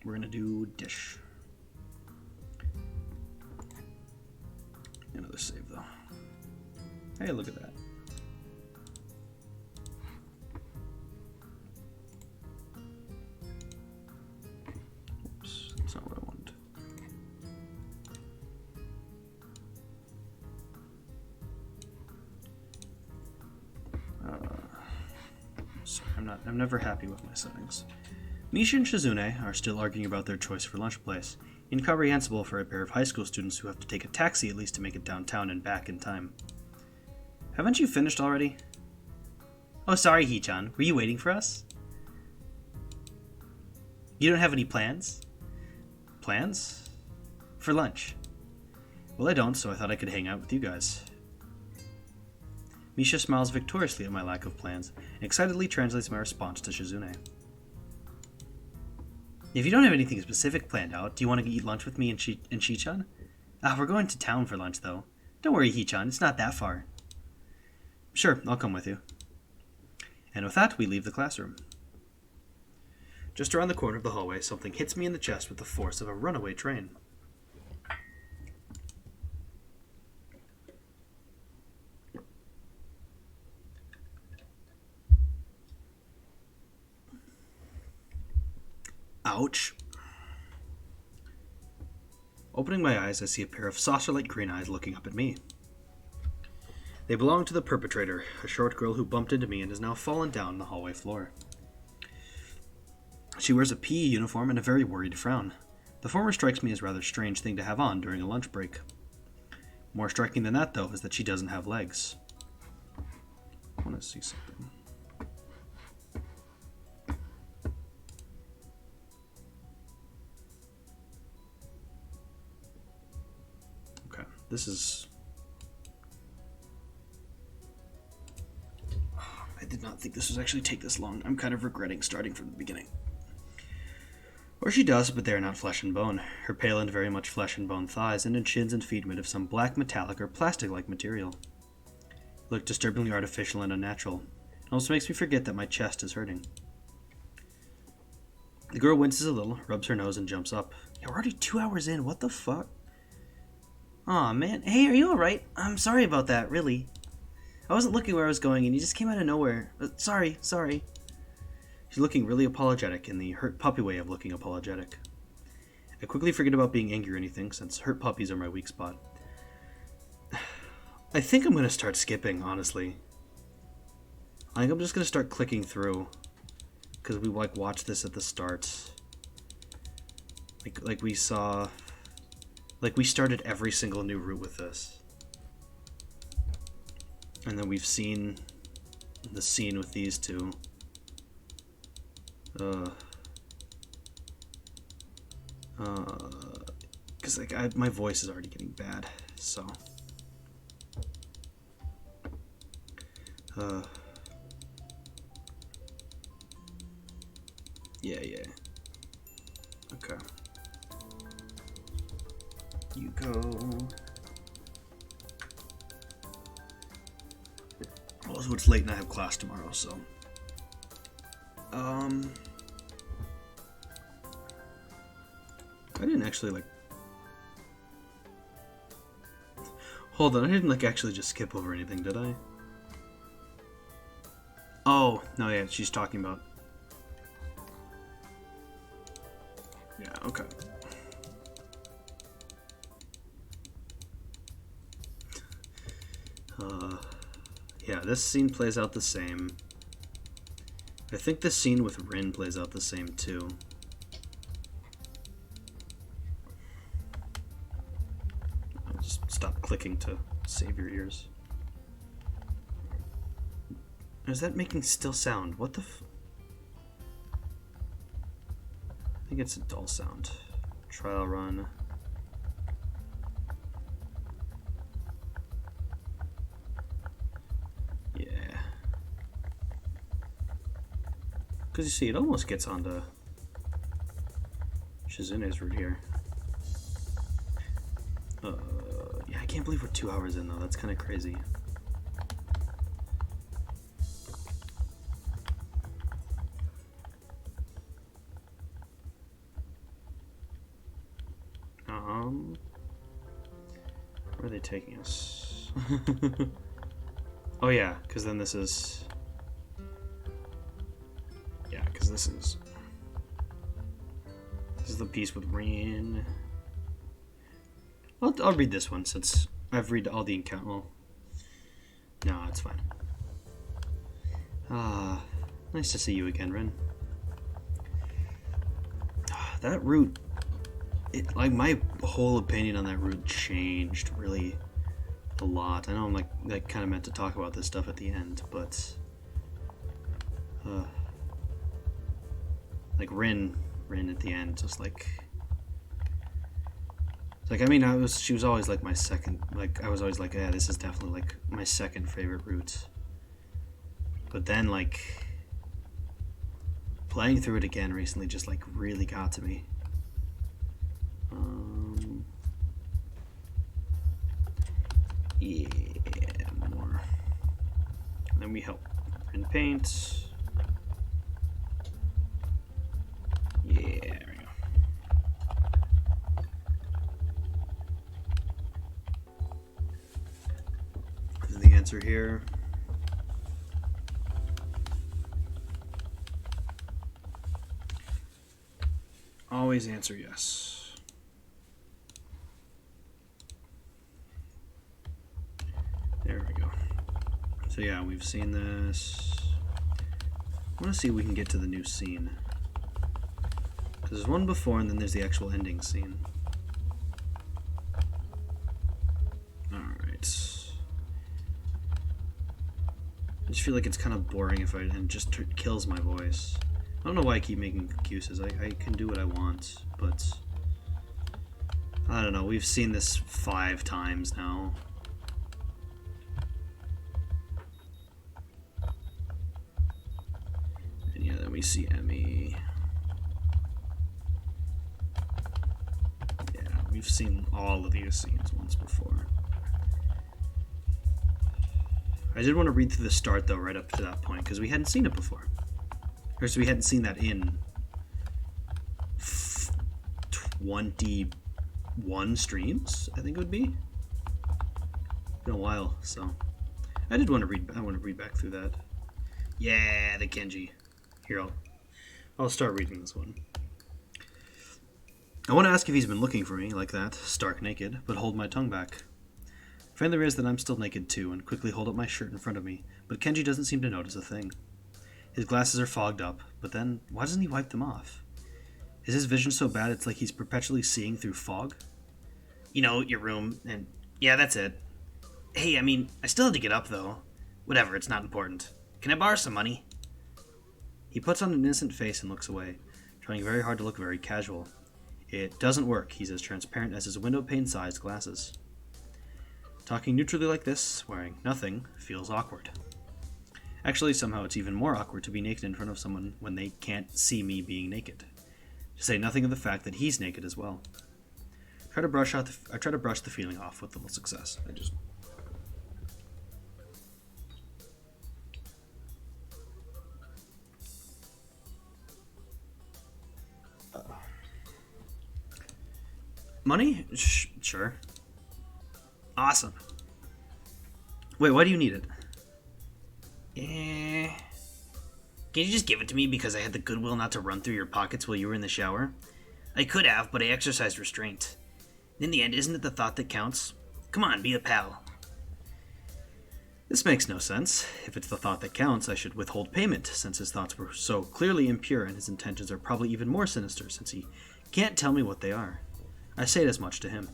We're gonna do dish. Another save though. Hey, look at that. Oops, that's not what I wanted. I'm never happy with my settings. Misha and Shizune are still arguing about their choice for lunch place. Incomprehensible for a pair of high school students who have to take a taxi at least to make it downtown and back in time. Haven't you finished already? Oh, sorry, Hee-chan. Were you waiting for us? You don't have any plans? Plans? For lunch? Well, I don't, so I thought I could hang out with you guys. Misha smiles victoriously at my lack of plans and excitedly translates my response to Shizune. If you don't have anything specific planned out, do you want to eat lunch with me and Shi-chan? We're going to town for lunch, though. Don't worry, Hee-chan. It's not that far. Sure, I'll come with you. And with that, we leave the classroom. Just around the corner of the hallway, something hits me in the chest with the force of a runaway train. Ouch. Opening my eyes, I see a pair of saucer-like green eyes looking up at me. They belong to the perpetrator, a short girl who bumped into me and has now fallen down the hallway floor. She wears a PE uniform and a very worried frown. The former strikes me as a rather strange thing to have on during a lunch break. More striking than that, though, is that she doesn't have legs. I want to see something. Okay, this is... I did not think this would actually take this long. I'm kind of regretting starting from the beginning. Or she does, but they are not flesh and bone. Her pale and very much flesh and bone thighs and shins and feet made of some black metallic or plastic-like material. Look disturbingly artificial and unnatural. It almost makes me forget that my chest is hurting. The girl winces a little, rubs her nose, and jumps up. Yeah, we're already 2 hours in. What the fuck? Aw, man. Hey, are you alright? I'm sorry about that, really. I wasn't looking where I was going, and you just came out of nowhere. Sorry. She's looking really apologetic in the hurt puppy way of looking apologetic. I quickly forget about being angry or anything, since hurt puppies are my weak spot. I think I'm going to start skipping, honestly. I think I'm just going to start clicking through. Because we watched this at the start. Like we saw... Like we started every single new route with this. And then we've seen the scene with these two. Because my voice is already getting bad, so. Yeah. Okay. You go. Also, it's late and I have class tomorrow, so. I didn't actually, Hold on, I didn't, actually just skip over anything, did I? Oh, no, yeah, she's talking about... Yeah, okay. Yeah, this scene plays out the same. I think the scene with Rin plays out the same, too. I'll just stop clicking to save your ears. Is that making still sound? What the I think it's a dull sound. Trial run. Yeah. Because you see, it almost gets onto Shizune's route here. Yeah, I can't believe we're 2 hours in, though. That's kind of crazy. Where are they taking us? Oh yeah, because then this is... Yeah, because this is the piece with Rin. I'll read this one since I've read all the encounter. Well, no, it's fine. Nice to see you again, Rin. That route, my whole opinion on that route changed really a lot. I know I'm kind of meant to talk about this stuff at the end, but Rin at the end, just she was always my second, I was always yeah, this is definitely my second favorite route. But then playing through it again recently just really got to me. Yeah, more. And then we help and paint. Yeah, there we go. And the answer here. Always answer yes. There we go. So yeah, we've seen this. I want to see if we can get to the new scene. Because there's one before and then there's the actual ending scene. Alright. I just feel like it's kind of boring and just kills my voice. I don't know why I keep making excuses. I can do what I want, but I don't know. We've seen this 5 times now. And yeah, then we see Emmy. Yeah, we've seen all of these scenes once before. I did want to read through the start, though, right up to that point, because we hadn't seen it before. Or so we hadn't seen that in 21 streams, I think it would be. Been a while, so I want to read back through that. Yeah, the Kenji. Here, I'll start reading this one. I want to ask if he's been looking for me like that, stark naked, but hold my tongue back. Finally realize that I'm still naked too, and quickly hold up my shirt in front of me, but Kenji doesn't seem to notice a thing. His glasses are fogged up, but then, why doesn't he wipe them off? Is his vision so bad it's like he's perpetually seeing through fog? You know, your room, and yeah, that's it. Hey, I still have to get up, though. Whatever, it's not important. Can I borrow some money? He puts on an innocent face and looks away, trying very hard to look very casual. It doesn't work. He's as transparent as his window pane-sized glasses. Talking neutrally like this, wearing nothing, feels awkward. Actually, somehow it's even more awkward to be naked in front of someone when they can't see me being naked. To say nothing of the fact that he's naked as well. I try to brush the feeling off with little success. Money? Sure. Awesome. Wait, why do you need it? Can you just give it to me because I had the goodwill not to run through your pockets while you were in the shower? I could have, but I exercised restraint. In the end, isn't it the thought that counts? Come on, be a pal. This makes no sense. If it's the thought that counts, I should withhold payment, since his thoughts were so clearly impure and his intentions are probably even more sinister, since he can't tell me what they are. I say it as much to him.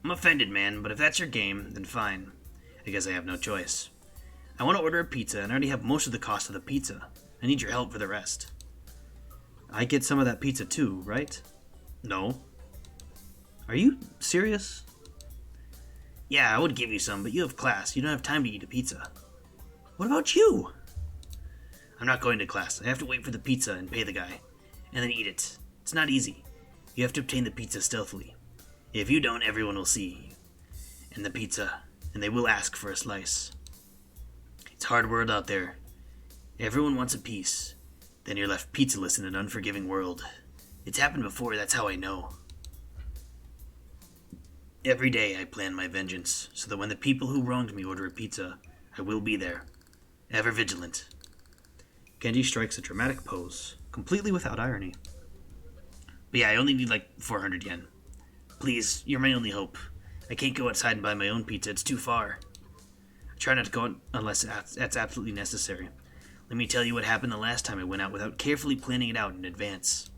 I'm offended, man, but if that's your game, then fine. I guess I have no choice. I want to order a pizza, and I already have most of the cost of the pizza. I need your help for the rest. I get some of that pizza too, right? No. Are you serious? Yeah, I would give you some, but you have class. You don't have time to eat a pizza. What about you? I'm not going to class. I have to wait for the pizza and pay the guy, and then eat it. It's not easy. You have to obtain the pizza stealthily. If you don't, everyone will see. And the pizza, and they will ask for a slice. It's hard world out there. Everyone wants a piece. Then you're left pizzaless in an unforgiving world. It's happened before, that's how I know. Every day I plan my vengeance, so that when the people who wronged me order a pizza, I will be there. Ever vigilant. Genji strikes a dramatic pose, completely without irony. But yeah, I only need 400 yen. Please, you're my only hope. I can't go outside and buy my own pizza, it's too far. I try not to go out unless that's absolutely necessary. Let me tell you what happened the last time I went out without carefully planning it out in advance.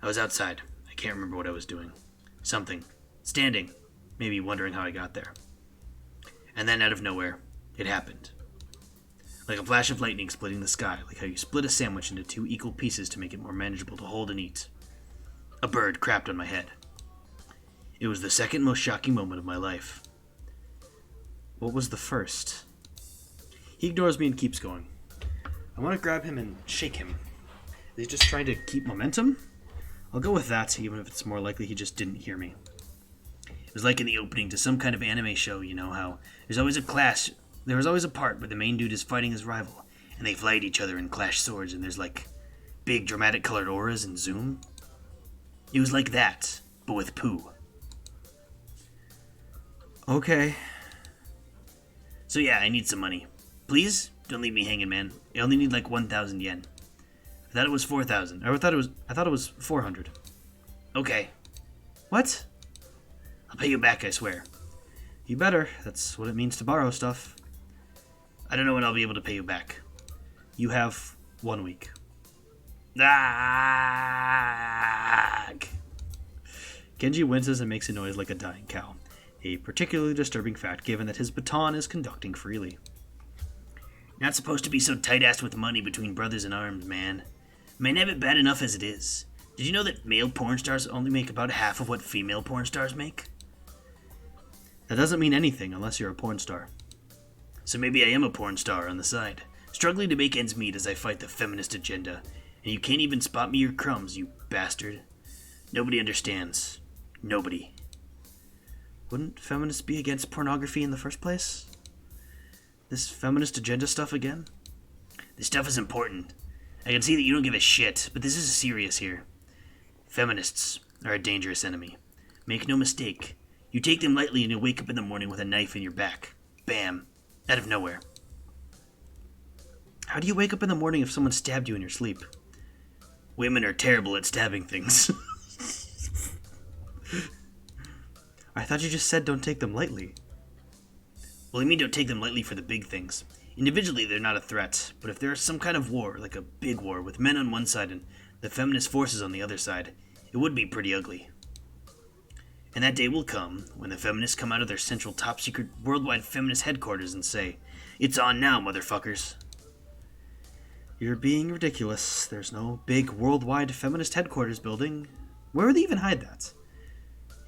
I was outside. I can't remember what I was doing. Something. Standing. Maybe wondering how I got there. And then out of nowhere, it happened. Like a flash of lightning splitting the sky, like how you split a sandwich into 2 equal pieces to make it more manageable to hold and eat. A bird crapped on my head. It was the second most shocking moment of my life. What was the first? He ignores me and keeps going. I want to grab him and shake him. Is he just trying to keep momentum? I'll go with that, even if it's more likely he just didn't hear me. It was like in the opening to some kind of anime show, you know how there's always a clash. There was always a part where the main dude is fighting his rival, and they fly at each other and clash swords, and there's like big dramatic colored auras and zoom. It was like that, but with poo. Okay. So yeah, I need some money. Please, don't leave me hanging, man. I only need like 1,000 yen. I thought it was 4,000. I thought it was 400. Okay. What? I'll pay you back, I swear. You better. That's what it means to borrow stuff. I don't know when I'll be able to pay you back. You have 1 week. Ah! Genji winces and makes a noise like a dying cow. A particularly disturbing fact given that his baton is conducting freely. Not supposed to be so tight-assed with money between brothers in arms, man. May have it bad enough as it is. Did you know that male porn stars only make about half of what female porn stars make? That doesn't mean anything unless you're a porn star. So maybe I am a porn star on the side, struggling to make ends meet as I fight the feminist agenda, and you can't even spot me your crumbs, you bastard. Nobody understands. Nobody. Wouldn't feminists be against pornography in the first place? This feminist agenda stuff again? This stuff is important. I can see that you don't give a shit, but this is serious here. Feminists are a dangerous enemy. Make no mistake. You take them lightly and you'll wake up in the morning with a knife in your back. Bam. Out of nowhere. How do you wake up in the morning if someone stabbed you in your sleep? Women are terrible at stabbing things. I thought you just said don't take them lightly. Well, I mean don't take them lightly for the big things. Individually, they're not a threat, but if there's some kind of war, like a big war, with men on one side and the feminist forces on the other side, it would be pretty ugly. And that day will come when the feminists come out of their central top-secret worldwide feminist headquarters and say, "It's on now, motherfuckers." You're being ridiculous. There's no big worldwide feminist headquarters building. Where would they even hide that?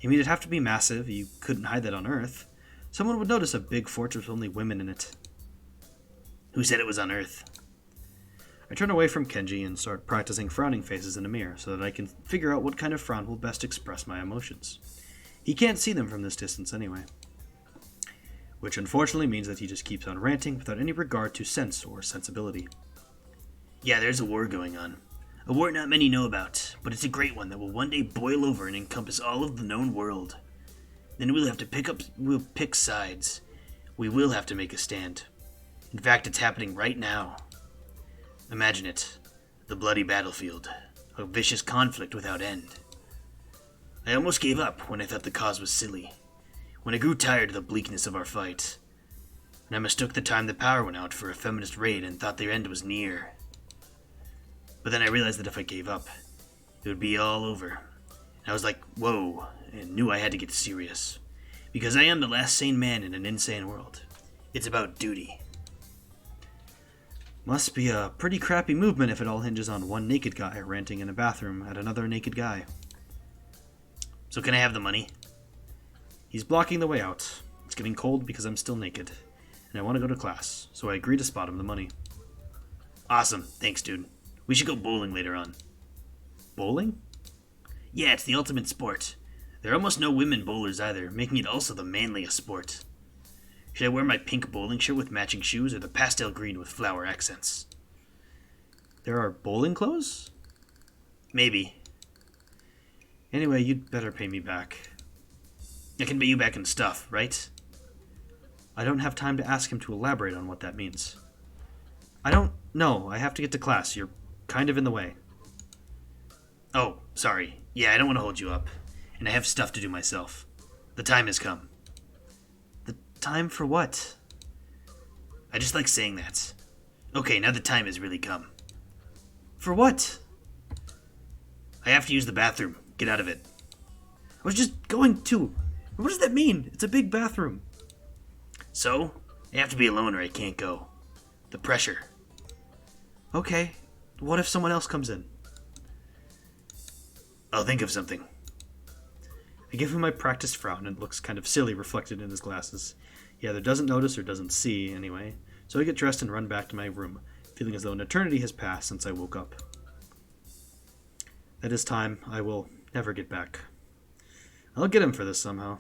I mean, it'd have to be massive. You couldn't hide that on Earth. Someone would notice a big fortress with only women in it. Who said it was on Earth? I turn away from Kenji and start practicing frowning faces in a mirror so that I can figure out what kind of frown will best express my emotions. He can't see them from this distance anyway. Which unfortunately means that he just keeps on ranting without any regard to sense or sensibility. Yeah, there's a war going on. A war not many know about, but it's a great one that will one day boil over and encompass all of the known world. Then we'll pick sides. We will have to make a stand. In fact, it's happening right now. Imagine it. The bloody battlefield. A vicious conflict without end. I almost gave up when I thought the cause was silly. When I grew tired of the bleakness of our fight. And I mistook the time the power went out for a feminist raid and thought their end was near. But then I realized that if I gave up, it would be all over. And I was like, whoa, and knew I had to get serious. Because I am the last sane man in an insane world. It's about duty. Must be a pretty crappy movement if it all hinges on one naked guy ranting in a bathroom at another naked guy. So can I have the money? He's blocking the way out. It's getting cold because I'm still naked, and I want to go to class, so I agree to spot him the money. Awesome, thanks dude. We should go bowling later on. Bowling? Yeah, it's the ultimate sport. There are almost no women bowlers either, making it also the manliest sport. Should I wear my pink bowling shirt with matching shoes or the pastel green with flower accents? There are bowling clothes? Maybe. Anyway, you'd better pay me back. I can pay you back in stuff, right? I don't have time to ask him to elaborate on what that means. I don't know. I have to get to class. You're kind of in the way. Oh, sorry. Yeah, I don't want to hold you up. And I have stuff to do myself. The time has come. The time for what? I just like saying that. Okay, now the time has really come. For what? I have to use the bathroom. Get out of it. I was just going to. What does that mean? It's a big bathroom. So, I have to be alone or I can't go. The pressure. Okay, what if someone else comes in? I'll think of something. I give him my practiced frown and it looks kind of silly reflected in his glasses. He either doesn't notice or doesn't see, anyway. So I get dressed and run back to my room, feeling as though an eternity has passed since I woke up. That is time I will never get back. I'll get him for this somehow.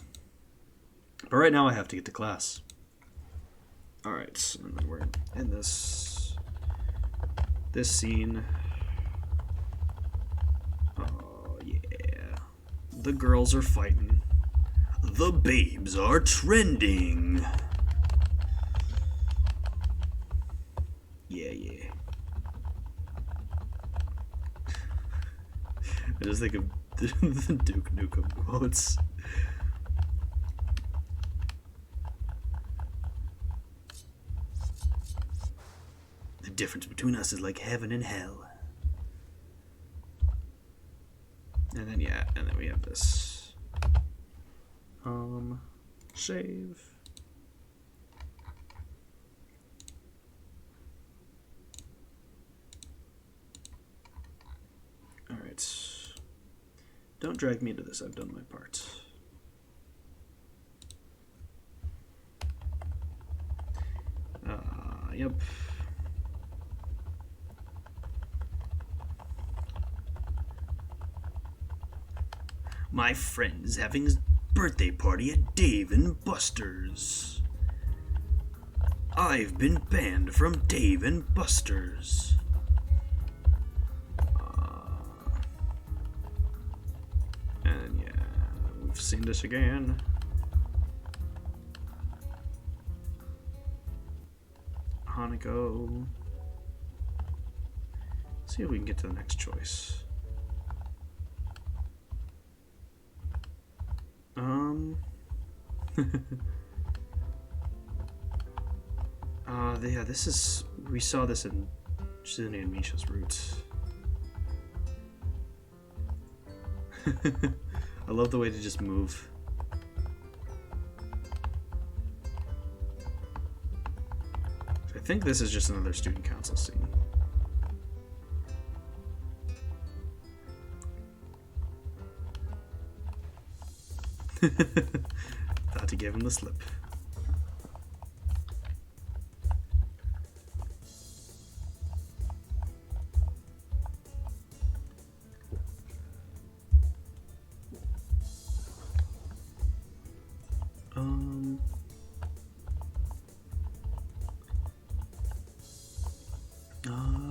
But right now I have to get to class. Alright, and then we're in this scene. Oh, yeah. The girls are fighting. The babes are trending. Yeah. I just think of the Duke Nukem quotes. The difference between us is like heaven and hell. And then we have this. Save. Alright. Don't drag me into this, I've done my part. Yep. My friend is having his birthday party at Dave and Buster's. I've been banned from Dave and Buster's. And yeah, we've seen this again. Hanako. See if we can get to the next choice. Yeah, this is... We saw this in Shizune and Misha's roots. I love the way to just move. I think this is just another student council scene. Thought to give him the slip.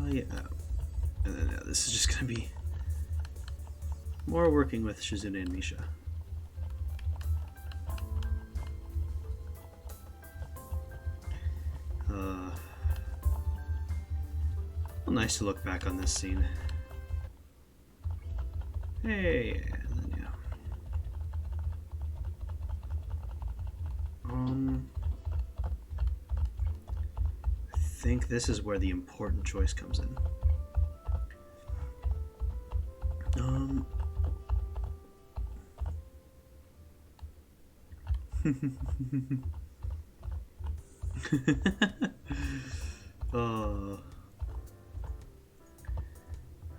Yeah. And then this is just gonna be more working with Shizune and Misha. Well, nice to look back on this scene. Hey, and then yeah. I think this is where the important choice comes in.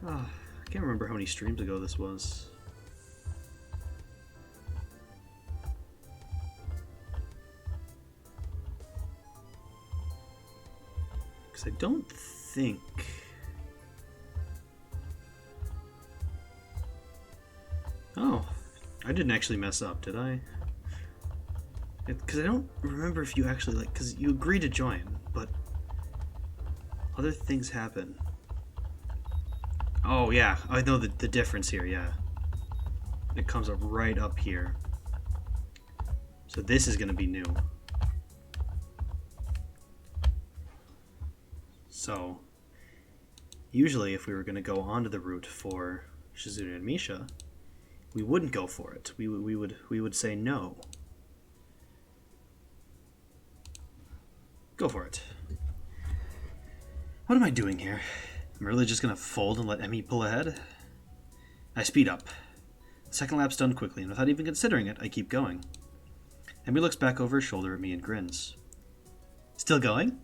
I can't remember how many streams ago this was. Because I don't think... Oh, I didn't actually mess up, did I? Because I don't remember if you actually, like, because you agreed to join, but other things happen. Oh, yeah, I know the difference here, yeah. It comes up right up here. So this is going to be new. So, usually if we were going to go onto the route for Shizune and Misha, we wouldn't go for it. We would say no. Go for it. What am I doing here? I'm really just gonna fold and let Emmy pull ahead? I speed up. The second lap's done quickly, and without even considering it, I keep going. Emmy looks back over his shoulder at me and grins. Still going?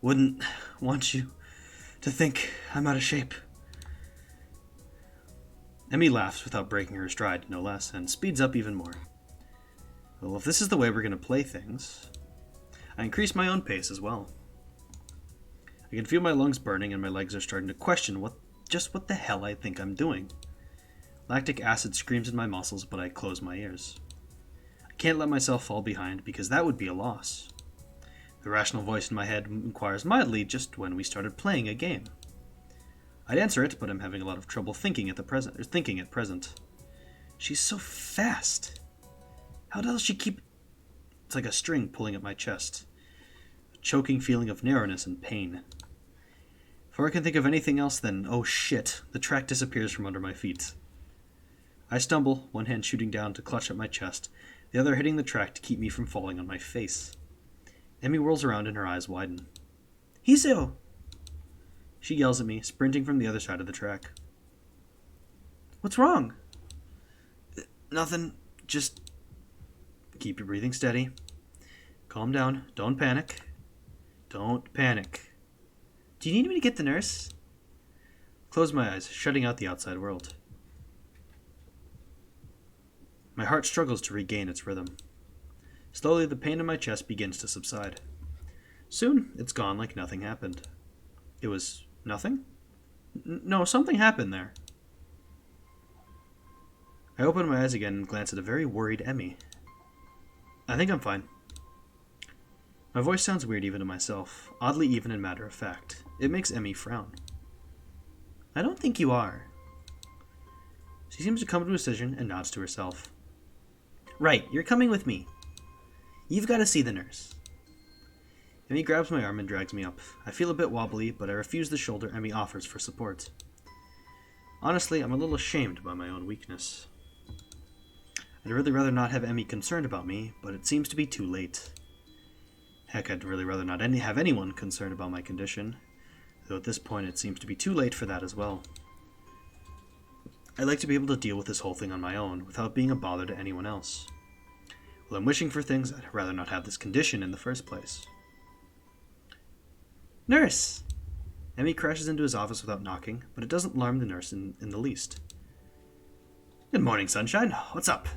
Wouldn't want you to think I'm out of shape. Emmy laughs without breaking her stride, no less, and speeds up even more. Well, if this is the way we're going to play things, I increase my own pace as well. I can feel my lungs burning and my legs are starting to question what the hell I think I'm doing. Lactic acid screams in my muscles, but I close my ears. I can't let myself fall behind because that would be a loss. The rational voice in my head inquires mildly just when we started playing a game. I'd answer it, but I'm having a lot of trouble thinking at present. She's so fast. How does she keep... It's like a string pulling at my chest. A choking feeling of narrowness and pain. Before I can think of anything else, then, oh shit, the track disappears from under my feet. I stumble, one hand shooting down to clutch at my chest, the other hitting the track to keep me from falling on my face. Emmy whirls around and her eyes widen. Hiseo! She yells at me, sprinting from the other side of the track. What's wrong? Nothing. Just keep your breathing steady. Calm down. Don't panic. Don't panic. Do you need me to get the nurse? Close my eyes, shutting out the outside world. My heart struggles to regain its rhythm. Slowly, the pain in my chest begins to subside. Soon, it's gone like nothing happened. It was nothing? No, something happened there. I open my eyes again and glance at a very worried Emmy. I think I'm fine. My voice sounds weird even to myself, oddly even and matter of fact. It makes Emmy frown. I don't think you are. She seems to come to a decision and nods to herself. Right, you're coming with me. You've got to see the nurse. Emmy grabs my arm and drags me up. I feel a bit wobbly, but I refuse the shoulder Emmy offers for support. Honestly, I'm a little ashamed by my own weakness. I'd really rather not have Emmy concerned about me, but it seems to be too late. Heck, I'd really rather not have anyone concerned about my condition, though at this point it seems to be too late for that as well. I'd like to be able to deal with this whole thing on my own, without being a bother to anyone else. While I'm wishing for things, I'd rather not have this condition in the first place. Nurse! Emmy crashes into his office without knocking, but it doesn't alarm the nurse in the least. Good morning, Sunshine. What's up?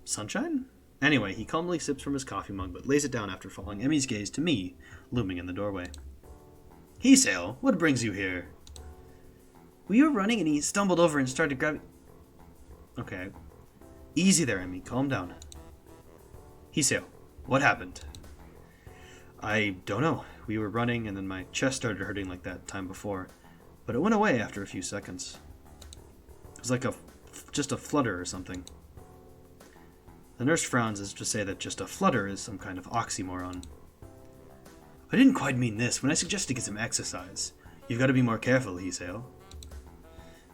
Sunshine? Anyway, he calmly sips from his coffee mug, but lays it down after following Emmy's gaze to me, looming in the doorway. Hiseo, what brings you here? We were running and he stumbled over and started grabbing... Okay. Easy there, Emmy. Calm down. Hiseo, what happened? I don't know. We were running and then my chest started hurting like that time before, but it went away after a few seconds. It was like just a flutter or something. The nurse frowns as to say that just a flutter is some kind of oxymoron. I didn't quite mean this when I suggested to get some exercise. You've got to be more careful, Hiseo.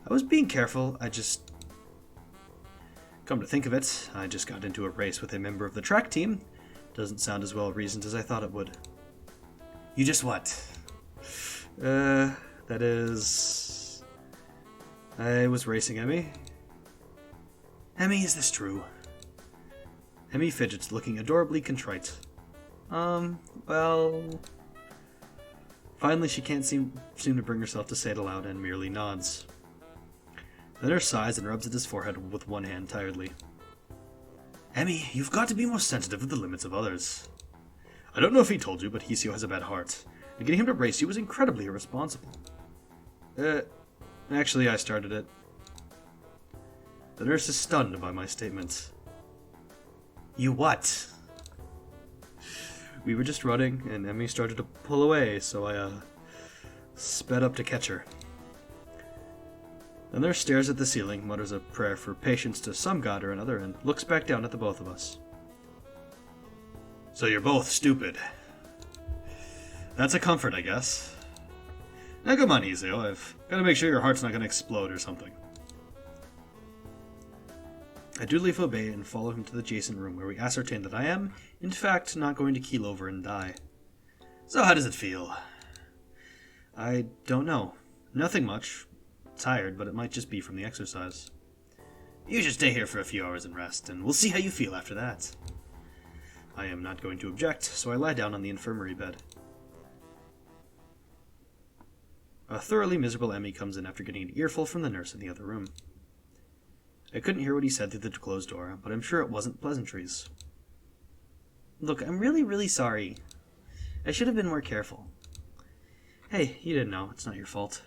I was being careful, Come to think of it, I just got into a race with a member of the track team. Doesn't sound as well reasoned as I thought it would. You just what? That is... I was racing Emmy. Emmy, is this true? Emmy fidgets, looking adorably contrite. Well... Finally, she can't seem to bring herself to say it aloud and merely nods. The nurse sighs and rubs at his forehead with one hand tiredly. Emmy, you've got to be more sensitive of the limits of others. I don't know if he told you, but Hiseo has a bad heart, and getting him to race you was incredibly irresponsible. Actually, I started it. The nurse is stunned by my statement. You what? We were just running, and Emmy started to pull away, so I, sped up to catch her. The nurse stares at the ceiling, mutters a prayer for patience to some god or another, and looks back down at the both of us. So you're both stupid. That's a comfort, I guess. Now come on, Hiseo, I've got to make sure your heart's not going to explode or something. I duly obey and follow him to the adjacent room where we ascertain that I am, in fact, not going to keel over and die. So how does it feel? I don't know. Nothing much. Tired, but it might just be from the exercise. You should stay here for a few hours and rest, and we'll see how you feel after that. I am not going to object, so I lie down on the infirmary bed. A thoroughly miserable Emmy comes in after getting an earful from the nurse in the other room. I couldn't hear what he said through the closed door, but I'm sure it wasn't pleasantries. Look, I'm really, really sorry. I should have been more careful. Hey, you didn't know. It's not your fault.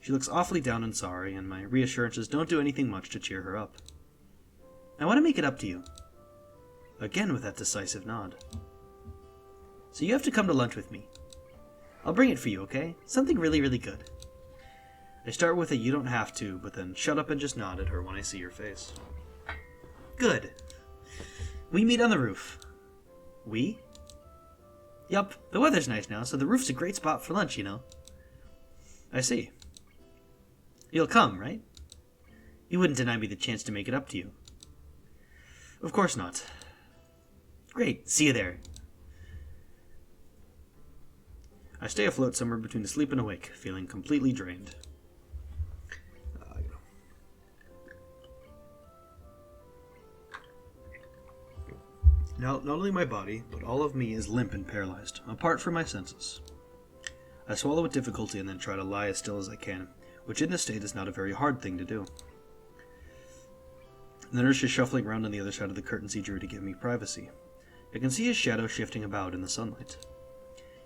She looks awfully down and sorry, and my reassurances don't do anything much to cheer her up. I want to make it up to you. Again with that decisive nod. So you have to come to lunch with me. I'll bring it for you, okay? Something really, really good. I start with a "you don't have to," but then shut up and just nod at her when I see her face. Good. We meet on the roof. We? Yup, the weather's nice now, so the roof's a great spot for lunch, you know. I see. You'll come, right? You wouldn't deny me the chance to make it up to you. Of course not. Great, see you there. I stay afloat somewhere between asleep and awake, feeling completely drained. Now, not only my body, but all of me is limp and paralyzed, apart from my senses. I swallow with difficulty and then try to lie as still as I can, which in this state is not a very hard thing to do. The nurse is shuffling around on the other side of the curtains he drew to give me privacy. I can see his shadow shifting about in the sunlight.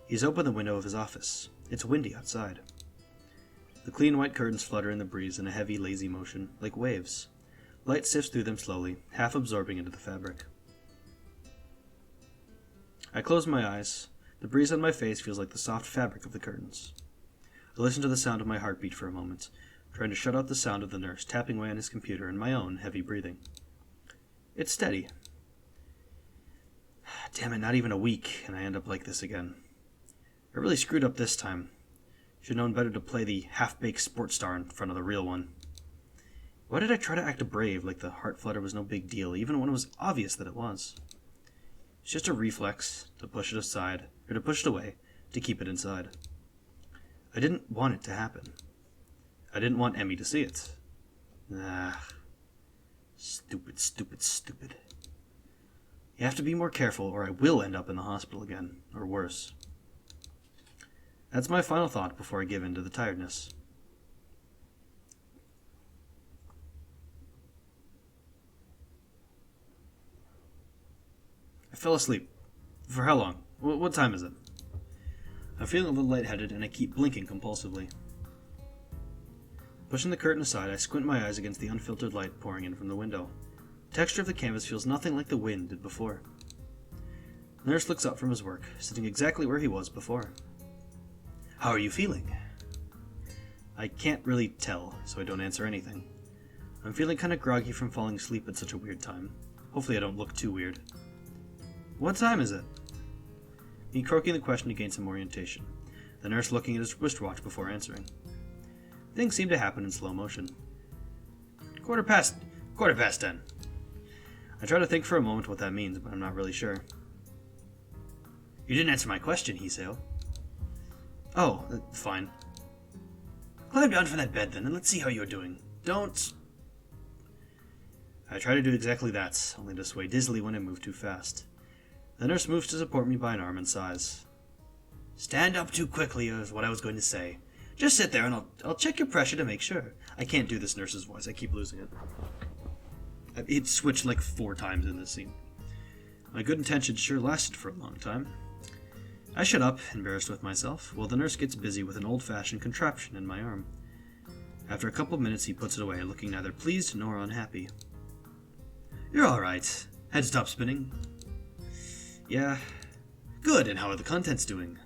He's opened the window of his office. It's windy outside. The clean white curtains flutter in the breeze in a heavy, lazy motion, like waves. Light sifts through them slowly, half absorbing into the fabric. I close my eyes. The breeze on my face feels like the soft fabric of the curtains. I listen to the sound of my heartbeat for a moment, trying to shut out the sound of the nurse tapping away on his computer and my own heavy breathing. It's steady. Damn it, not even a week, and I end up like this again. I really screwed up this time. Should have known better to play the half-baked sports star in front of the real one. Why did I try to act brave like the heart flutter was no big deal, even when it was obvious that it was? It's just a reflex to push it aside, or to push it away, to keep it inside. I didn't want it to happen. I didn't want Emmy to see it. Stupid, stupid, stupid. You have to be more careful, or I will end up in the hospital again, or worse. That's my final thought before I give in to the tiredness. I fell asleep. For how long? What time is it? I'm feeling a little lightheaded, and I keep blinking compulsively. Pushing the curtain aside, I squint my eyes against the unfiltered light pouring in from the window. The texture of the canvas feels nothing like the wind did before. The nurse looks up from his work, sitting exactly where he was before. How are you feeling? I can't really tell, so I don't answer anything. I'm feeling kind of groggy from falling asleep at such a weird time. Hopefully I don't look too weird. What time is it? Me croaking the question to gain some orientation, the nurse looking at his wristwatch before answering. Things seem to happen in slow motion. Quarter past 10. I try to think for a moment what that means, but I'm not really sure. You didn't answer my question, Hiseo. Oh, fine. Climb down from that bed then, and let's see how you're doing. Don't... I try to do exactly that, only to sway dizzily when I move too fast. The nurse moves to support me by an arm and sighs. Stand up too quickly is what I was going to say. Just sit there and I'll check your pressure to make sure. I can't do this nurse's voice, I keep losing it. It switched like 4 times in this scene. My good intentions sure lasted for a long time. I shut up, embarrassed with myself, while the nurse gets busy with an old-fashioned contraption in my arm. After a couple of minutes, he puts it away, looking neither pleased nor unhappy. You're all right. Head stop spinning. Yeah. Good, and how are the contents doing?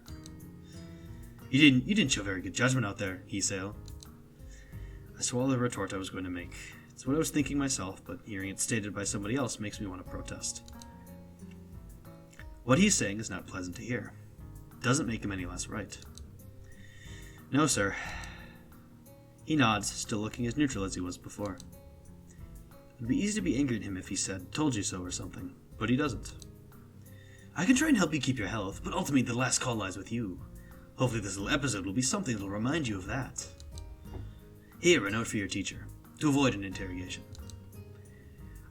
You didn't show very good judgment out there, Hiseo. I swallow the retort I was going to make. It's what I was thinking myself, but hearing it stated by somebody else makes me want to protest. What he's saying is not pleasant to hear. Doesn't make him any less right. No, sir. He nods, still looking as neutral as he was before. It'd be easy to be angry at him if he said, told you so or something, but he doesn't. I can try and help you keep your health, but ultimately the last call lies with you. Hopefully this little episode will be something that will remind you of that. Here, a note for your teacher, to avoid an interrogation.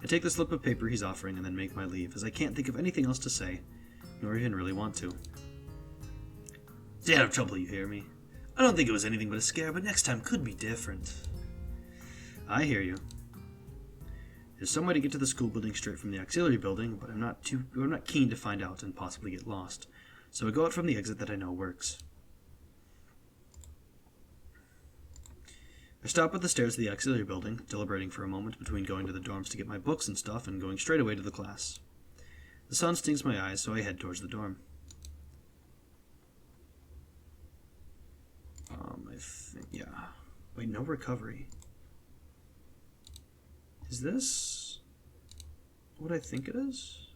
I take the slip of paper he's offering and then make my leave, as I can't think of anything else to say, nor even really want to. Stay out of trouble, you hear me? I don't think it was anything but a scare, but next time could be different. I hear you. There's some way to get to the school building straight from the Axillary Building, but I'm not keen to find out and possibly get lost, so I go out from the exit that I know works. I stop at the stairs of the Axillary Building, deliberating for a moment between going to the dorms to get my books and stuff and going straight away to the class. The sun stings my eyes, so I head towards the dorm. Yeah. Wait, no recovery. Is this what I think it is?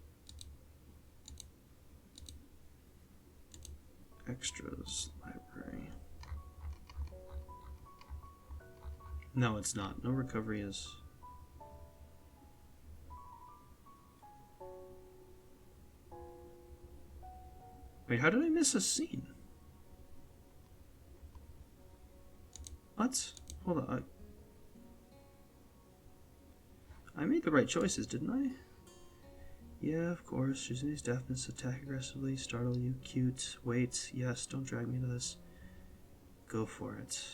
Extras, library. No, it's not. No recovery is... Wait, how did I miss a scene? What? Hold on. I made the right choices, didn't I? Yeah, of course. Shizune's deafness, attack aggressively, startle you, cute, wait, yes, don't drag me into this. Go for it.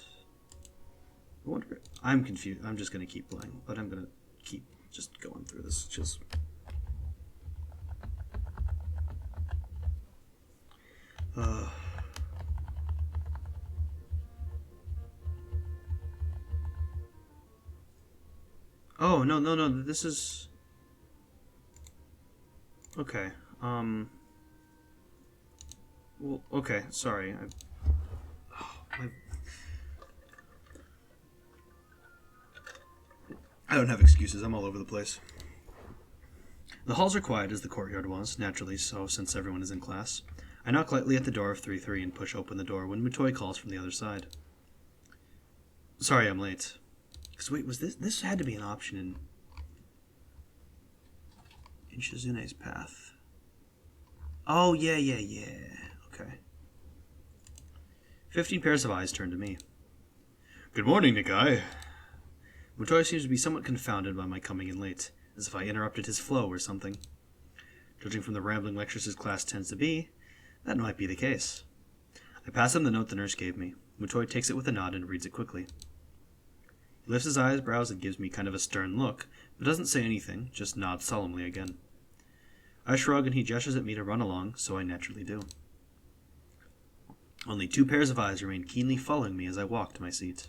I wonder... I'm confused. I'm just going to keep playing, but I'm going to keep just going through this. Just... Oh, no, this is... Okay, well, okay, sorry, I don't have excuses, I'm all over the place. The halls are quiet as the courtyard was, naturally so since everyone is in class. I knock lightly at the door of 3-3 and push open the door when Mutoi calls from the other side. Sorry I'm late. Because wait, was this had to be an option in Shizune's path. Oh, yeah. Okay. 15 pairs of eyes turn to me. Good morning, Nikai. Mutoi seems to be somewhat confounded by my coming in late, as if I interrupted his flow or something. Judging from the rambling lectures his class tends to be, that might be the case. I pass him the note the nurse gave me. Mutoi takes it with a nod and reads it quickly. He lifts his eyebrows and gives me kind of a stern look, but doesn't say anything, just nods solemnly again. I shrug and he gestures at me to run along, so I naturally do. Only 2 pairs of eyes remain keenly following me as I walk to my seat.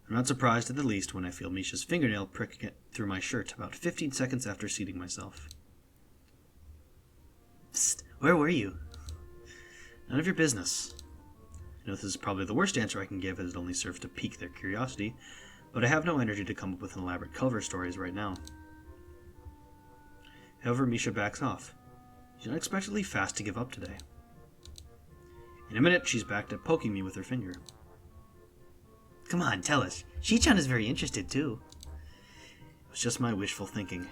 I'm not surprised at the least when I feel Misha's fingernail pricking through my shirt about 15 seconds after seating myself. Psst, where were you? None of your business. I know this is probably the worst answer I can give, as it only serves to pique their curiosity, but I have no energy to come up with an elaborate cover stories right now. However, Misha backs off. She's unexpectedly fast to give up today. In a minute, she's back to poking me with her finger. Come on, tell us. Shi-chan is very interested, too. It was just my wishful thinking.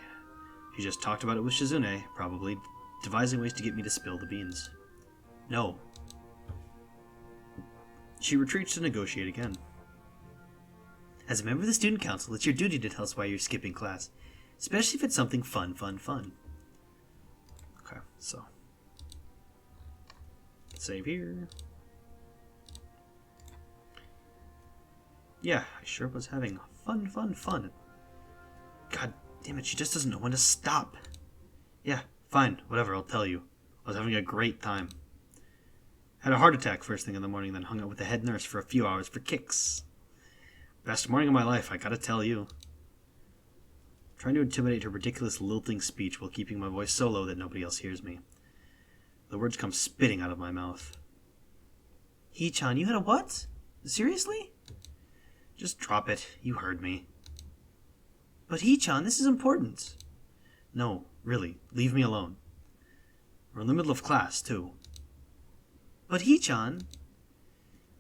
She just talked about it with Shizune, probably devising ways to get me to spill the beans. No. She retreats to negotiate again. As a member of the student council, it's your duty to tell us why you're skipping class. Especially if it's something fun. Okay, so. Save here. Yeah, I sure was having fun. God damn it, she just doesn't know when to stop. Yeah, fine, whatever, I'll tell you. I was having a great time. Had a heart attack first thing in the morning, then hung out with the head nurse for a few hours for kicks. Best morning of my life, I gotta tell you. Trying to intimidate her ridiculous lilting speech while keeping my voice so low that nobody else hears me. The words come spitting out of my mouth. Hee-chan, you had a what? Seriously? Just drop it. You heard me. But Hee-chan, this is important. No, really. Leave me alone. We're in the middle of class, too. But Hee-chan...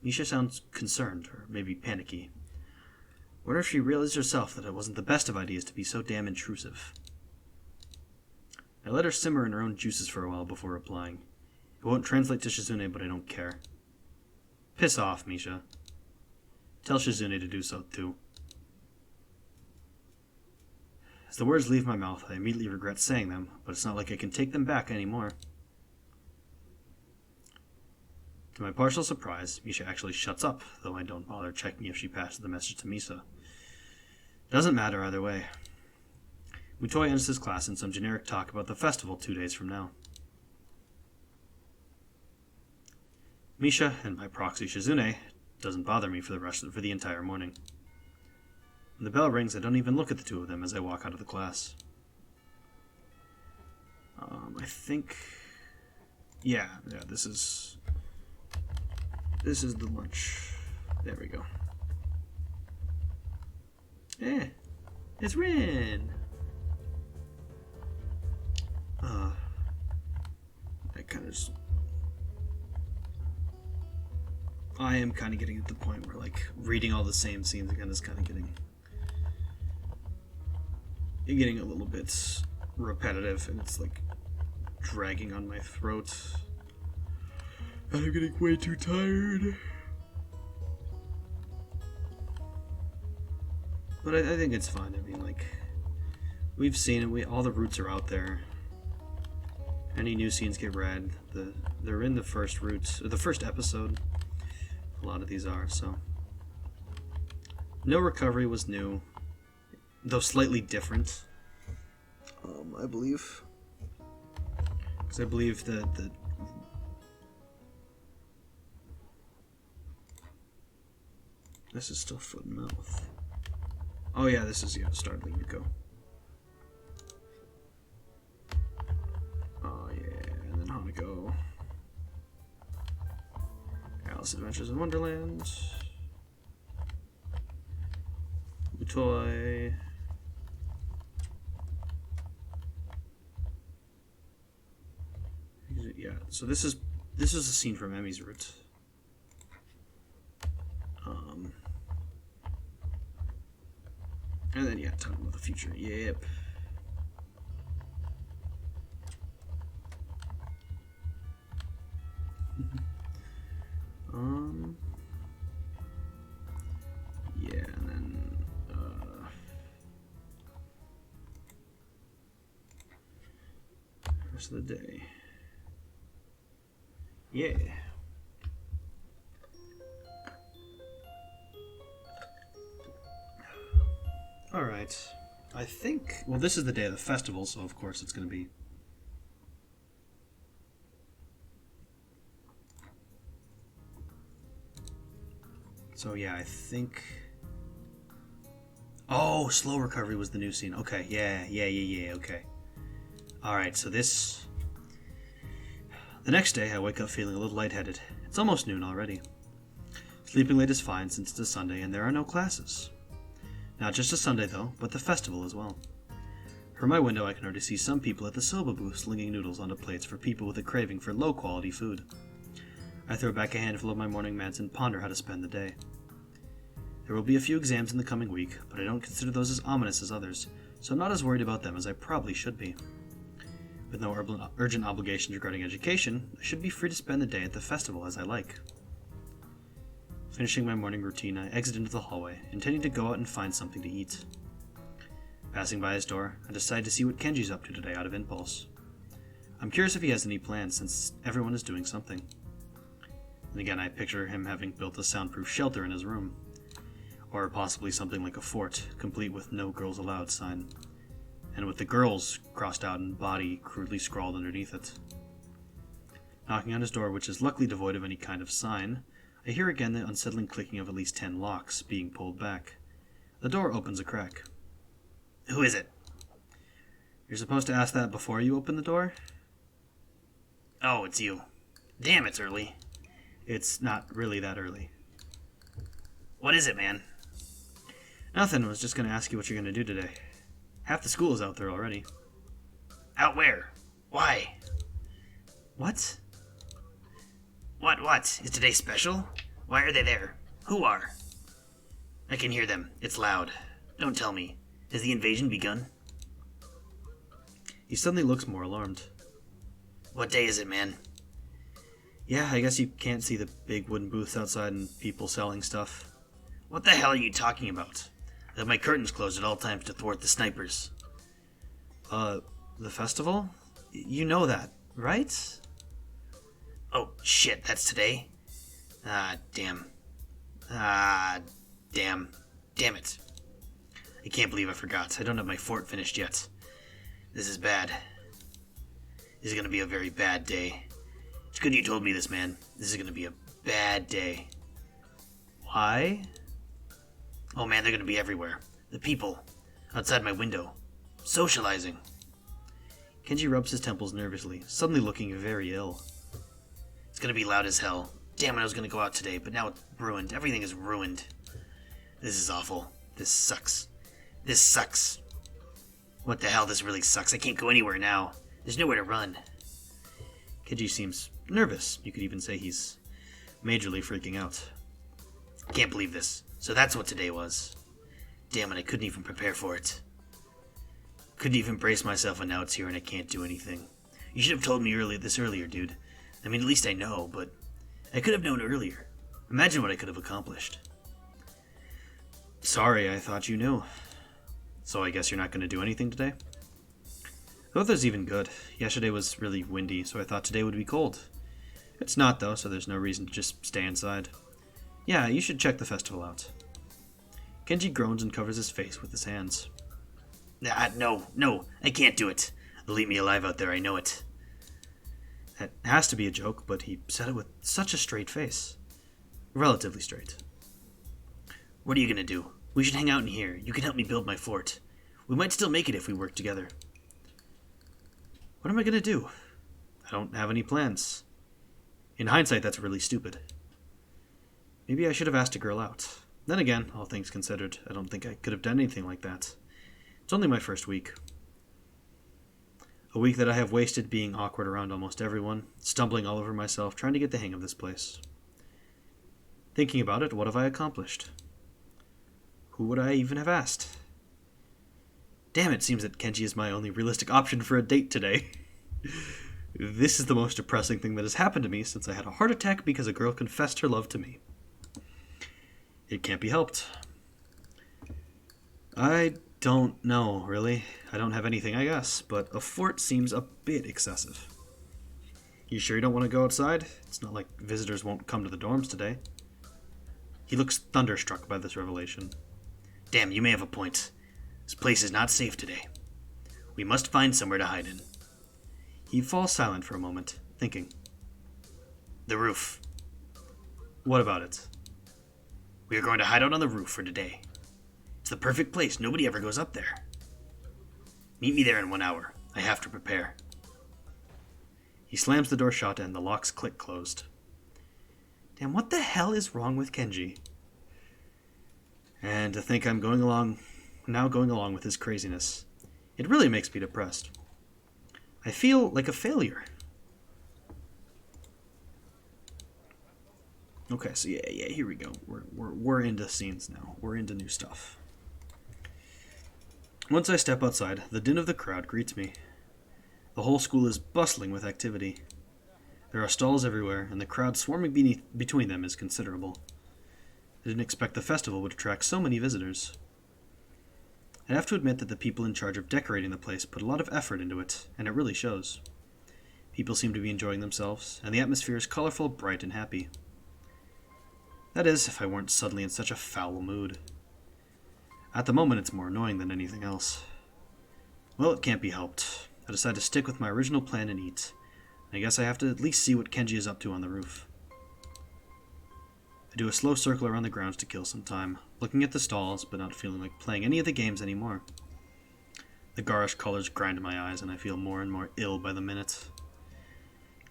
Misha sounds concerned, or maybe panicky. Wonder if she realized herself that it wasn't the best of ideas to be so damn intrusive. I let her simmer in her own juices for a while before replying. It won't translate to Shizune, but I don't care. Piss off, Misha. Tell Shizune to do so, too. As the words leave my mouth, I immediately regret saying them, but it's not like I can take them back anymore. To my partial surprise, Misha actually shuts up, though I don't bother checking if she passes the message to Misa. Doesn't matter either way. Mutoi ends his class in some generic talk about the festival 2 days from now. Misha, and my proxy Shizune, doesn't bother me for the entire morning. When the bell rings, I don't even look at the two of them as I walk out of the class. I think... Yeah, this is the lunch. There we go. It's Rin! I am kind of getting at the point where, like, reading all the same scenes again is kind of getting a little bit repetitive, and it's, like, dragging on my throat. And I'm getting way too tired. But I think it's fine. I mean, like, we've seen it. All the routes are out there. Any new scenes get read. They're in the first routes, or the first episode. A lot of these are, so. No Recovery was new, though slightly different. I believe. Because I believe that this is still foot and mouth. Oh yeah, this is Startling Yuko. Oh yeah, and then Hanako. Alice Adventures in Wonderland. Mutoi. Yeah, so this is a scene from Emmy's route. And then talking about the future. Yep. Yeah, and then rest of the day. Yeah. Alright. I think... Well, this is the day of the festival, so of course it's going to be... So yeah, I think... Oh, Slow Recovery was the new scene. Okay, yeah, okay. Alright, so this... The next day, I wake up feeling a little lightheaded. It's almost noon already. Sleeping late is fine since it's a Sunday and there are no classes. Not just a Sunday, though, but the festival as well. From my window, I can already see some people at the soba booth slinging noodles onto plates for people with a craving for low-quality food. I throw back a handful of my morning meds and ponder how to spend the day. There will be a few exams in the coming week, but I don't consider those as ominous as others, so I'm not as worried about them as I probably should be. With no urgent obligations regarding education, I should be free to spend the day at the festival as I like. Finishing my morning routine, I exit into the hallway, intending to go out and find something to eat. Passing by his door, I decide to see what Kenji's up to today out of impulse. I'm curious if he has any plans, since everyone is doing something. And again, I picture him having built a soundproof shelter in his room. Or possibly something like a fort, complete with "No Girls Allowed" sign. And with the girls crossed out and body crudely scrawled underneath it. Knocking on his door, which is luckily devoid of any kind of sign, I hear again the unsettling clicking of at least 10 locks being pulled back. The door opens a crack. Who is it? You're supposed to ask that before you open the door? Oh, it's you. Damn, it's early. It's not really that early. What is it, man? Nothing. I was just going to ask you what you're going to do today. Half the school is out there already. Out where? Why? What? What? Is today special? Why are they there? Who are? I can hear them. It's loud. Don't tell me. Has the invasion begun? He suddenly looks more alarmed. What day is it, man? Yeah, I guess you can't see the big wooden booths outside and people selling stuff. What the hell are you talking about? I have my curtains closed at all times to thwart the snipers. The festival? You know that, right? Oh, shit, that's today? Ah, damn. Ah, damn. Damn it. I can't believe I forgot. I don't have my fort finished yet. This is bad. This is gonna be a very bad day. It's good you told me this, man. This is gonna be a bad day. Why? Oh man, they're gonna be everywhere. The people. Outside my window. Socializing. Kenji rubs his temples nervously, suddenly looking very ill. It's gonna be loud as hell. Damn it, I was gonna go out today, but now it's ruined. Everything is ruined. This is awful. This sucks. This sucks. What the hell, this really sucks. I can't go anywhere now. There's nowhere to run. Kenji seems nervous. You could even say he's majorly freaking out. Can't believe this. So that's what today was. Damn it, I couldn't even prepare for it. Couldn't even brace myself, and now it's here and I can't do anything. You should have told me earlier, dude. I mean, at least I know, but I could have known earlier. Imagine what I could have accomplished. Sorry, I thought you knew. So I guess you're not going to do anything today? The weather's even good. Yesterday was really windy, so I thought today would be cold. It's not, though, so there's no reason to just stay inside. Yeah, you should check the festival out. Kenji groans and covers his face with his hands. No, I can't do it. They'll eat me alive out there, I know it. That has to be a joke, but he said it with such a straight face. Relatively straight. What are you gonna do? We should hang out in here. You can help me build my fort. We might still make it if we work together. What am I gonna do? I don't have any plans. In hindsight, that's really stupid. Maybe I should have asked a girl out. Then again, all things considered, I don't think I could have done anything like that. It's only my first week. A week that I have wasted being awkward around almost everyone, stumbling all over myself, trying to get the hang of this place. Thinking about it, what have I accomplished? Who would I even have asked? Damn, it seems that Kenji is my only realistic option for a date today. This is the most depressing thing that has happened to me since I had a heart attack because a girl confessed her love to me. It can't be helped. I don't know, really. I don't have anything, I guess, but a fort seems a bit excessive. You sure you don't want to go outside? It's not like visitors won't come to the dorms today. He looks thunderstruck by this revelation. Damn, you may have a point. This place is not safe today. We must find somewhere to hide in. He falls silent for a moment, thinking. The roof. What about it? We are going to hide out on the roof for today. It's the perfect place. Nobody ever goes up there. Meet me there in 1 hour. I have to prepare. He slams the door shut and the locks click closed. Damn, what the hell is wrong with Kenji? And to think I'm going along with his craziness. It really makes me depressed. I feel like a failure. Okay, so yeah, here we go. We're into scenes now. We're into new stuff. Once I step outside, the din of the crowd greets me. The whole school is bustling with activity. There are stalls everywhere, and the crowd swarming between them is considerable. I didn't expect the festival would attract so many visitors. I have to admit that the people in charge of decorating the place put a lot of effort into it, and it really shows. People seem to be enjoying themselves, and the atmosphere is colorful, bright, and happy. That is, if I weren't suddenly in such a foul mood. At the moment, it's more annoying than anything else. Well, it can't be helped. I decide to stick with my original plan and eat. I guess I have to at least see what Kenji is up to on the roof. I do a slow circle around the grounds to kill some time, looking at the stalls, but not feeling like playing any of the games anymore. The garish colors grind my eyes, and I feel more and more ill by the minute.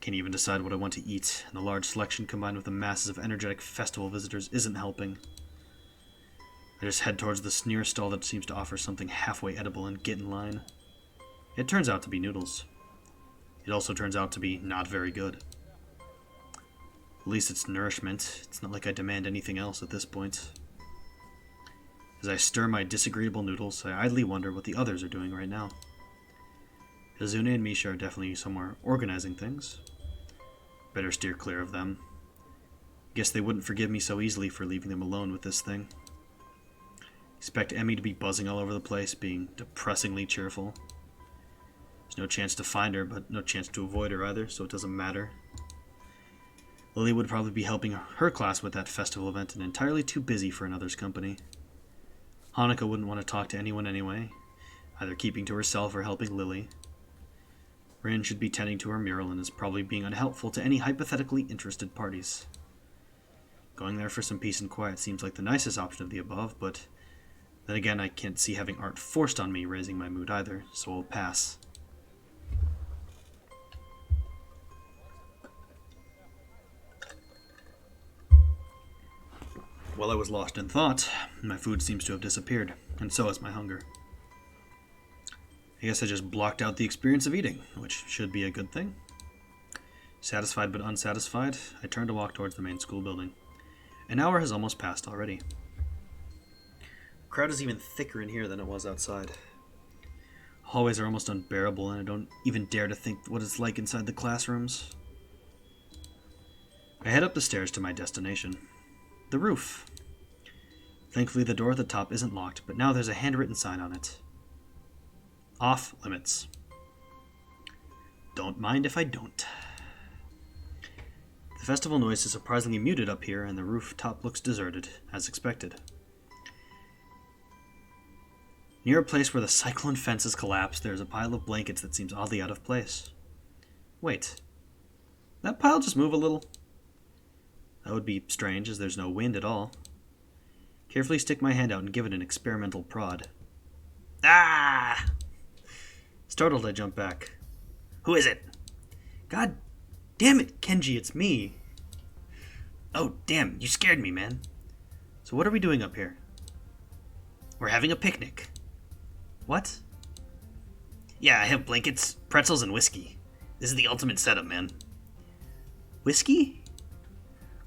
Can't even decide what I want to eat, and the large selection combined with the masses of energetic festival visitors isn't helping. I just head towards the nearest stall that seems to offer something halfway edible and get in line. It turns out to be noodles. It also turns out to be not very good. At least it's nourishment. It's not like I demand anything else at this point. As I stir my disagreeable noodles, I idly wonder what the others are doing right now. Shizune and Misha are definitely somewhere organizing things. Better steer clear of them. Guess they wouldn't forgive me so easily for leaving them alone with this thing. Expect Emmy to be buzzing all over the place, being depressingly cheerful. There's no chance to find her, but no chance to avoid her either, so it doesn't matter. Lily would probably be helping her class with that festival event and entirely too busy for another's company. Hanukkah wouldn't want to talk to anyone anyway, either keeping to herself or helping Lily. Rin should be tending to her mural and is probably being unhelpful to any hypothetically interested parties. Going there for some peace and quiet seems like the nicest option of the above, but then again I can't see having art forced on me raising my mood either, so I'll pass. While I was lost in thought, my food seems to have disappeared, and so has my hunger. I guess I just blocked out the experience of eating, which should be a good thing. Satisfied but unsatisfied, I turn to walk towards the main school building. An hour has almost passed already. The crowd is even thicker in here than it was outside. Hallways are almost unbearable, and I don't even dare to think what it's like inside the classrooms. I head up the stairs to my destination. The roof. Thankfully, the door at the top isn't locked, but now there's a handwritten sign on it. Off limits. Don't mind if I don't. The festival noise is surprisingly muted up here, and the rooftop looks deserted, as expected. Near a place where the cyclone fence has collapsed, there's a pile of blankets that seems oddly out of place. Wait. That pile just move a little? That would be strange, as there's no wind at all. Carefully stick my hand out and give it an experimental prod. Ah! Startled, I jump back. Who is it? God damn it, Kenji, it's me. Oh, damn, you scared me, man. So what are we doing up here? We're having a picnic. What? Yeah, I have blankets, pretzels, and whiskey. This is the ultimate setup, man. Whiskey?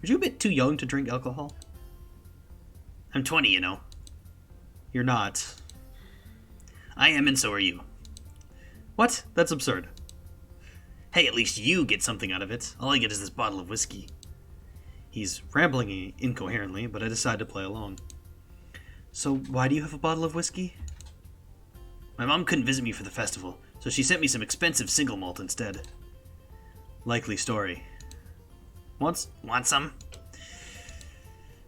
Are you a bit too young to drink alcohol? I'm 20, you know. You're not. I am, and so are you. What? That's absurd. Hey, at least you get something out of it. All I get is this bottle of whiskey. He's rambling incoherently, but I decide to play along. So why do you have a bottle of whiskey? My mom couldn't visit me for the festival, so she sent me some expensive single malt instead. Likely story. Want some?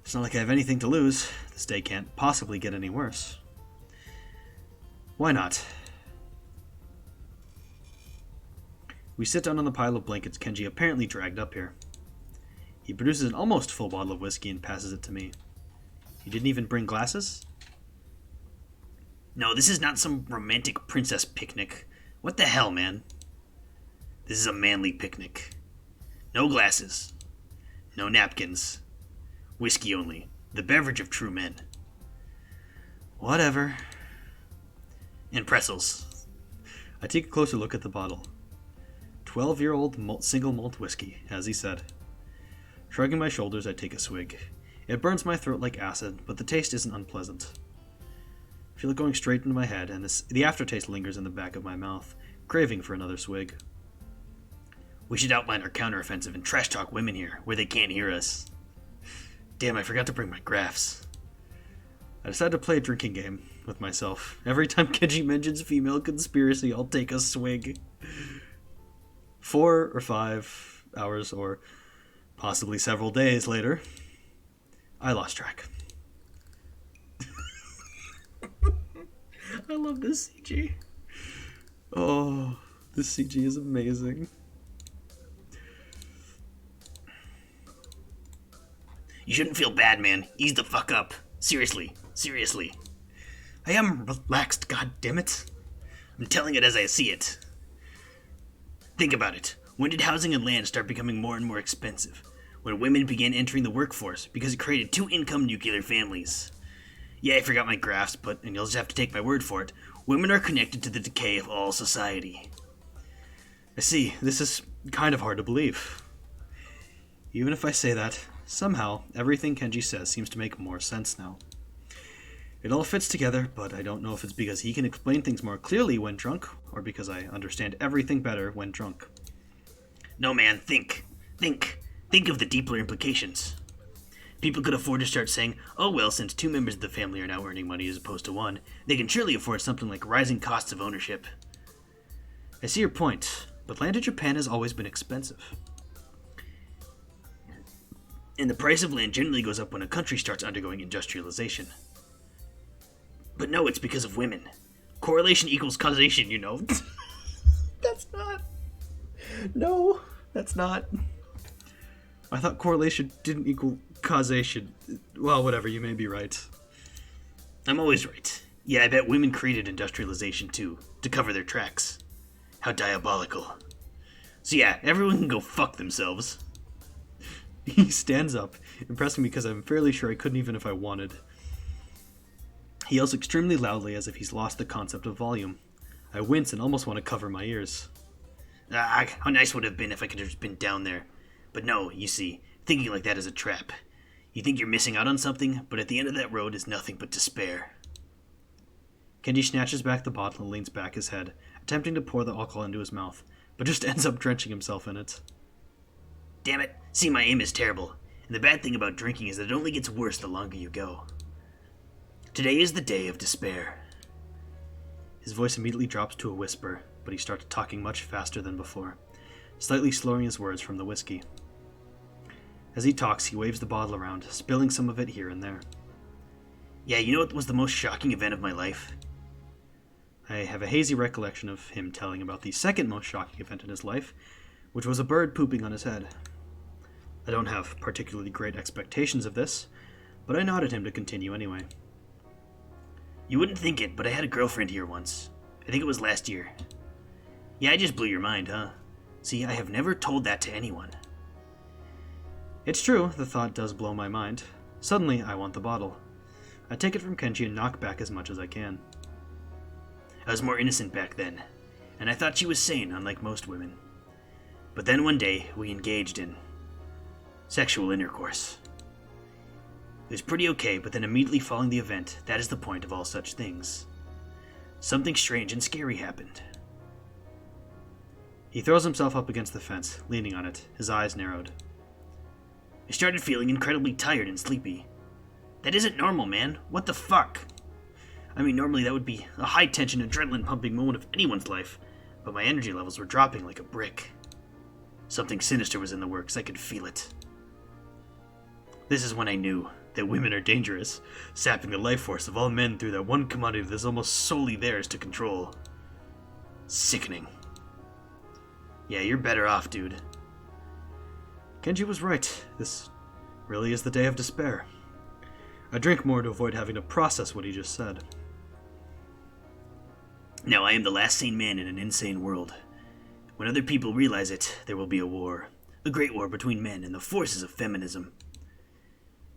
It's not like I have anything to lose. This day can't possibly get any worse. Why not? We sit down on the pile of blankets Kenji apparently dragged up here. He produces an almost full bottle of whiskey and passes it to me. You didn't even bring glasses? No, this is not some romantic princess picnic. What the hell, man? This is a manly picnic. No glasses. No napkins. Whiskey only. The beverage of true men. Whatever. And pretzels. I take a closer look at the bottle. 12-year-old single malt whiskey, as he said. Shrugging my shoulders, I take a swig. It burns my throat like acid, but the taste isn't unpleasant. I feel it going straight into my head, and the aftertaste lingers in the back of my mouth, craving for another swig. We should outline our counteroffensive and trash talk women here, where they can't hear us. Damn, I forgot to bring my graphs. I decide to play a drinking game with myself. Every time Kenji mentions female conspiracy, I'll take a swig. 4 or 5 hours, or possibly several days later, I lost track. I love this CG. Oh, this CG is amazing. You shouldn't feel bad, man. Ease the fuck up. Seriously. Seriously. I am relaxed, goddammit. I'm telling it as I see it. Think about it. When did housing and land start becoming more and more expensive? When women began entering the workforce because it created 2-income nuclear families. Yeah, I forgot my graphs, and you'll just have to take my word for it, women are connected to the decay of all society. I see. This is kind of hard to believe. Even if I say that, somehow, everything Kenji says seems to make more sense now. It all fits together, but I don't know if it's because he can explain things more clearly when drunk, or because I understand everything better when drunk. No, man, think. Think of the deeper implications. People could afford to start saying, oh well, since 2 members of the family are now earning money as opposed to 1, they can surely afford something like rising costs of ownership. I see your point, but land in Japan has always been expensive. And the price of land generally goes up when a country starts undergoing industrialization. But no, it's because of women. Correlation equals causation, you know. That's not. No, that's not. I thought correlation didn't equal causation. Well, whatever, you may be right. I'm always right. Yeah, I bet women created industrialization too, to cover their tracks. How diabolical. So yeah, everyone can go fuck themselves. He stands up, impressing me because I'm fairly sure I couldn't even if I wanted. He yells extremely loudly as if he's lost the concept of volume. I wince and almost want to cover my ears. How nice would it have been if I could have just been down there. But no, you see, thinking like that is a trap. You think you're missing out on something, but at the end of that road is nothing but despair. Kenji snatches back the bottle and leans back his head, attempting to pour the alcohol into his mouth, but just ends up drenching himself in it. Damn it, see, my aim is terrible. And the bad thing about drinking is that it only gets worse the longer you go. Today is the day of despair. His voice immediately drops to a whisper, but he starts talking much faster than before, slightly slurring his words from the whiskey. As he talks, he waves the bottle around, spilling some of it here and there. Yeah, you know what was the most shocking event of my life? I have a hazy recollection of him telling about the second most shocking event in his life, which was a bird pooping on his head. I don't have particularly great expectations of this, but I nodded him to continue anyway. You wouldn't think it, but I had a girlfriend here once. I think it was last year. Yeah, I just blew your mind, huh? See, I have never told that to anyone. It's true, the thought does blow my mind. Suddenly, I want the bottle. I take it from Kenji and knock back as much as I can. I was more innocent back then, and I thought she was sane, unlike most women. But then one day, we engaged in sexual intercourse. It was pretty okay, but then immediately following the event, that is the point of all such things. Something strange and scary happened. He throws himself up against the fence, leaning on it, his eyes narrowed. I started feeling incredibly tired and sleepy. That isn't normal, man. What the fuck? I mean, normally that would be a high-tension, adrenaline-pumping moment of anyone's life, but my energy levels were dropping like a brick. Something sinister was in the works. I could feel it. This is when I knew that women are dangerous, sapping the life force of all men through that one commodity that is almost solely theirs to control. Sickening. Yeah, you're better off, dude. Kenji was right. This really is the day of despair. I drink more to avoid having to process what he just said. Now I am the last sane man in an insane world. When other people realize it, there will be a war. A great war between men and the forces of feminism.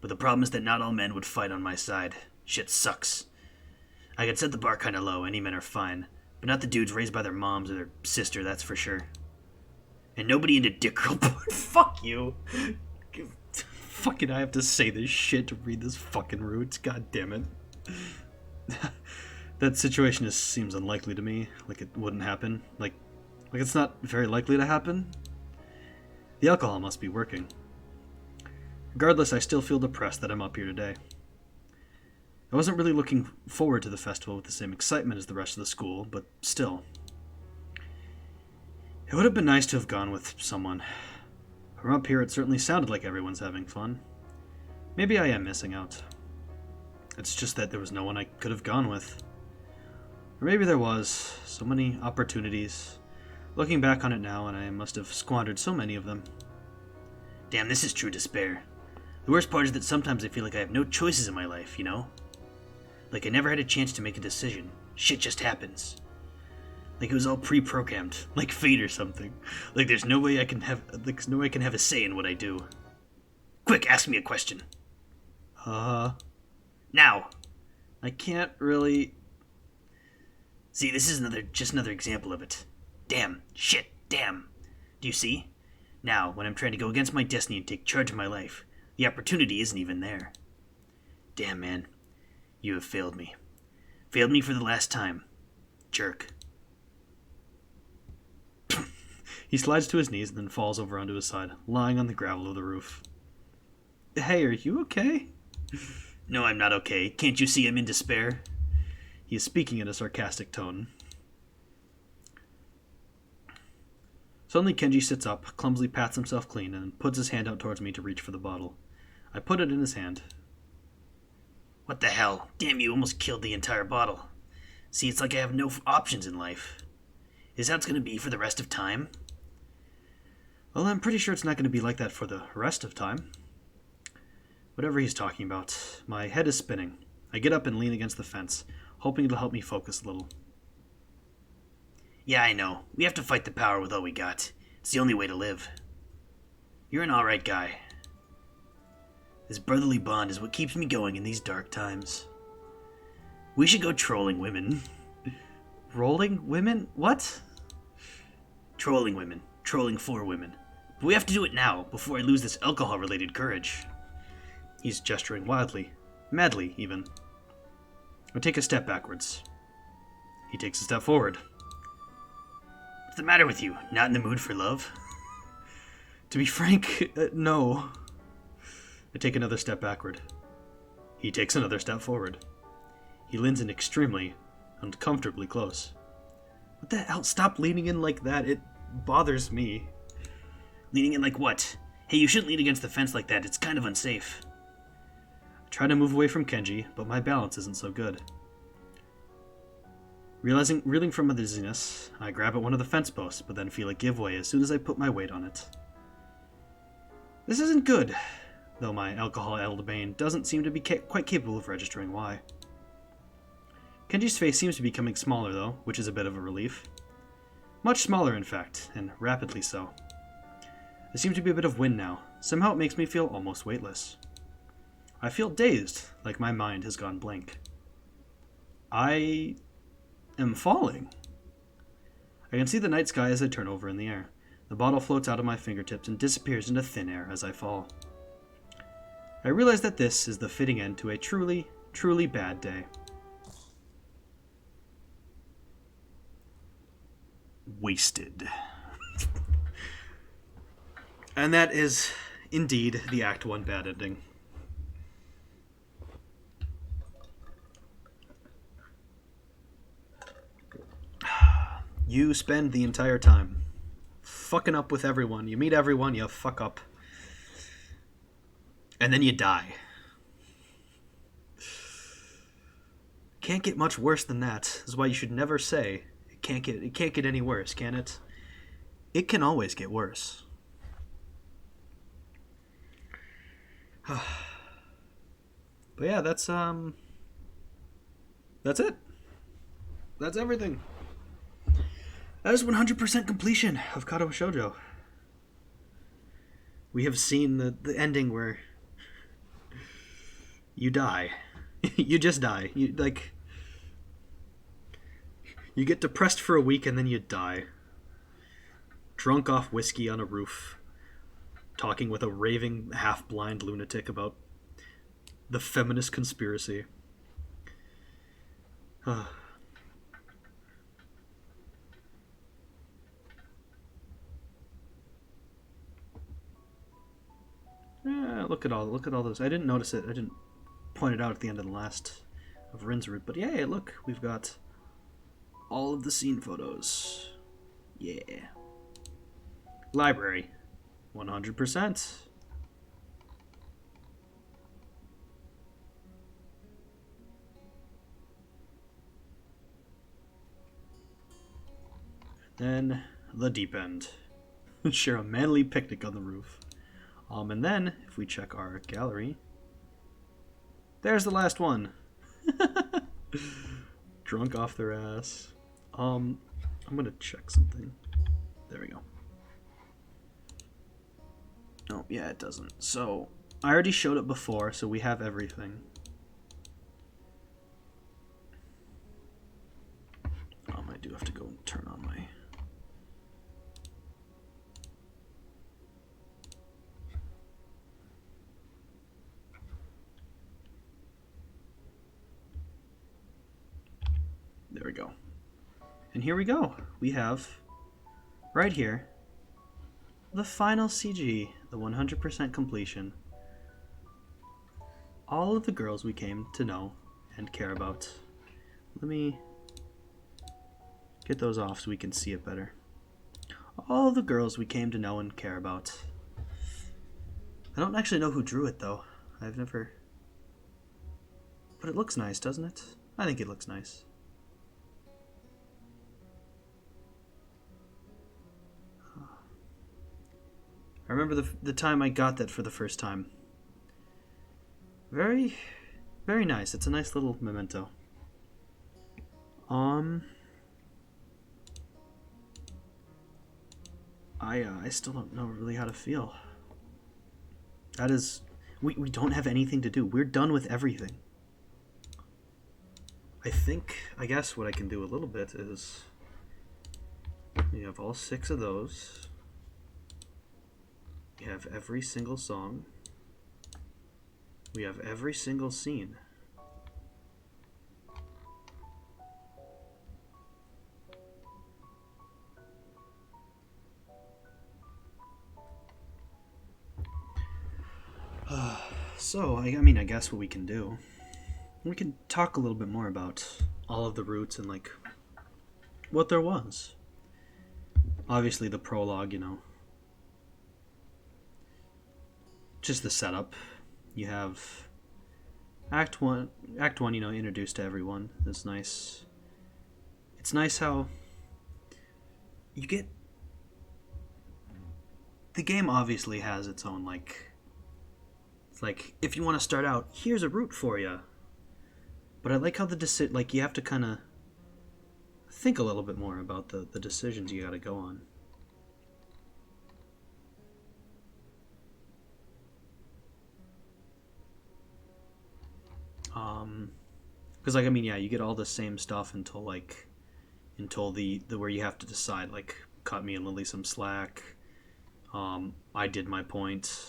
But the problem is that not all men would fight on my side. Shit sucks. I could set the bar kinda low, any men are fine. But not the dudes raised by their moms or their sister, that's for sure. And nobody into dick girl porn. Fuck you. Fucking I have to say this shit to read this fucking roots. God damn it. That situation just seems unlikely to me. Like it wouldn't happen. Like it's not very likely to happen. The alcohol must be working. Regardless, I still feel depressed that I'm up here today. I wasn't really looking forward to the festival with the same excitement as the rest of the school, but still. It would have been nice to have gone with someone. From up here, it certainly sounded like everyone's having fun. Maybe I am missing out. It's just that there was no one I could have gone with. Or maybe there was. So many opportunities. Looking back on it now, and I must have squandered so many of them. Damn, this is true despair. The worst part is that sometimes I feel like I have no choices in my life, you know? Like I never had a chance to make a decision. Shit just happens. Like it was all pre-programmed, like fate or something. Like there's no way I can have a say in what I do. Quick, ask me a question. Now. I can't really... See, this is just another example of it. Damn. Shit. Damn. Do you see? Now, when I'm trying to go against my destiny and take charge of my life, the opportunity isn't even there. Damn, man. You have failed me. Failed me for the last time. Jerk. He slides to his knees and then falls over onto his side, lying on the gravel of the roof. Hey, are you okay? No, I'm not okay. Can't you see I'm in despair? He is speaking in a sarcastic tone. Suddenly Kenji sits up, clumsily pats himself clean, and puts his hand out towards me to reach for the bottle. I put it in his hand. What the hell? Damn, you almost killed the entire bottle. See, it's like I have no options in life. Is that how it's going to be for the rest of time? Well, I'm pretty sure it's not going to be like that for the rest of time. Whatever he's talking about, my head is spinning. I get up and lean against the fence, hoping it'll help me focus a little. Yeah, I know. We have to fight the power with all we got. It's the only way to live. You're an alright guy. This brotherly bond is what keeps me going in these dark times. We should go trolling women. Rolling women? What? Trolling women. Trolling for women. But we have to do it now, before I lose this alcohol-related courage. He's gesturing wildly. Madly, even. I take a step backwards. He takes a step forward. What's the matter with you? Not in the mood for love? To be frank, no. I take another step backward. He takes another step forward. He leans in extremely, uncomfortably close. What the hell? Stop leaning in like that. It bothers me. Leaning in like what? Hey, you shouldn't lean against the fence like that. It's kind of unsafe. I try to move away from Kenji, but my balance isn't so good. Reeling from my dizziness, I grab at one of the fence posts, but then feel it give way as soon as I put my weight on it. This isn't good, though my alcohol-addled brain doesn't seem to be quite capable of registering why. Kenji's face seems to be becoming smaller, though, which is a bit of a relief. Much smaller, in fact, and rapidly so. There seems to be a bit of wind now. Somehow it makes me feel almost weightless. I feel dazed, like my mind has gone blank. I am falling. I can see the night sky as I turn over in the air. The bottle floats out of my fingertips and disappears into thin air as I fall. I realize that this is the fitting end to a truly, truly bad day. Wasted. And that is, indeed, the Act 1 bad ending. You spend the entire time fucking up with everyone. You meet everyone, you fuck up. And then you die. Can't get much worse than that. This is why you should never say it can't get any worse, can it? It can always get worse. But yeah, that's it. That's everything. That is 100% completion of Katawa Shoujo. We have seen the ending where you die. You just die. You get depressed for a week and then you die. Drunk off whiskey on a roof, talking with a raving, half-blind lunatic about the feminist conspiracy. Yeah, look at all those. I didn't notice it. I didn't point it out at the end of the last of Rin's route. But yeah, look, we've got all of the scene photos. Yeah. Library. 100%. Then the deep end. Share a manly picnic on the roof. And then, if we check our gallery, there's the last one. Drunk off their ass. I'm gonna check something. There we go. Oh, yeah, it doesn't. So, I already showed it before, so we have everything. I do have to go and turn on my... There we go. And here we go. We have, right here, the final CG, the 100% completion. All of the girls we came to know and care about. Let me get those off so we can see it better. All the girls we came to know and care about. I don't actually know who drew it, though. I've never... But it looks nice, doesn't it? I think it looks nice. I remember the time I got that for the first time. Very, very nice. It's a nice little memento. I still don't know really how to feel. That is... We don't have anything to do. We're done with everything. I guess what I can do a little bit is... You have all 6 of those. We have every single song. We have every single scene. So, I mean, I guess what we can do, we can talk a little bit more about all of the roots and, like, what there was. Obviously, the prologue, you know, just the setup. You have Act 1, you know, introduced to everyone. It's nice. It's nice how you get... The game obviously has its own, like... It's like, if you want to start out, here's a route for you. But I like how like, you have to kind of think a little bit more about the decisions you got to go on. Because, like, I mean, yeah, you get all the same stuff until the where you have to decide, like, cut me and Lily some slack. I did my point.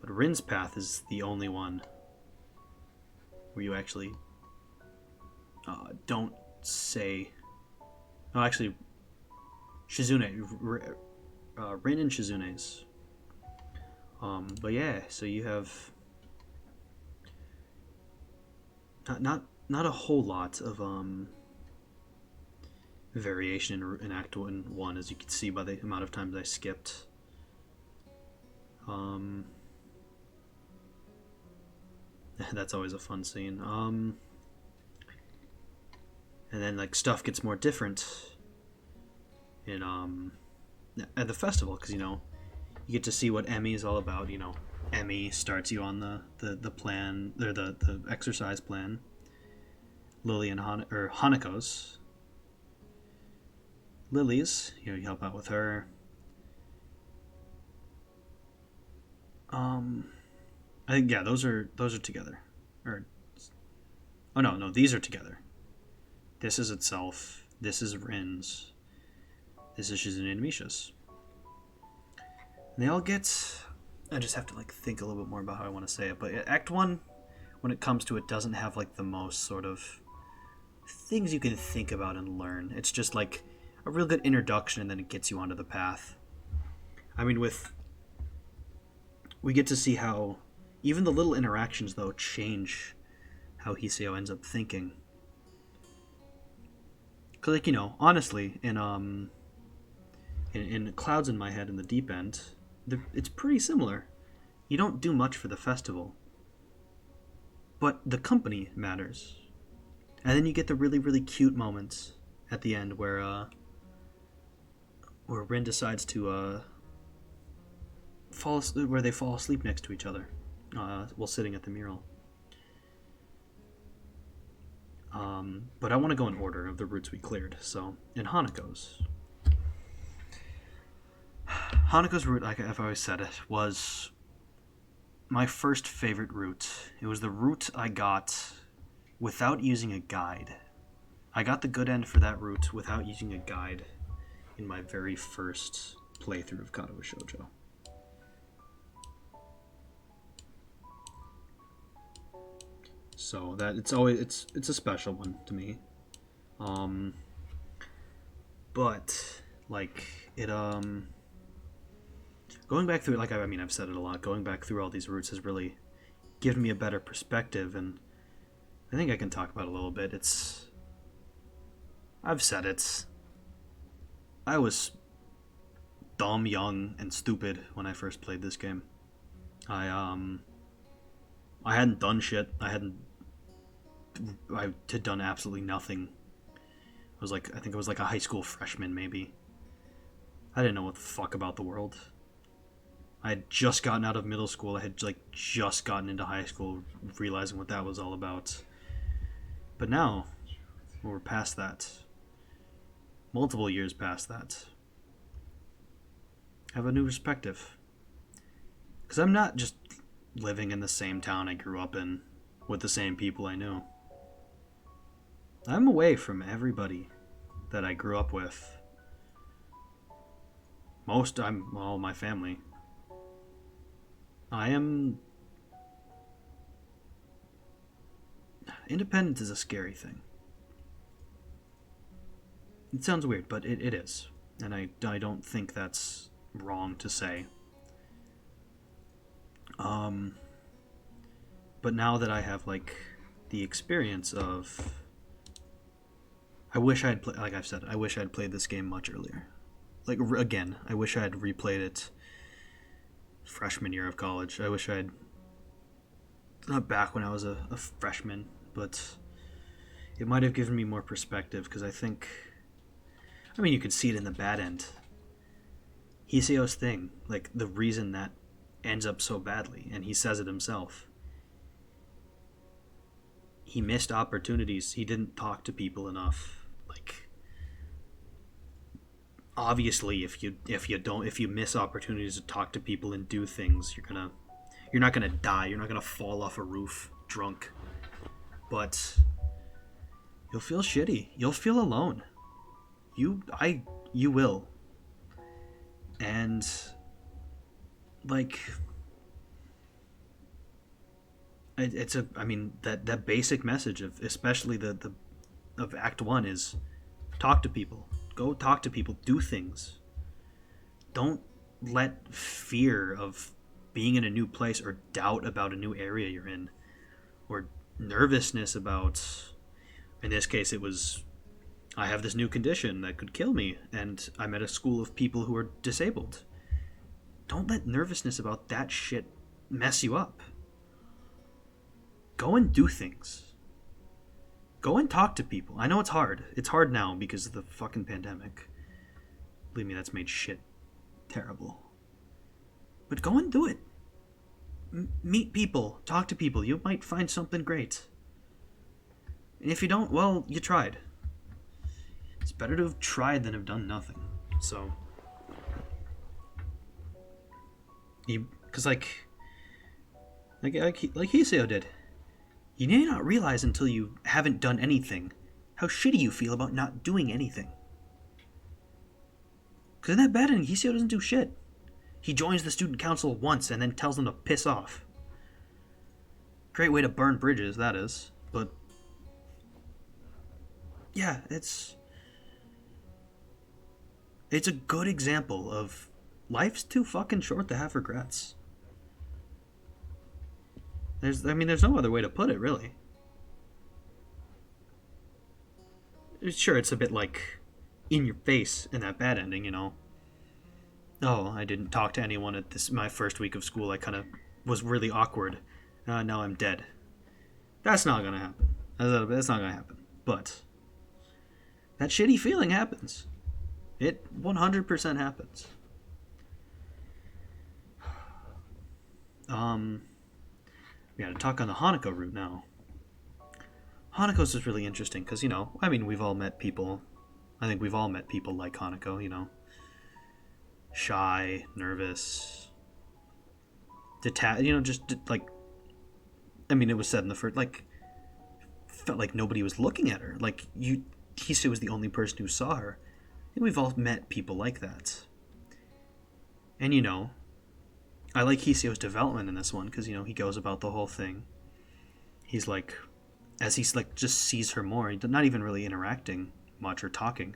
But Rin's path is the only one where you actually don't say... No, actually, Shizune. Rin and Shizune's. But yeah, so you have... Not a whole lot of variation in Act 1, as you can see by the amount of times I skipped. That's always a fun scene. And then, like, stuff gets more different in at the festival, because, you know, you get to see what Emmy is all about. You know, Emmy starts you on the plan, or the exercise plan. Lily and Hanako's. Lily's, you know, you help out with her. I think, yeah, those are together. Or, oh no, these are together. This is itself. This is Rin's. This is Shizune and Misha's. And they all get... I just have to, like, think a little bit more about how I want to say it. But Act 1, when it comes to it, doesn't have, like, the most sort of things you can think about and learn. It's just, like, a real good introduction, and then it gets you onto the path. I mean, we get to see how even the little interactions, though, change how Hiseo ends up thinking. Because, like, you know, honestly, in Clouds in My Head in the Deep End, it's pretty similar. You don't do much for the festival, but the company matters. And then you get the really, really cute moments at the end where Rin decides to where they fall asleep next to each other while sitting at the mural. But I want to go in order of the routes we cleared. So, in Hanako's route, like I've always said it, was my first favorite route. It was the route I got without using a guide. I got the good end for that route without using a guide in my very first playthrough of Katawa Shoujo. So that it's a special one to me. But like it going back through, like, I mean, I've said it a lot, going back through all these routes has really given me a better perspective, and I think I can talk about it a little bit. I've said it. I was dumb, young, and stupid when I first played this game. I hadn't done shit. I had done absolutely nothing. I think I was like a high school freshman, maybe. I didn't know what the fuck about the world. I had just gotten out of middle school. I had like just gotten into high school, realizing what that was all about. But now, we're past that. Multiple years past that. I have a new perspective. Because I'm not just living in the same town I grew up in with the same people I knew. I'm away from everybody that I grew up with. My family. Independence is a scary thing. It sounds weird, but it is. And I don't think that's wrong to say. But now that I have, like, the experience of... I wish I had played... Like I've said, I wish I had played this game much earlier. Like, again, I wish I had replayed it freshman year of college. I wish I had... Not back when I was a freshman, but it might have given me more perspective, because I think... I mean, you could see it in the bad end. Hiseo's thing, like, the reason that ends up so badly, and he says it himself. He missed opportunities. He didn't talk to people enough. Like, obviously, if you miss opportunities to talk to people and do things, you're not gonna die. You're not gonna fall off a roof drunk. But you'll feel shitty. You'll feel alone. You will. And, like, that basic message of, especially of Act 1 is talk to people. Go talk to people. Do things. Don't let fear of being in a new place or doubt about a new area you're in or nervousness about, in this case it was, I have this new condition that could kill me, and I'm at a school of people who are disabled. Don't let nervousness about that shit mess you up. Go and do things. Go and talk to people. I know it's hard. It's hard now because of the fucking pandemic. Believe me, that's made shit terrible. But go and do it. Meet people. Talk to people. You might find something great. And if you don't, well, you tried. It's better to have tried than have done nothing. So, because like Hiseo did, you may not realize until you haven't done anything how shitty you feel about not doing anything. Because in that bad end, Hiseo doesn't do shit. He joins the student council once and then tells them to piss off. Great way to burn bridges, that is. But yeah, it's a good example of life's too fucking short to have regrets. There's no other way to put it, really. Sure, it's a bit like in your face in that bad ending, you know. Oh, I didn't talk to anyone at my first week of school. I kind of was really awkward. Now I'm dead. That's not gonna happen. That's not gonna happen. But that shitty feeling happens. It 100% happens. We gotta talk on the Hanako route now. Hanako's is really interesting because, you know, I mean, we've all met people. I think we've all met people like Hanako, you know. Shy, nervous, detached, you know, just like, I mean, it was said in the first, like, felt like nobody was looking at her. Like, Hiseo was the only person who saw her. I think we've all met people like that. And, you know, I like Hiseo's development in this one because, you know, he goes about the whole thing. He's like, as he's like, just sees her more, not even really interacting much or talking,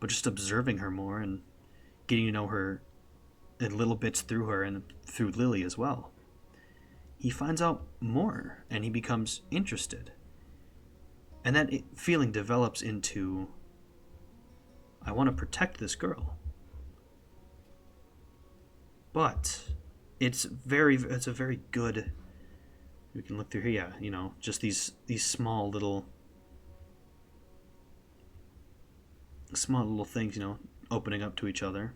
but just observing her more and getting to know her and little bits through her and through Lily as well, he finds out more and he becomes interested. And that feeling develops into, I want to protect this girl. But it's a very good, we can look through here, yeah, just these small little things, opening up to each other.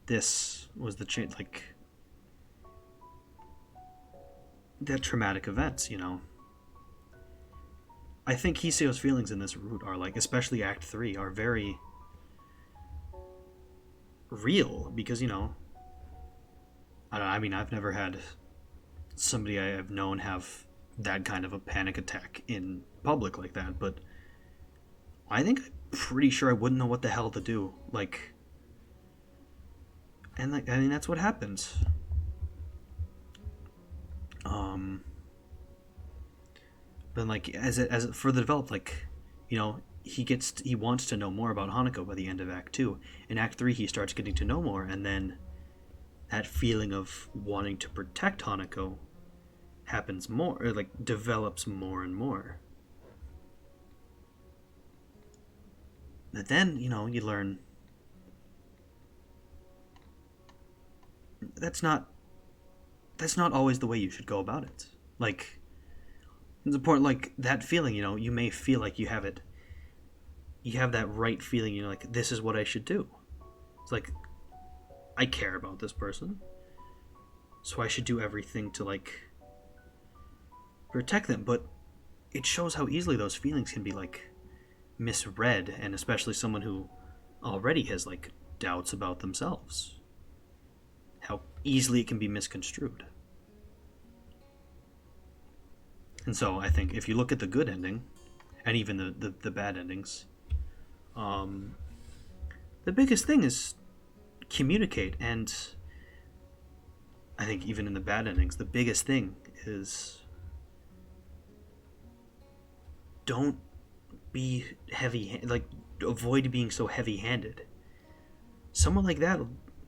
This was the change, like that traumatic events, I think Hiseo's feelings in this route are like, especially Act 3, are very real because, I don't know, I mean, I've never had somebody I have known have that kind of a panic attack in public like that, but I think I'm pretty sure I wouldn't know what the hell to do. Like, and like, I mean, that's what happens. But like, as it further developed, like, he wants to know more about Hanako by the end of Act 2. In Act 3, he starts getting to know more, and then that feeling of wanting to protect Hanako happens more, or like develops more and more. But then, you learn that's not always the way you should go about it. Like, it's important, like, that feeling, you may feel like you have it. You have that right feeling, like, this is what I should do. It's like, I care about this person, so I should do everything to, like, protect them. But it shows how easily those feelings can be, like, misread, and especially someone who already has, like, doubts about themselves. How easily it can be misconstrued. And so I think if you look at the good ending, and even the bad endings, the biggest thing is communicate. And I think even in the bad endings, the biggest thing is don't be like, avoid being so heavy-handed. Someone like that,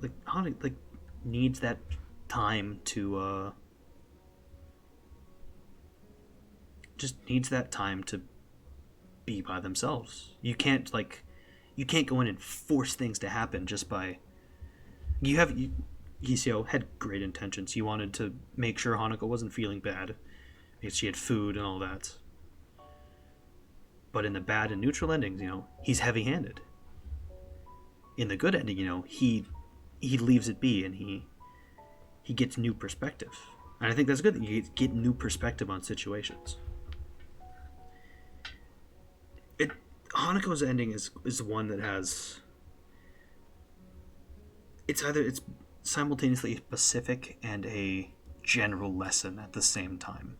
like needs that time to just needs that time to be by themselves. You can't go in and force things to happen just by Hiseo had great intentions. He wanted to make sure Hanako wasn't feeling bad because she had food and all that. But in the bad and neutral endings, he's heavy-handed. In the good ending, he leaves it be and he gets new perspective. And I think that's good that you get new perspective on situations. Hanako's ending is one that has, it's simultaneously specific and a general lesson at the same time.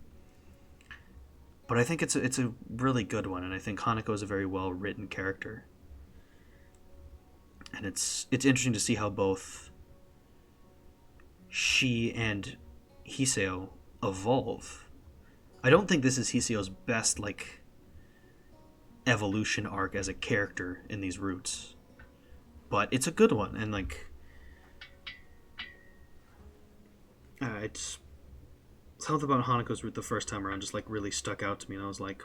But I think it's a really good one, and I think Hanako is a very well written character. And it's interesting to see how both she and Hiseo evolve. I don't think this is Hiseo's best, like, evolution arc as a character in these routes, but it's a good one. And like, it's something about Hanako's route the first time around just like really stuck out to me, and I was like,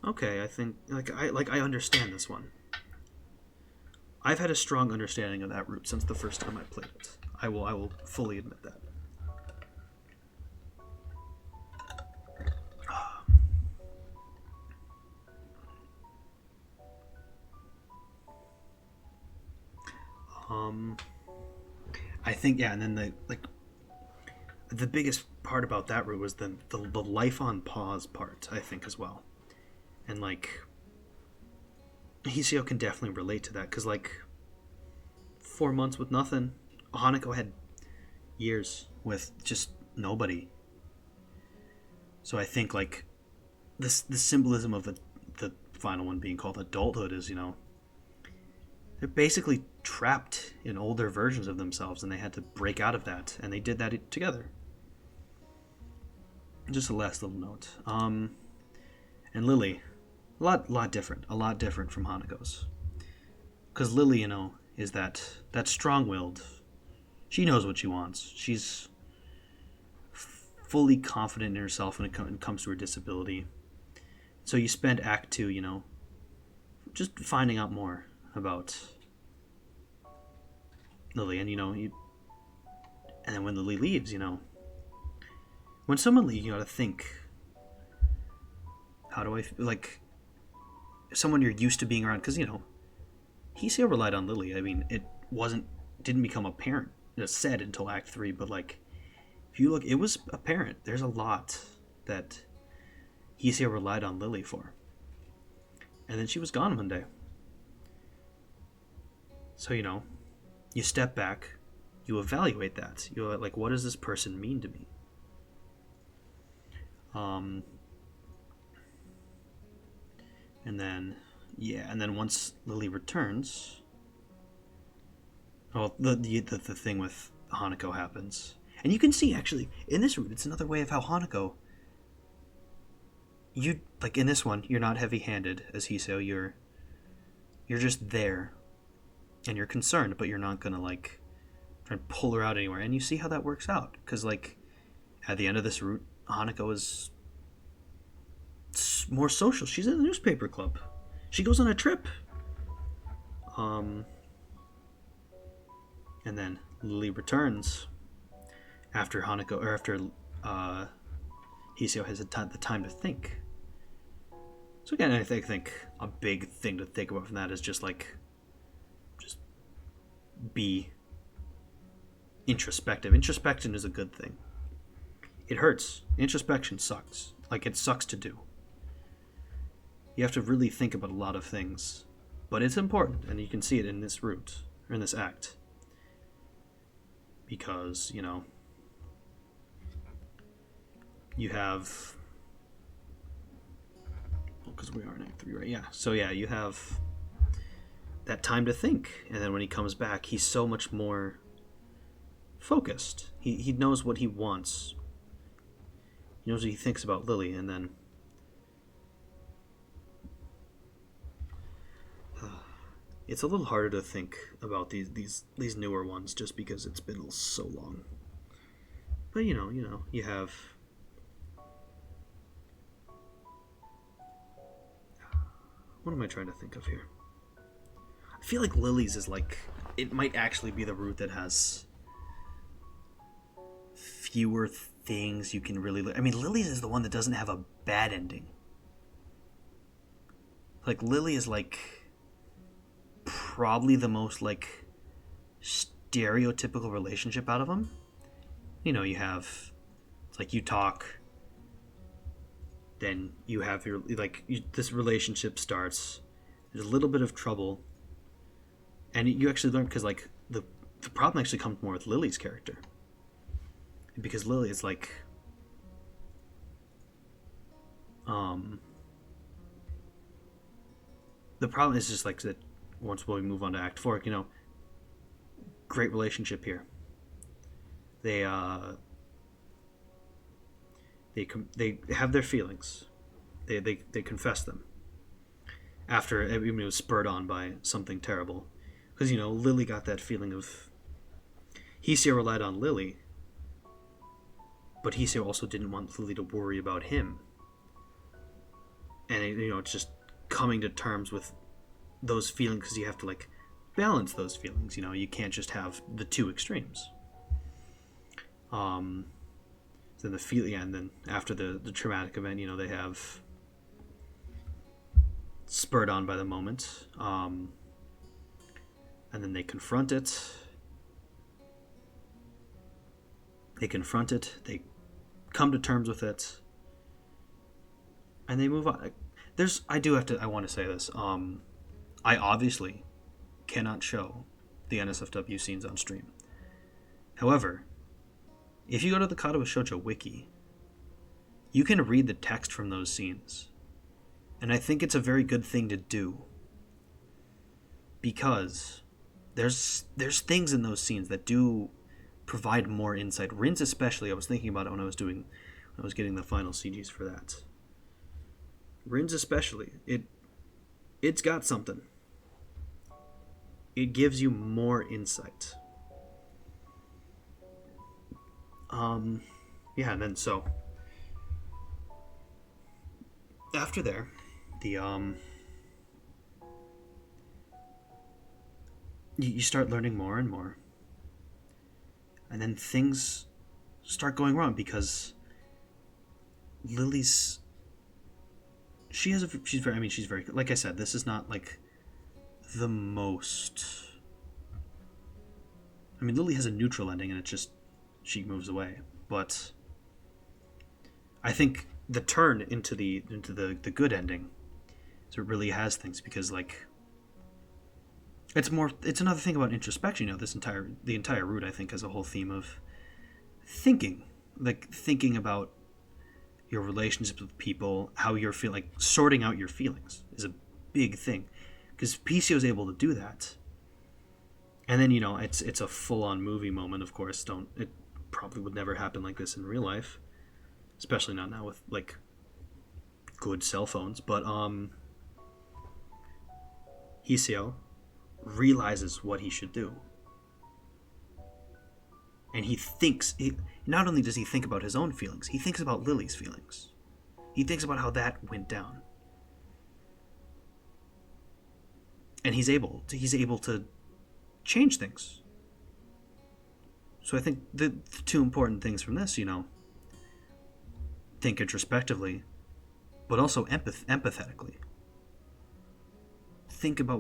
okay, I think I understand this one. I've had a strong understanding of that route since the first time I played it. I will fully admit that. I think, yeah, and then the biggest part about that route was the life on pause part, I think, as well. And like, Hiseo can definitely relate to that, because like 4 months with nothing, Hanako had years with just nobody. So I think like the symbolism of the final one being called adulthood is, they're basically trapped in older versions of themselves, and they had to break out of that, and they did that together. Just a last little note. And Lily, a lot different from Hanako's, Because Lily, is that strong-willed. She knows what she wants. She's fully confident in herself when it comes to her disability. So you spend Act 2, just finding out more about Lily. And, and then when Lily leaves, when someone leaves, you got to think, how do I, someone you're used to being around, because, Hiseo relied on Lily. I mean, didn't become apparent, said until Act 3, but, if you look, it was apparent. There's a lot that Hiseo relied on Lily for. And then she was gone one day. So, you step back, you evaluate that. You're like, what does this person mean to me? And then once Lily returns, the thing with Hanako happens. And you can see, actually, in this route, it's another way of how Hanako, in this one, you're not heavy-handed as Hiseo, you're just there, and you're concerned, but you're not gonna, try and pull her out anywhere. And you see how that works out, because, at the end of this route, Hanako is more social. She's in the newspaper club. She goes on a trip. And then Lily returns after Hiseo has had the time to think. So again, I think a big thing to think about from that is just be introspective. Introspection is a good thing. It hurts. Introspection sucks. It sucks to do. You have to really think about a lot of things. But it's important, and you can see it in this route, or in this act. Because, you have... because we are in Act 3, right? Yeah. So, yeah, you have that time to think. And then when he comes back, he's so much more focused. He knows what he wants. He knows what he thinks about Lily, and then... it's a little harder to think about these newer ones just because it's been so long. But you have... what am I trying to think of here? I feel like Lily's is it might actually be the route that has fewer things you can really... I mean, Lily's is the one that doesn't have a bad ending. Lily is probably the most stereotypical relationship out of them. You have you talk, then you have your this relationship starts, there's a little bit of trouble, and you actually learn, because the problem actually comes more with Lily's character, because Lily is the problem is just that once we move on to Act 4, great relationship here. They have their feelings. They confess them. After it was spurred on by something terrible. Because, Lily got that feeling of... Hiseo relied on Lily, but Hiseo also didn't want Lily to worry about him. And, it's just coming to terms with those feelings, because you have to balance those feelings. You can't just have the two extremes. Then and then after the traumatic event, they have spurred on by the moment, and then they confront it. They come to terms with it, and they move on. I want to say this. I obviously cannot show the NSFW scenes on stream. However, if you go to the Katawa Shoujo wiki, you can read the text from those scenes. And I think it's a very good thing to do. Because there's things in those scenes that do provide more insight. Rin's especially, I was thinking about it when I was getting the final CGs for that. Rin's especially, it's got something. it gives you more insight. Yeah, and then so after there, the you start learning more and more, and then things start going wrong because Lily's she's very, like I said, this is not like the most. I mean, Lily has a neutral ending, and it's just she moves away. But I think the turn into the good ending, so it really has things, because like it's another thing about introspection. The entire route, I think, has a whole theme of thinking about your relationships with people, how you're feeling, like sorting out your feelings is a big thing, because PCO is able to do that. And then it's a full-on movie moment. Of course, it probably would never happen like this in real life, especially not now with like good cell phones. But Hiseo realizes what he should do, and not only does he think about his own feelings, he thinks about Lily's feelings. He thinks about how that went down, and he's able to change things. So I think the two important things from this, think introspectively, but also empathetically. Think about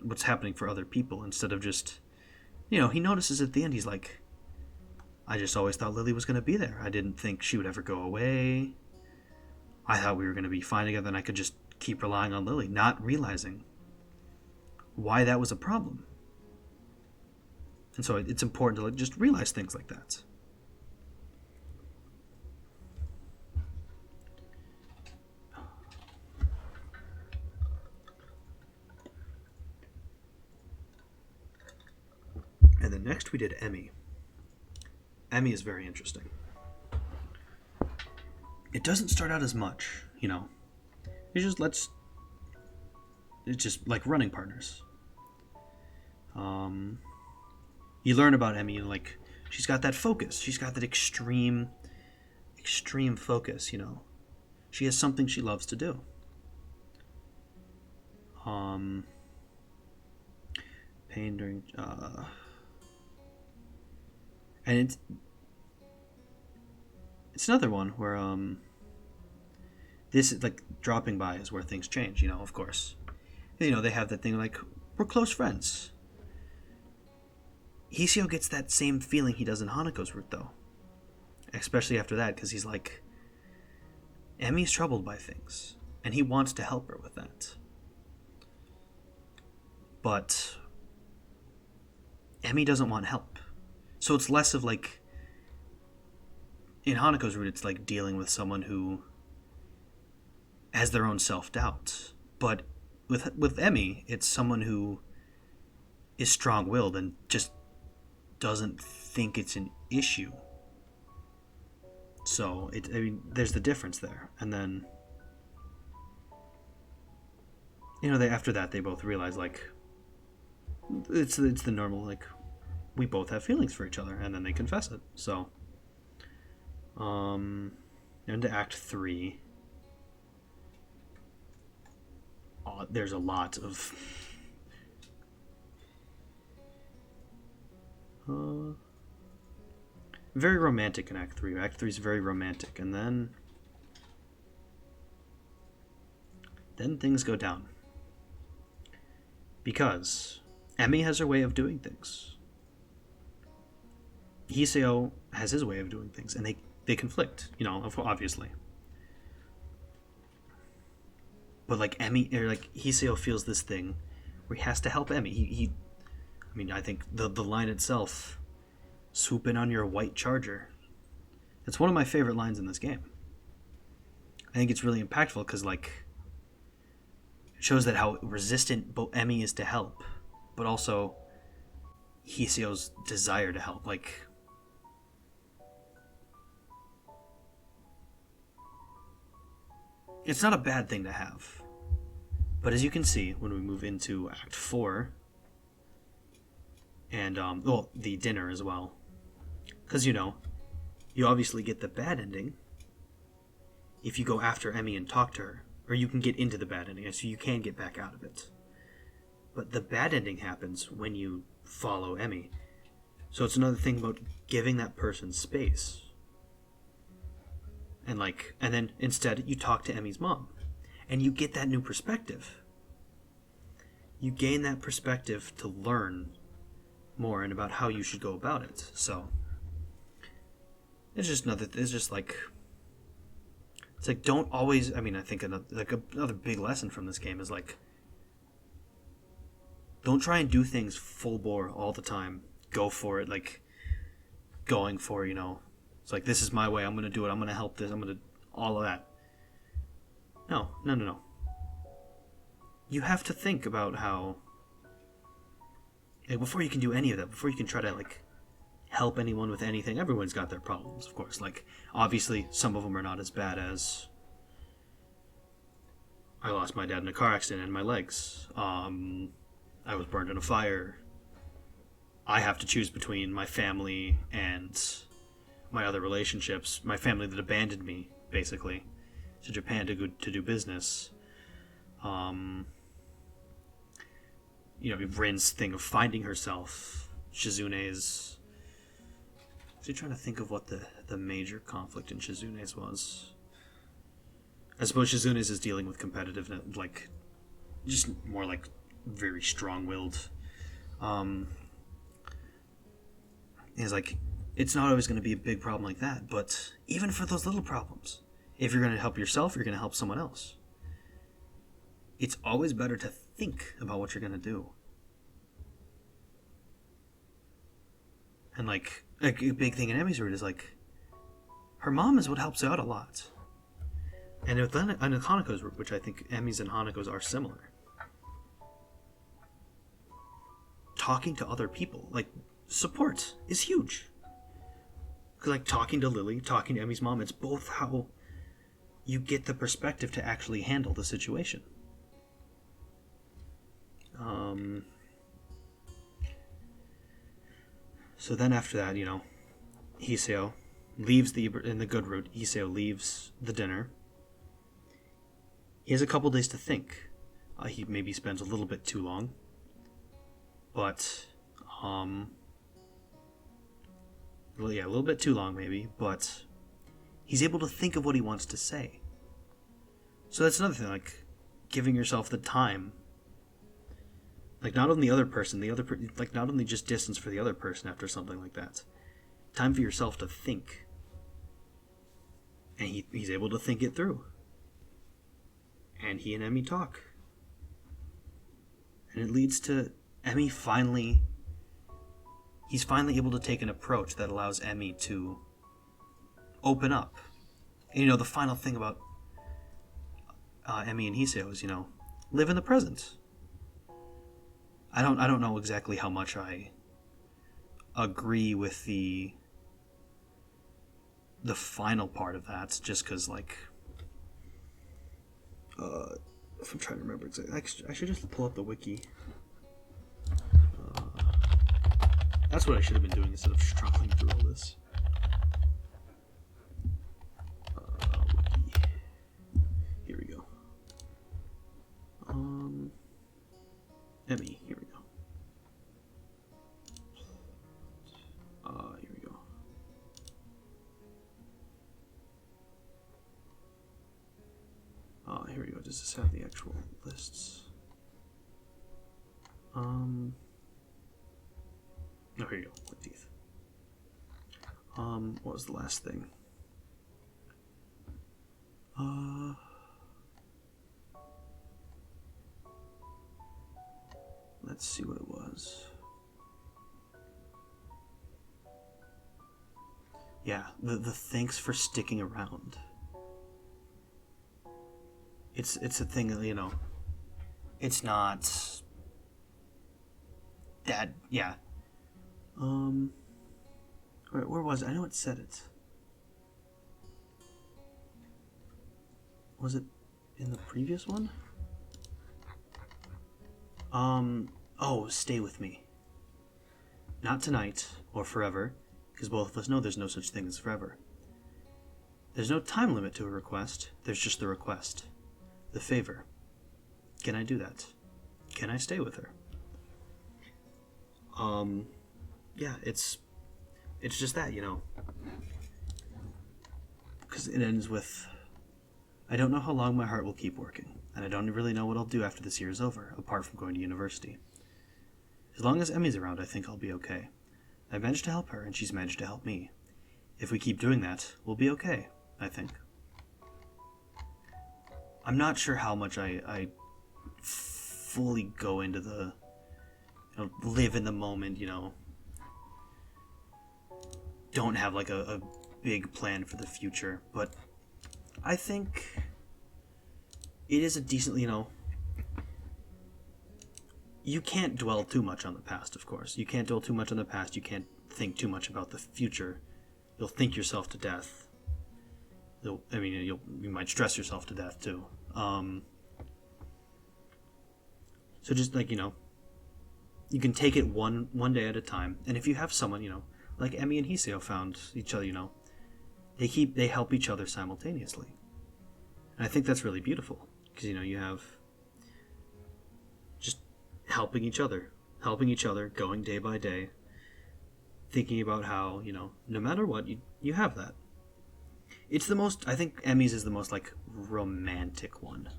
what's happening for other people, instead of just, he notices at the end, he's like, I just always thought Lily was going to be there. I didn't think she would ever go away. I thought we were going to be fine together and I could just keep relying on Lily, not realizing why that was a problem. And so it's important to just realize things like that. And then next we did Emmy. Emmy is very interesting. It doesn't start out as much, It's just like running partners. You learn about Emmy, and like she's got that focus. She's got that extreme focus. She has something she loves to do. Pain during and it's another one where this is like dropping by is where things change. Of course, they have that thing like we're close friends. Hiseo gets that same feeling he does in Hanako's route, though. Especially after that, because he's like, Emmy's troubled by things, and he wants to help her with that. But Emmy doesn't want help. So it's less of like, in Hanako's route, it's like dealing with someone who has their own self-doubt. But with Emmy, it's someone who is strong-willed and just doesn't think it's an issue. So there's the difference there. And then after that they both realize like it's the normal, like we both have feelings for each other, and then they confess it. So into Act 3, there's a lot of very romantic in Act 3. Act 3 is very romantic, and then things go down. Because Emmy has her way of doing things. Hiseo has his way of doing things, and they conflict, obviously. But like Hiseo feels this thing where he has to help Emmy. I think the line itself, swoop in on your white charger. It's one of my favorite lines in this game. I think it's really impactful because like it shows that how resistant both Emmy is to help, but also Hiseo's desire to help. Like it's not a bad thing to have. But as you can see, when we move into Act 4, And, well, the dinner as well. Because, you obviously get the bad ending if you go after Emmy and talk to her. Or you can get into the bad ending, so you can get back out of it. But the bad ending happens when you follow Emmy. So it's another thing about giving that person space. And then instead you talk to Emmy's mom. And you get that new perspective. You gain that perspective to learn more and about how you should go about it. So it's just don't always, I think another big lesson from this game is don't try and do things full bore all the time. Go for it, going for, it's this is my way, I'm going to do it, I'm going to help this, I'm going to, all of that. No. You have to think about how, before you can do any of that, before you can try to, help anyone with anything, everyone's got their problems, of course. Obviously, some of them are not as bad as I lost my dad in a car accident and my legs. I was burned in a fire. I have to choose between my family and my other relationships. My family that abandoned me, basically, to Japan to do business. Rin's thing of finding herself. Shizune's... I'm trying to think of what the major conflict in Shizune's was. I suppose Shizune's is dealing with competitiveness, just more very strong-willed. It's not always going to be a big problem like that, but even for those little problems, if you're going to help yourself, you're going to help someone else. It's always better to think about what you're going to do. And a big thing in Emmy's route is her mom is what helps her out a lot. And with Hanako's route, which I think Emmy's and Hanako's are similar, talking to other people, support is huge. Because talking to Lily, talking to Emmy's mom, it's both how you get the perspective to actually handle the situation. So then after that, Hiseo leaves in the good route. Hiseo leaves the dinner. He has a couple days to think. He maybe spends a little bit too long. But, a little bit too long maybe, but he's able to think of what he wants to say. So that's another thing, giving yourself the time. Not on the other person, not only just distance for the other person after something like that. Time for yourself to think. And he's able to think it through. And he and Emmy talk. And it leads to Emmy he's finally able to take an approach that allows Emmy to open up. And, the final thing about Emmy and Hiseo is, live in the present. I don't know exactly how much I agree with the final part of that, just because, if I'm trying to remember exactly, I should just pull up the wiki. That's what I should have been doing instead of struggling through all this. Wiki. Here we go. Emmy, here we go. Here we go. Here we go. Does this have the actual lists? Oh, here you go. Quick teeth. What was the last thing? Let's see what it was. Yeah, the thanks for sticking around. It's a thing that, it's not that, yeah. Where was it? I know it said it. Was it in the previous one? Oh, stay with me. Not tonight, or forever, because both of us know there's no such thing as forever. There's no time limit to a request, there's just the request. The favor. Can I do that? Can I stay with her? Yeah, it's just that, Because it ends with, I don't know how long my heart will keep working, and I don't really know what I'll do after this year is over, apart from going to university. As long as Emmy's around, I think I'll be okay. I managed to help her, and she's managed to help me. If we keep doing that, we'll be okay, I think. I'm not sure how much I fully go into the, live in the moment, don't have like a big plan for the future, but I think it is a decent, you can't dwell too much on the past, of course. You can't dwell too much on the past. You can't think too much about the future. You'll think yourself to death. You might stress yourself to death too. So just like, you can take it one day at a time. And if you have someone, like Emmy and Hiseo found each other, they help each other simultaneously. And I think that's really beautiful because, you have just helping each other, going day by day, thinking about how, no matter what, you have that. It's the most, I think Emmy's is the most, like, romantic one.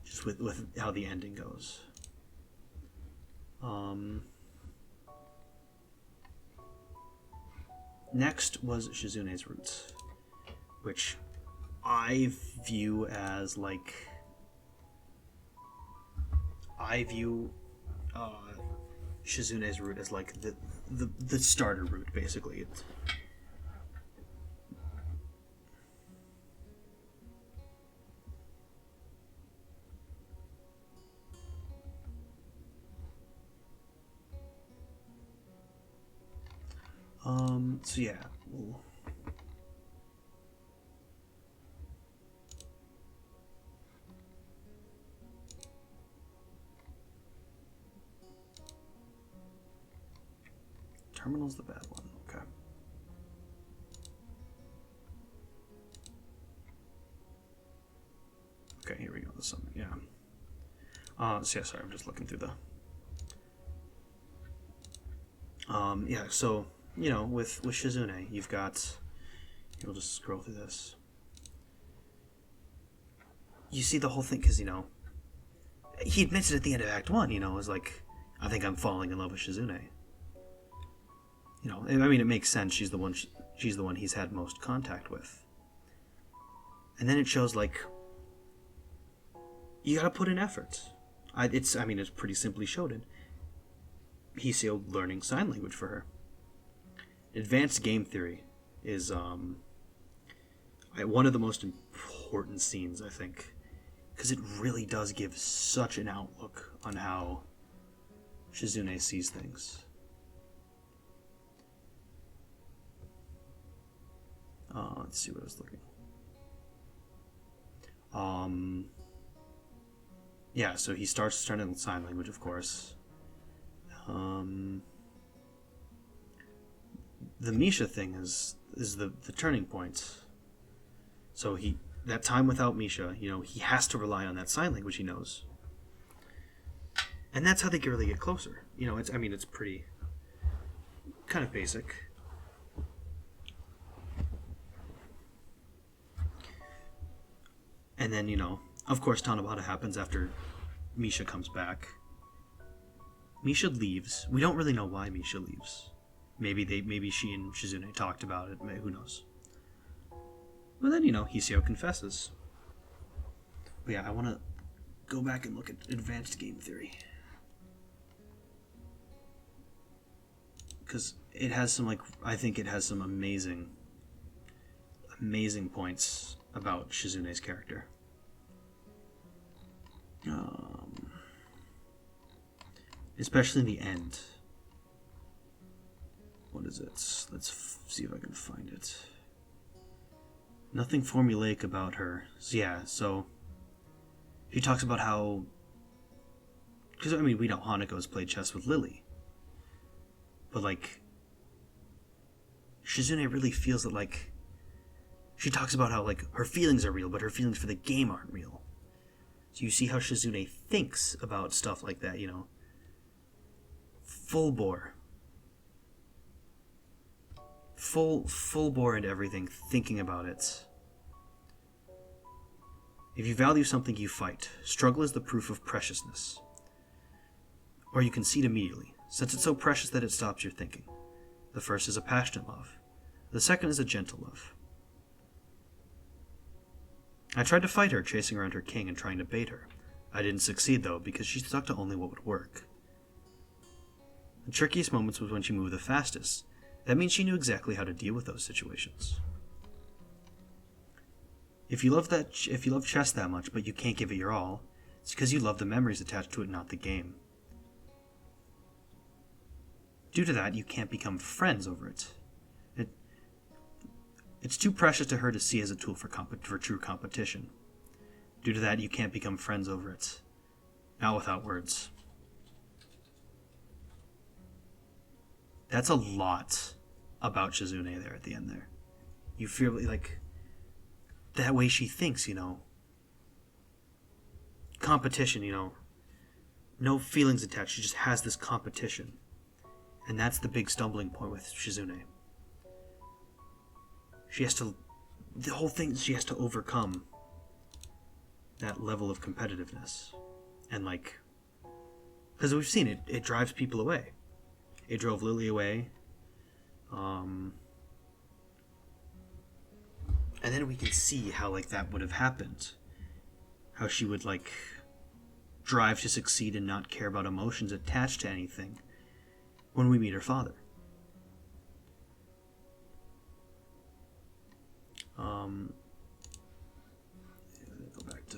Just with how the ending goes. Next was Shizune's roots, which I view as, like, Shizune's root as like the starter root, basically. So yeah. Ooh. Terminal's the bad one. Okay. Okay, here we go. The summit. Yeah. So yeah, sorry, I'm just looking through the. Yeah. So with Shizune, you've got. We'll just scroll through this. You see the whole thing because he admits it at the end of Act 1. It was like, I think I'm falling in love with Shizune. It makes sense. She's the one he's had most contact with. And then it shows, like, you gotta put in effort. It's pretty simply showed. Hiseo learning sign language for her. Advanced game theory is one of the most important scenes, I think, because it really does give such an outlook on how Shizune sees things. Let's see what I was looking. Yeah, so he starts learning sign language, of course. The Misha thing is the turning point. So that time without Misha, he has to rely on that sign language he knows. And that's how they really get closer. It's pretty kind of basic. And then, of course, Tanabata happens after Misha comes back. Misha leaves. We don't really know why Misha leaves. Maybe she and Shizune talked about it. Who knows? But then, Hiseo confesses. But yeah, I want to go back and look at advanced game theory. Because it has some, I think it has some amazing points about Shizune's character. Especially in the end. What is it? Let's see if I can find it. Nothing formulaic about her. So yeah, so he talks about how, because we know Hanako's played chess with Lily, But, like, Shizune really feels that, like, she talks about how, like, her feelings are real, but her feelings for the game aren't real. So you see how Shizune thinks about stuff like that, you know? Full bore. Full bore into everything, thinking about it. If you value something, you fight. Struggle is the proof of preciousness. Or you concede immediately, since it's so precious that it stops your thinking. The first is a passionate love. The second is a gentle love. I tried to fight her, chasing around her king and trying to bait her. I didn't succeed, though, because she stuck to only what would work. The trickiest moments was when she moved the fastest. That means she knew exactly how to deal with those situations. If you love chess that much, but you can't give it your all, it's because you love the memories attached to it, not the game. Due to that, you can't become friends over it. It's too precious to her to see as a tool for true competition. Due to that, you can't become friends over it. Not without words. That's a lot about Shizune there at the end there. You feel like that way she thinks, you know. Competition, you know. No feelings attached. She just has this competition. And that's the big stumbling point with Shizune. The whole thing, she has to overcome that level of competitiveness. And like, because we've seen it, it drives people away. It drove Lily away. And then we can see how like that would have happened. How she would like drive to succeed and not care about emotions attached to anything when we meet her father. Go back to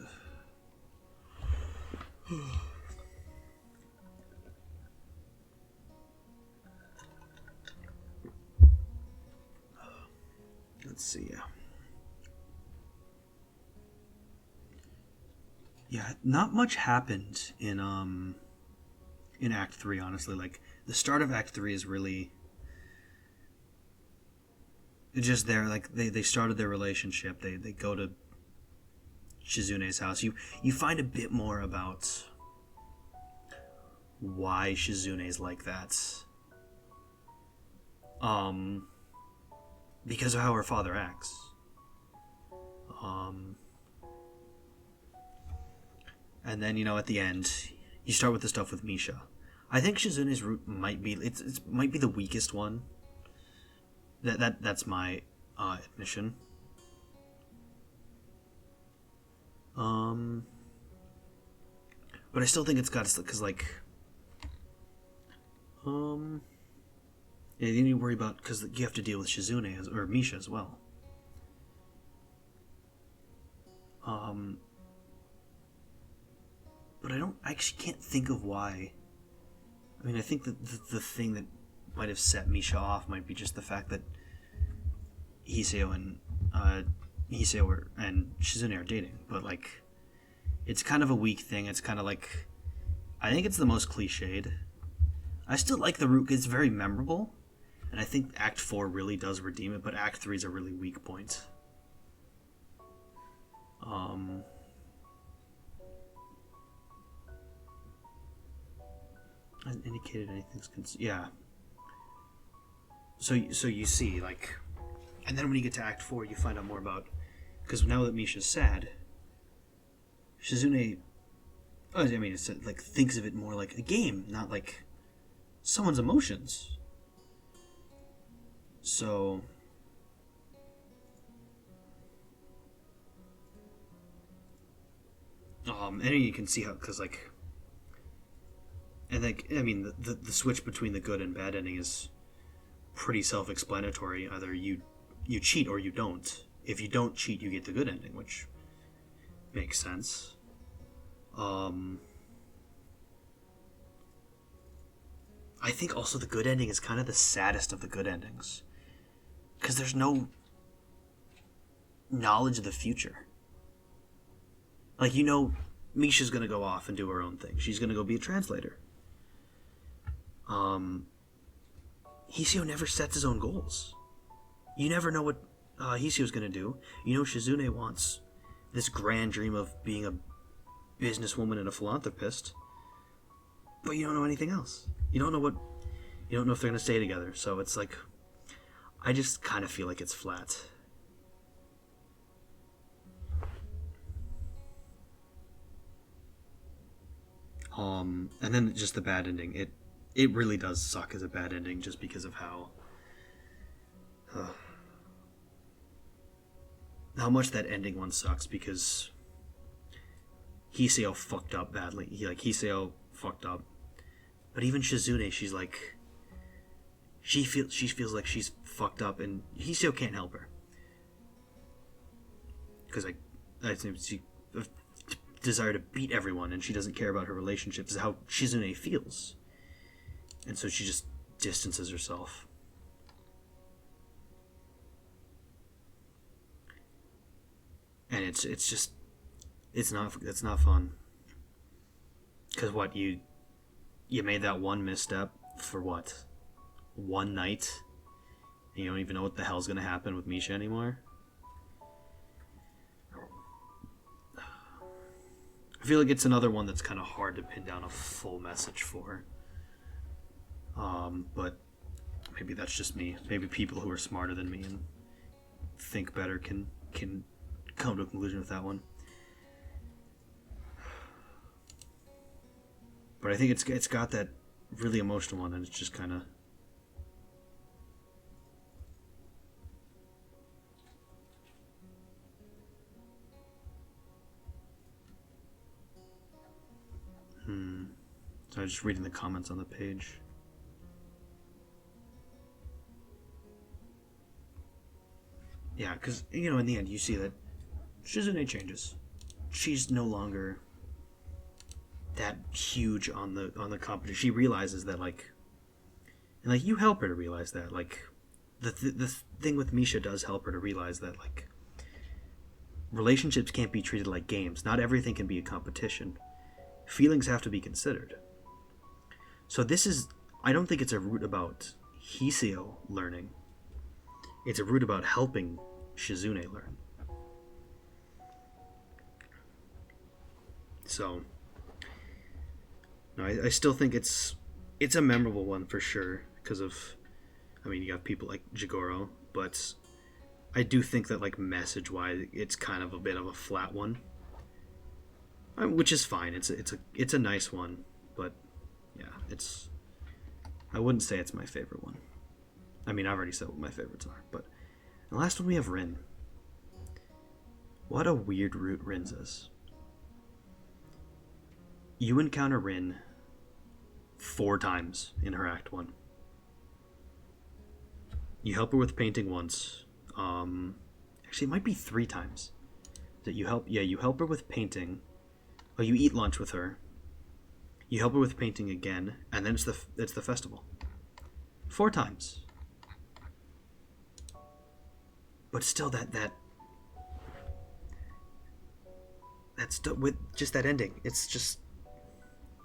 let's see. Yeah, not much happened in Act 3, honestly. Like, the start of Act 3 is really just there. Like, they started their relationship. They go to Shizune's house. You find a bit more about why Shizune's like that. Because of how her father acts. And then, you know, at the end, you start with the stuff with Misha. I think Shizune's route might be might be the weakest one. That's my admission. But I still think it's got to, because like, yeah, you need to worry about, because you have to deal with Shizune or Misha as well. But I actually can't think of why. I mean, I think that the thing that might have set Misha off might be just the fact that Hiseo and Shizune are dating. But like, it's kind of a weak thing. It's kind of like, I think it's the most cliched. I still like the route. It's very memorable, and I think Act 4 really does redeem it. But Act 3 is a really weak point. Indicated anything's yeah. So you see, like, and then when you get to Act 4, you find out more about, because now that Misha's sad, Shizune, I mean, it's like thinks of it more like a game, not like someone's emotions. So and you can see how, because like, and like, I mean, the switch between the good and bad ending is pretty self-explanatory. Either you cheat or you don't. If you don't cheat, you get the good ending, which makes sense. I think also the good ending is kind of the saddest of the good endings, because there's no knowledge of the future. Like, you know, Misha's gonna go off and do her own thing. She's gonna go be a translator. Hiseo never sets his own goals. You never know what Hiseo's gonna do. You know Shizune wants this grand dream of being a businesswoman and a philanthropist, but you don't know anything else. You don't know if they're gonna stay together. So it's like, I just kind of feel like it's flat. And then just the bad ending. It really does suck as a bad ending, just because of how much that ending one sucks, because Hiseo fucked up badly. Hiseo fucked up. But even Shizune, she's like, she feels like she's fucked up, and Hiseo can't help her. Because I think she desire to beat everyone, and she doesn't care about her relationships, is how Shizune feels. And so she just distances herself. And it's not fun. Because what, you made that one misstep for what? One night? And you don't even know what the hell's gonna happen with Misha anymore? I feel like it's another one that's kind of hard to pin down a full message for. But maybe that's just me. Maybe people who are smarter than me and think better can come to a conclusion with that one. But I think it's got that really emotional one, and it's just kind of... So I'm just reading the comments on the page. Yeah, because, in the end, you see that Shizune changes. She's no longer that huge on the competition. She realizes that, and you help her to realize that, the thing with Misha does help her to realize that, relationships can't be treated like games. Not everything can be a competition. Feelings have to be considered. So I don't think it's a route about Hiseo learning. It's a route about helping Shizune learn. So, no, I still think it's a memorable one for sure, because of, you got people like Jigoro, but I do think that, message-wise, it's kind of a bit of a flat one. Which is fine. It's a nice one, but yeah, I wouldn't say it's my favorite one. I've already said what my favorites are, but the last one we have Rin. What a weird route Rin's is. You encounter Rin 4 times in her Act 1. You help her with painting once. Actually, it might be 3 times that you help. Yeah, you help her with painting. Oh, you eat lunch with her. You help her with painting again, and then it's the festival. 4 times. But still, that's still, with just that ending. It's just,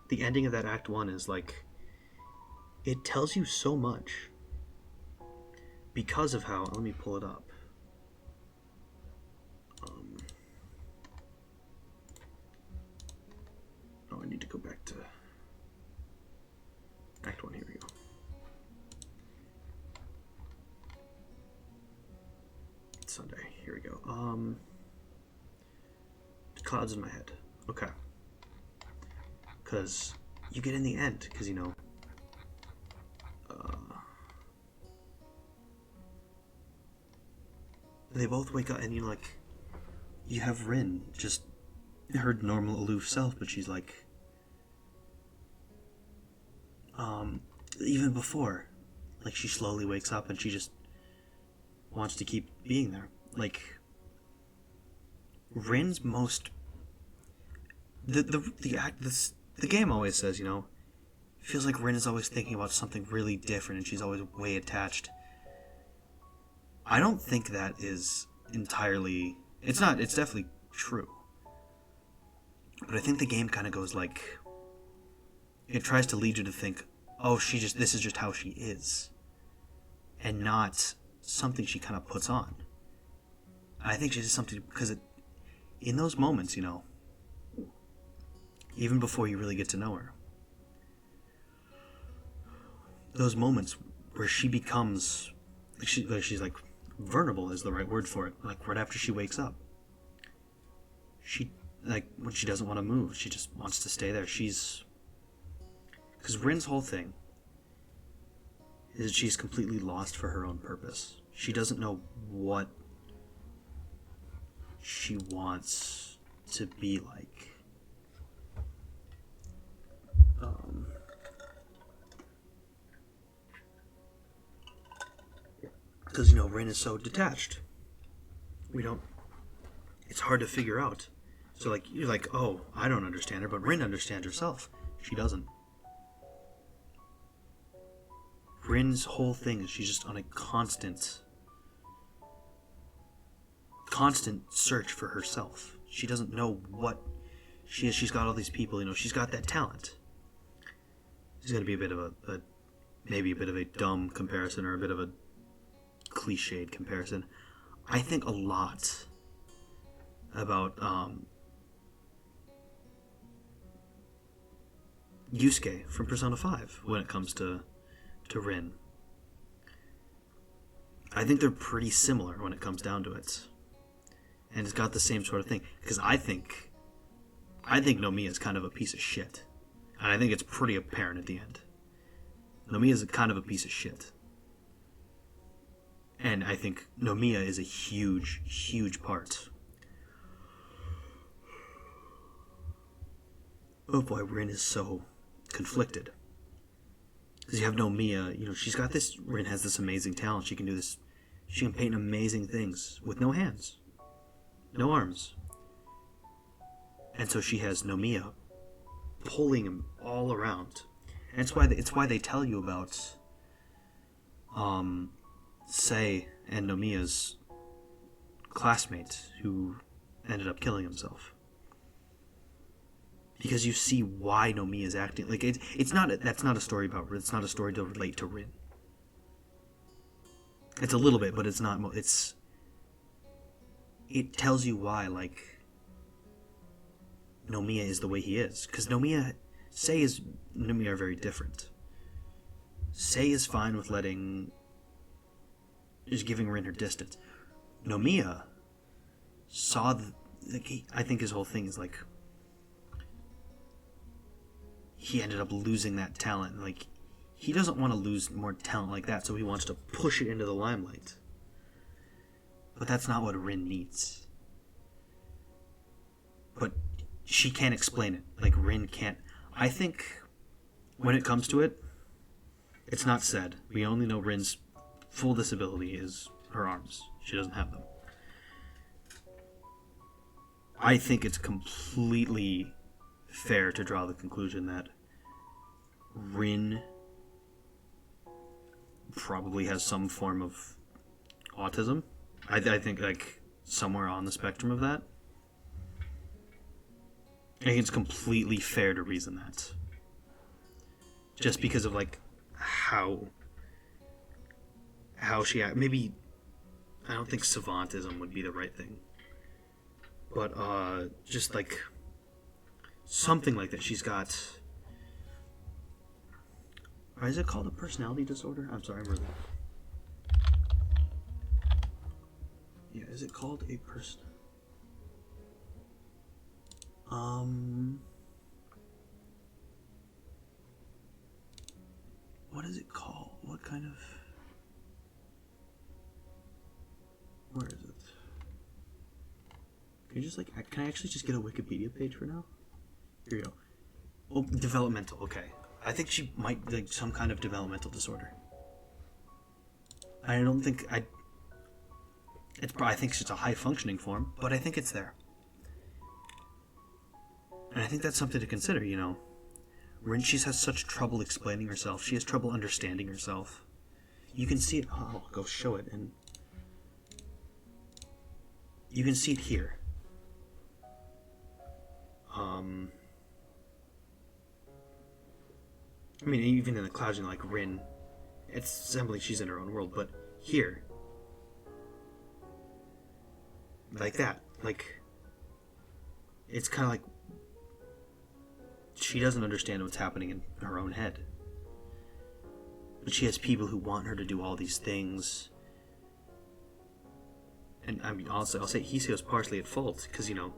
the ending of that Act 1 is it tells you so much because of how. Let me pull it up. I need to go back to Act 1. Here we go. It's Sunday. Here we go. Clouds in my head. Okay. Because you get in the end, because, they both wake up, and you have Rin, just her normal aloof self, but she's even before, she slowly wakes up and she just wants to keep being there. Rin's most, the game always says, feels like Rin is always thinking about something really different, and she's always way attached. I don't think that is entirely, it's definitely true. But I think the game kind of goes it tries to lead you to think, oh, this is just how she is. and not something she kind of puts on. I think she's just something because in those moments, you know, even before you really get to know her, those moments where she becomes, she's like vulnerable is the right word for it. Like right after she wakes up, she like when she doesn't want to move, she just wants to stay there. Because Rin's whole thing is that she's completely lost for her own purpose. She doesn't know what she wants to be like. Because, you know, Rin is so detached. It's hard to figure out. So, like, you're like, oh, I don't understand her, but Rin understands herself. She doesn't. Rin's whole thing is she's just on a constant search for herself. She doesn't know what she is. She's got all these people, you know, she's got that talent. It's going to be a bit of maybe a bit of a dumb comparison or a bit of a cliched comparison. I think a lot about Yusuke from Persona 5 when it comes to Rin. I think they're pretty similar when it comes down to it. And it's got the same sort of thing. Because I think Nomiya is kind of a piece of shit. And I think it's pretty apparent at the end. Nomiya is kind of a piece of shit. And I think Nomiya is a huge, huge part of why Rin is so conflicted. Because you have Nomiya, you know, she's got this, Rin has this amazing talent. She can do this, she can paint amazing things with no hands, no arms. And so she has Nomiya pulling him all around. And it's why they tell you about Sei and Nomiya's classmate who ended up killing himself. Because you see why Nomiya is acting like that's not a story about Rin. It's not a story to relate to Rin. It's a little bit, but it's not. It tells you why, like, Nomiya is the way he is. Because Sei and Nomiya are very different. Sei is fine with just giving Rin her distance. Nomiya saw, I think his whole thing is like, he ended up losing that talent. Like, he doesn't want to lose more talent like that, so he wants to push it into the limelight. But that's not what Rin needs. But she can't explain it. Like, Rin can't. I think when it comes to it, it's not said. We only know Rin's full disability is her arms. She doesn't have them. I think it's completely fair to draw the conclusion that Rin probably has some form of autism. I think, like, somewhere on the spectrum of that. I think it's completely fair to reason that. Just because of, like, how she act. Maybe, I don't think savantism would be the right thing. But, just, like, something like that. She's got... Or is it called a personality disorder? I'm sorry, I'm really... Yeah, is it called a person... What is it called? What kind of... Where is it? Can you just, like... Can I actually just get a Wikipedia page for now? Here you go. Oh, developmental, okay. I think she might be, like, some kind of developmental disorder. I don't think... I think it's a high-functioning form, but I think it's there. And I think that's something to consider, you know. Rin, she has such trouble explaining herself. She has trouble understanding herself. You can see it... Oh, I'll go show it, and... You can see it here. I mean, even in the clouds, you know, like, Rin It's assembly, she's in her own world, but here. Like that. Like, it's kind of like she doesn't understand what's happening in her own head. But she has people who want her to do all these things. And I mean, honestly, I'll say Hiseo's partially at fault, because, you know,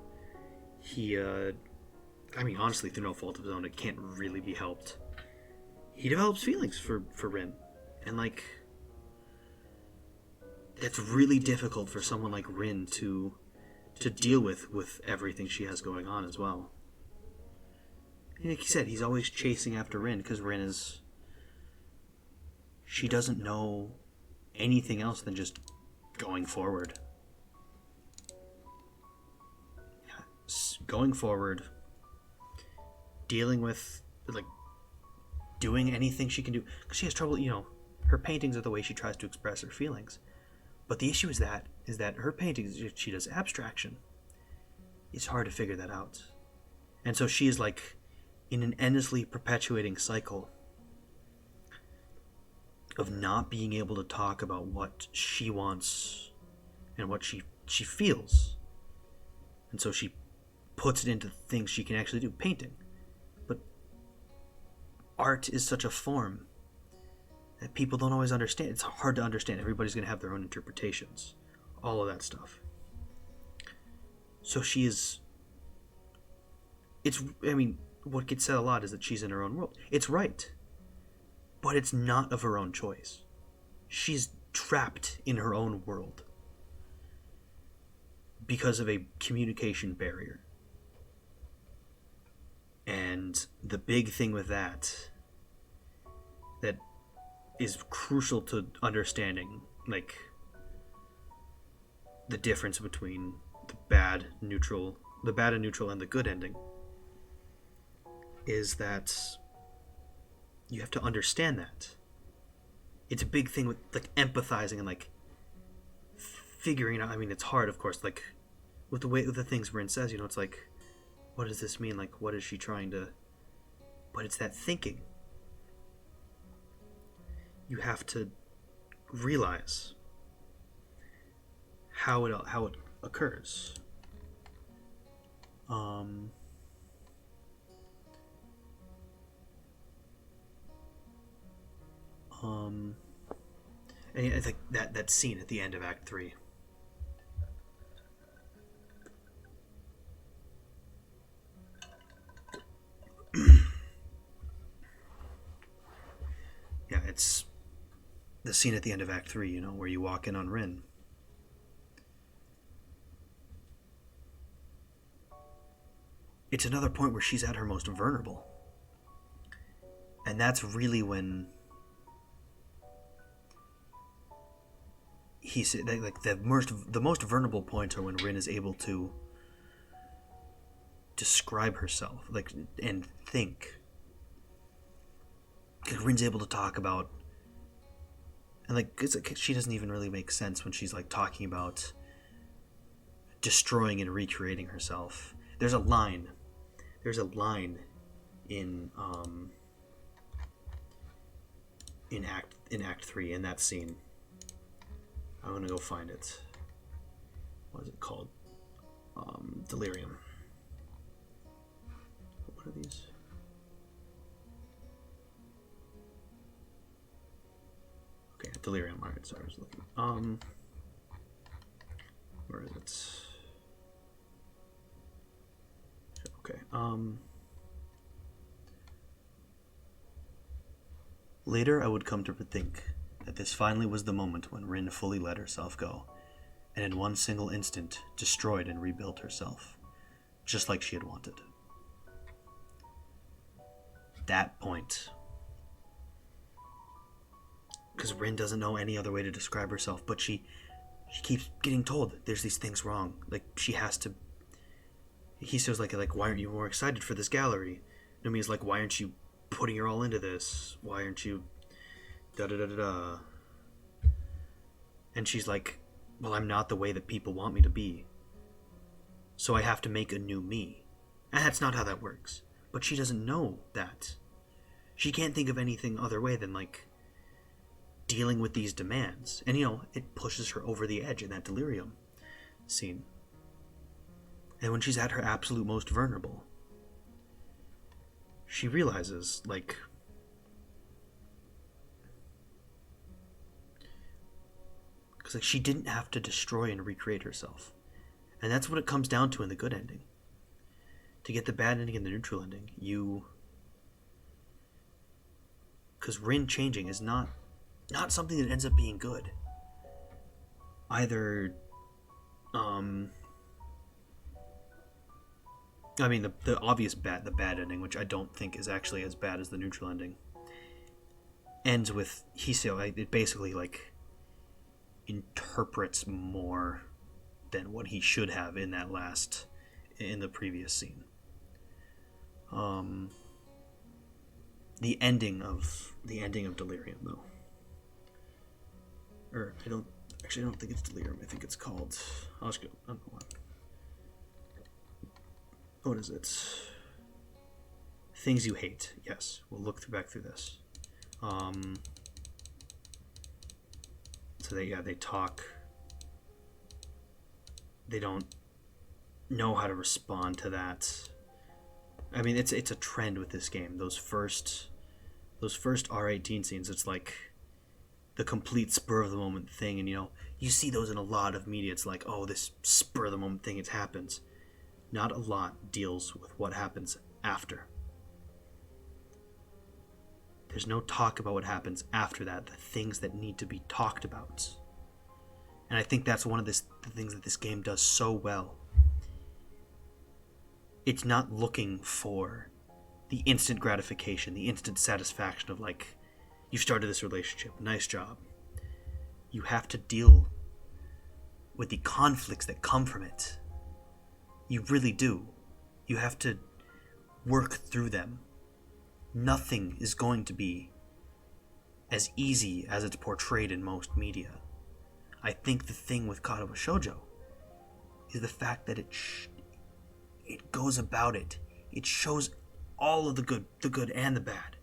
he, I mean, honestly, through no fault of his own, it can't really be helped. He develops feelings for Rin. And, like, that's really difficult for someone like Rin to deal with everything she has going on as well. And like he said, he's always chasing after Rin, because Rin is... She doesn't know anything else than just going forward. Going forward, dealing with, like, doing anything she can do. Because she has trouble, you know, her paintings are the way she tries to express her feelings. But the issue is that her paintings, she does abstraction. It's hard to figure that out. And so she is, like, in an endlessly perpetuating cycle of not being able to talk about what she wants and what she feels. And so she puts it into things she can actually do, painting. But art is such a form that people don't always understand. It's hard to understand. Everybody's going to have their own interpretations. All of that stuff. So she is... I mean, what gets said a lot is that she's in her own world. It's right. But it's not of her own choice. She's trapped in her own world because of a communication barrier. And the big thing with that is crucial to understanding, like, the difference between the bad and neutral and the good ending, is that you have to understand that. It's a big thing with, like, empathizing and, like, figuring out. I mean, it's hard, of course, like, with the things Rin says, you know, it's like, what does this mean? Like, what is she trying to... But it's that thinking. You have to realize how it occurs. And it's like that scene at the end of Act 3. Yeah, it's the scene at the end of Act 3, you know, where you walk in on Rin. It's another point where she's at her most vulnerable. And that's really when he said, like, the most vulnerable points are when Rin is able to describe herself, like, and think. Because Rin's able to talk about, and, like, she doesn't even really make sense when she's, like, talking about destroying and recreating herself. There's a line in Act 3, in that scene. I'm gonna go find it. What is it called? Delirium. What are these? Okay, Delirium. Alright, sorry, I was looking. Where is it? Okay, Later, I would come to think that this finally was the moment when Rin fully let herself go, and in one single instant destroyed and rebuilt herself, just like she had wanted. That point. Because Rin doesn't know any other way to describe herself, but she keeps getting told there's these things wrong. Like, she has to... He says, like, why aren't you more excited for this gallery? Nomi's like, why aren't you putting your all into this? Why aren't you... da-da-da-da-da? And she's like, well, I'm not the way that people want me to be. So I have to make a new me. And that's not how that works. But she doesn't know that. She can't think of anything other way than, like, dealing with these demands. And, it pushes her over the edge in that delirium scene. And when she's at her absolute most vulnerable, she realizes, because she didn't have to destroy and recreate herself. And that's what it comes down to in the good ending. To get the bad ending and the neutral ending, because Rin changing is not something that ends up being good. Either, the obvious the bad ending, which I don't think is actually as bad as the neutral ending, ends with Hiseo. It basically, interprets more than what he should have in the previous scene. The ending of Delirium, though. Or I don't think it's Delirium. I think it's called. I'll just go. I don't know what is it? Things You Hate. Yes, we'll look back through this. So they talk. They don't know how to respond to that. It's a trend with this game. Those first R18 scenes, it's like the complete spur of the moment thing, and you see those in a lot of media. It's like, oh, this spur of the moment thing, it happens. Not a lot deals with what happens after. There's no talk about what happens after that, the things that need to be talked about. And I think that's one of the things that this game does so well. It's not looking for the instant gratification, the instant satisfaction of you've started this relationship, nice job. You have to deal with the conflicts that come from it. You really do. You have to work through them. Nothing is going to be as easy as it's portrayed in most media. I think the thing with Katawa Shoujo is the fact that it goes about it. It shows all of the good and the bad.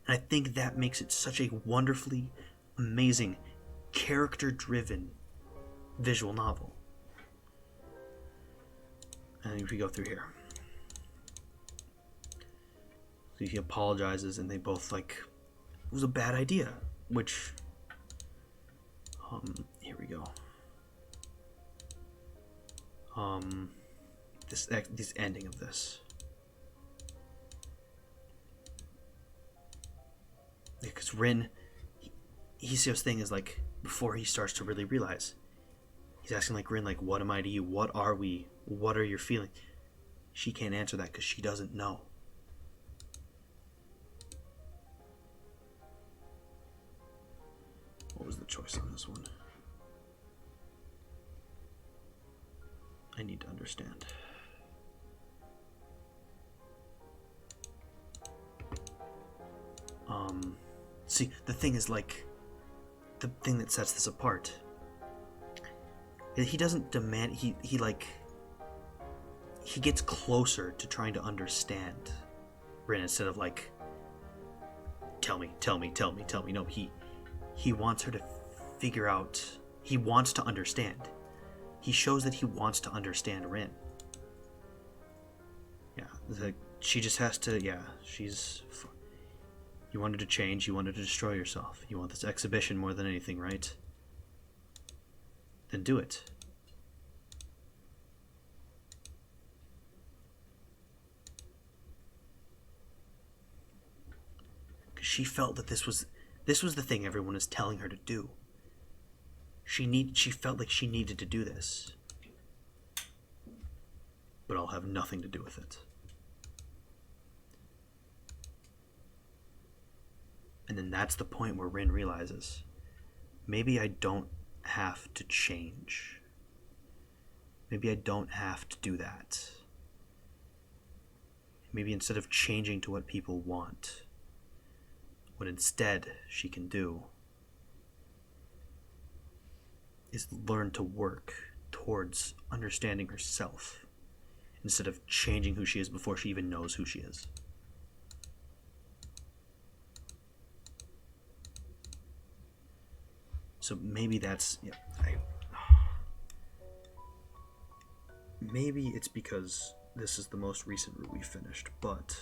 And I think that makes it such a wonderfully amazing, character-driven visual novel. And if we go through here. So he apologizes and they both it was a bad idea, which here we go. This ending of this. Because Rin, Hiseo's thing is before he starts to really realize, he's asking Rin, what am I to you? What are we? What are your feelings? She can't answer that because she doesn't know. What was the choice on this one? I need to understand. See, the thing is the thing that sets this apart. He doesn't demand, he gets closer to trying to understand Rin instead of tell me. No, he wants her to figure out, he wants to understand. He shows that he wants to understand Rin. Yeah, she just has to, you wanted to change, you wanted to destroy yourself. You want this exhibition more than anything, right? Then do it. Because she felt that this was the thing everyone is telling her to do. She felt like she needed to do this. But I'll have nothing to do with it. And then that's the point where Rin realizes, maybe I don't have to change. Maybe I don't have to do that. Maybe instead of changing to what people want, what instead she can do is learn to work towards understanding herself instead of changing who she is before she even knows who she is. So maybe that's... Yeah, maybe it's because this is the most recent route we finished, but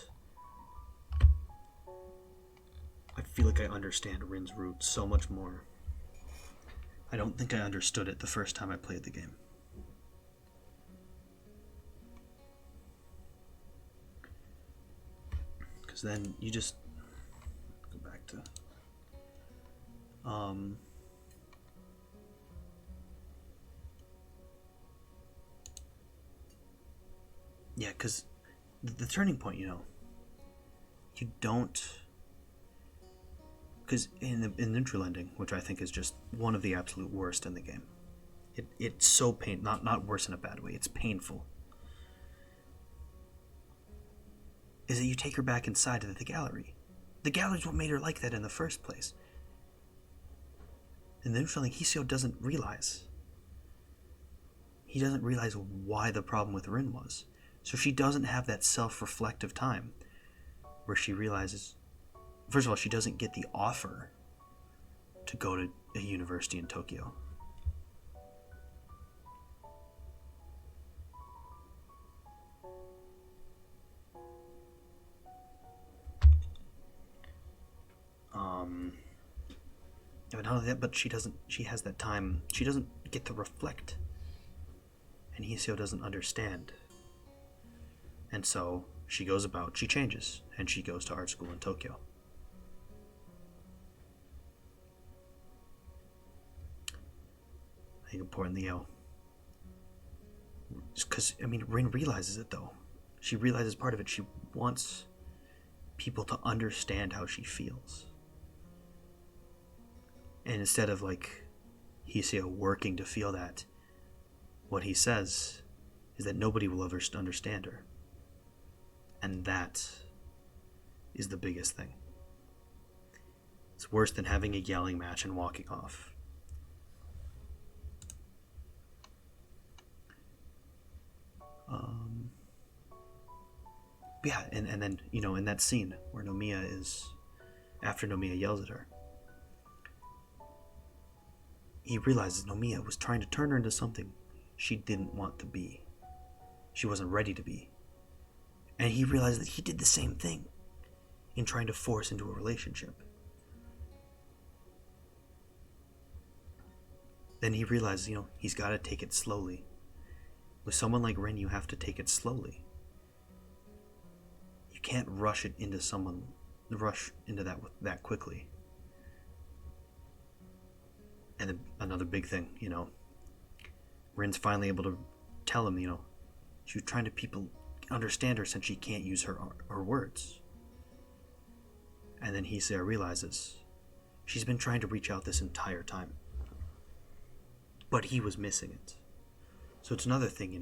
I feel like I understand Rin's route so much more. I don't think I understood it the first time I played the game. Because then you just go back to... Yeah, because the turning point, you don't... Because in the neutral ending, which I think is just one of the absolute worst in the game, it's so not worse in a bad way, it's painful, is that you take her back inside of the gallery. The gallery's what made her like that in the first place. And the neutral ending, Hiseo doesn't realize. He doesn't realize why the problem with Rin was. So she doesn't have that self-reflective time where she realizes, first of all, she doesn't get the offer to go to a university in Tokyo. But not only that, but she has that time, she doesn't get to reflect. And Hiseo doesn't understand. And so she she changes, and she goes to art school in Tokyo. I think importantly, because, Rin realizes it, though. She realizes part of it. She wants people to understand how she feels. And instead of, Hiseo working to feel that, what he says is that nobody will ever understand her. And that is the biggest thing. It's worse than having a yelling match and walking off. Yeah, and then, in that scene where after Nomiya yells at her, he realizes Nomiya was trying to turn her into something she didn't want to be. She wasn't ready to be. And he realized that he did the same thing in trying to force into a relationship. Then he realized, he's got to take it slowly. With someone like Rin, you have to take it slowly. You can't rush into that quickly. And then another big thing, Rin's finally able to tell him, she was trying to people understand her since she can't use her words. And then Hiseo realizes she's been trying to reach out this entire time. But he was missing it. So it's another thing,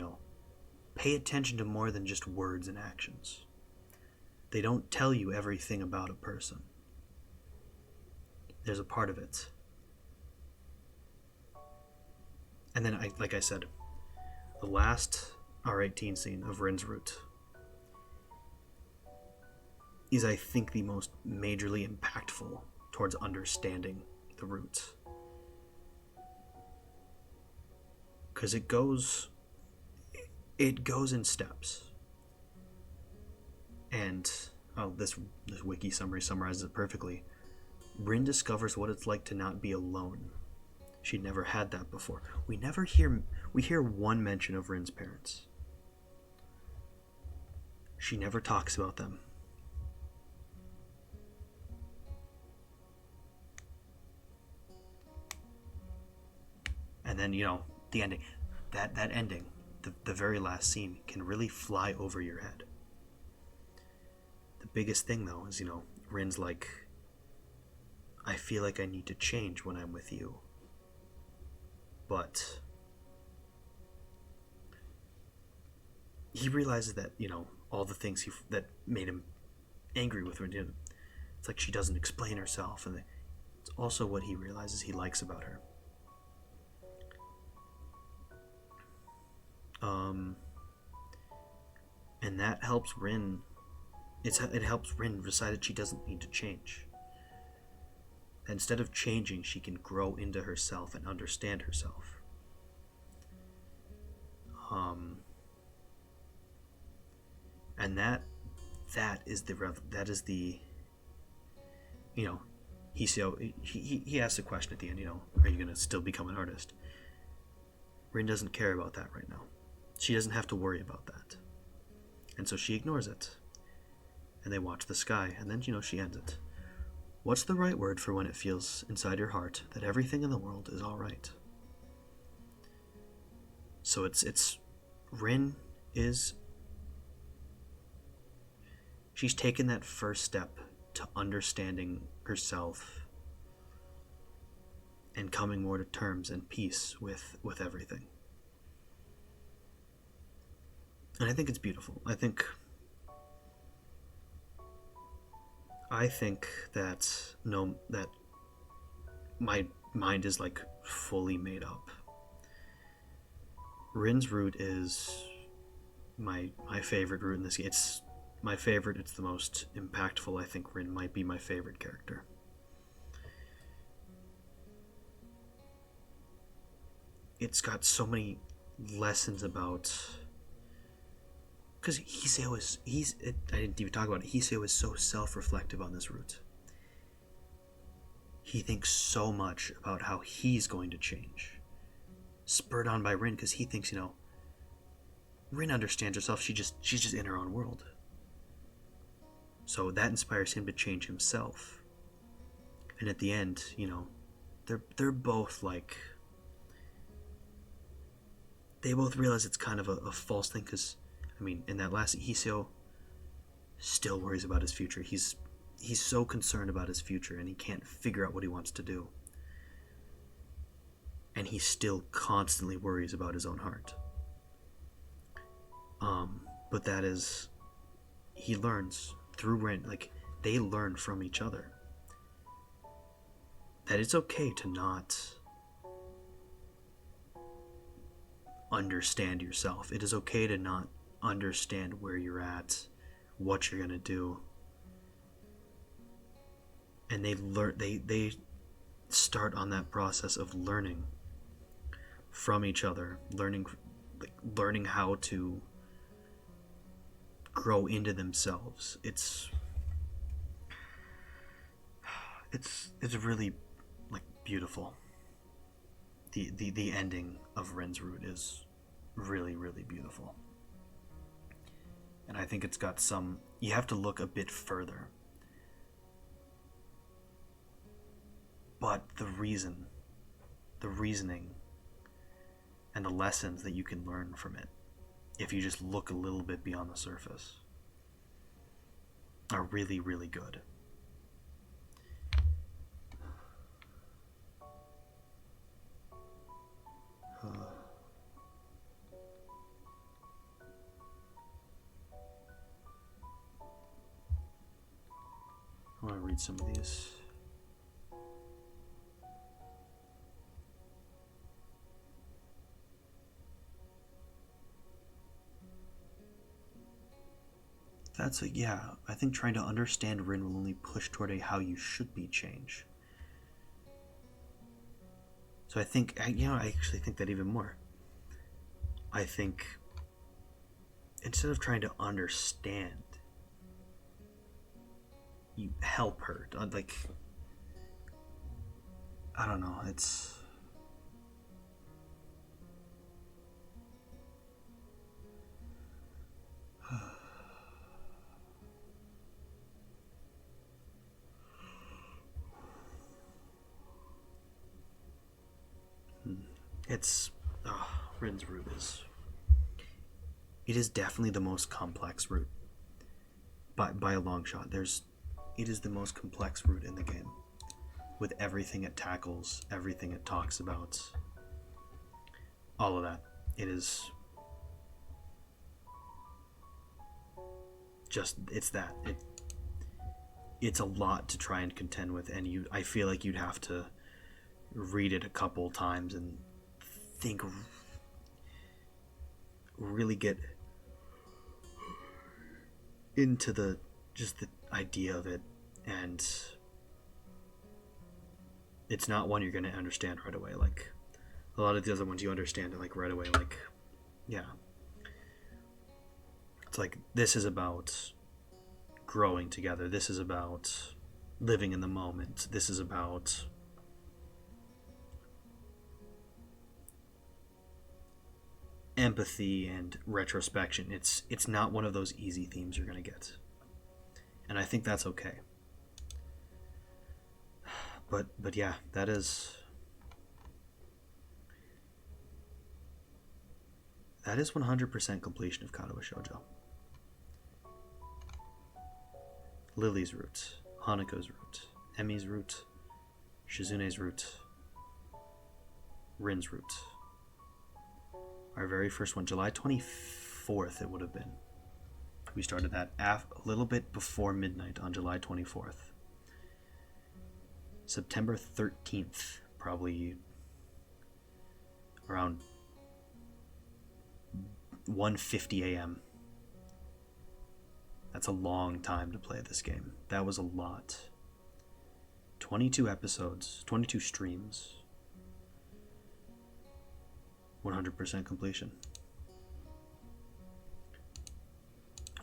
pay attention to more than just words and actions. They don't tell you everything about a person. There's a part of it. And then, like I said, the last R18 scene of Rin's route is, I think, the most majorly impactful towards understanding the route. Because it goes in steps. And, this wiki summary summarizes it perfectly. Rin discovers what it's like to not be alone. She'd never had that before. We hear one mention of Rin's parents. She never talks about them. And then, the ending. That ending, the very last scene, can really fly over your head. The biggest thing, though, is, Rin's like, I feel like I need to change when I'm with you. But he realizes that, all the things that made him angry with her, it's like she doesn't explain herself, and it's also what he realizes he likes about her. And that helps Rin. It helps Rin decide that she doesn't need to change. instead of changing, she can grow into herself and understand herself. And that is the he asks a question at the end, are you going to still become an artist? Rin doesn't care about that right now. She doesn't have to worry about that. And so she ignores it. And they watch the sky, and then, she ends it. What's the right word for when it feels inside your heart that everything in the world is all right? So Rin is... She's taken that first step to understanding herself and coming more to terms and peace with everything. And I think it's beautiful. I think that that my mind is like fully made up. Rin's route is my favorite route in this game. It's my favorite. It's the most impactful. I think Rin might be my favorite character. It's got so many lessons about... Because Hiseo I didn't even talk about it. Hiseo is so self-reflective on this route. He thinks so much about how he's going to change. Spurred on by Rin, because he thinks, Rin understands herself. She's just in her own world. So that inspires him to change himself. And at the end, they're both like... They both realize it's kind of a false thing, because, in that last, Hiseo still worries about his future. He's so concerned about his future, and he can't figure out what he wants to do. And he still constantly worries about his own heart. But that is... He learns through Rin, they learn from each other. That it's okay to not understand yourself. It is okay to not understand where you're at, what you're gonna do. And they start on that process of learning from each other, learning how to grow into themselves. It's really beautiful. The ending of Ren's route is really, really beautiful. And I think it's got some... You have to look a bit further. But the reasoning, and the lessons that you can learn from it, if you just look a little bit beyond the surface, are really, really good. I want to read some of these. I think trying to understand Rin will only push toward a how you should be change. So I think, I actually think that even more. I think instead of trying to understand, you help her. I don't know, it's... Rin's route it is definitely the most complex route by a long shot. It is the most complex route in the game, with everything it tackles, everything it talks about, all of that. It is just, it's a lot to try and contend with, and I feel like you'd have to read it a couple times and really get into the idea of it, and it's not one you're going to understand right away. Like, a lot of the other ones you understand it, like, right away. Like, yeah. It's like, this is about growing together. This is about living in the moment. This is about empathy and retrospection. It's not one of those easy themes you're going to get. And I think that's okay. But yeah, that is 100% completion of Katawa Shoujo. Lily's route, Hanako's route, Emi's route, Shizune's route, Rin's route. Our very first one, July 24th it would have been. We started that a little bit before midnight on July 24th. September 13th, probably around 1:50 a.m. That's a long time to play this game. That was a lot. 22 episodes, 22 streams. 100% completion.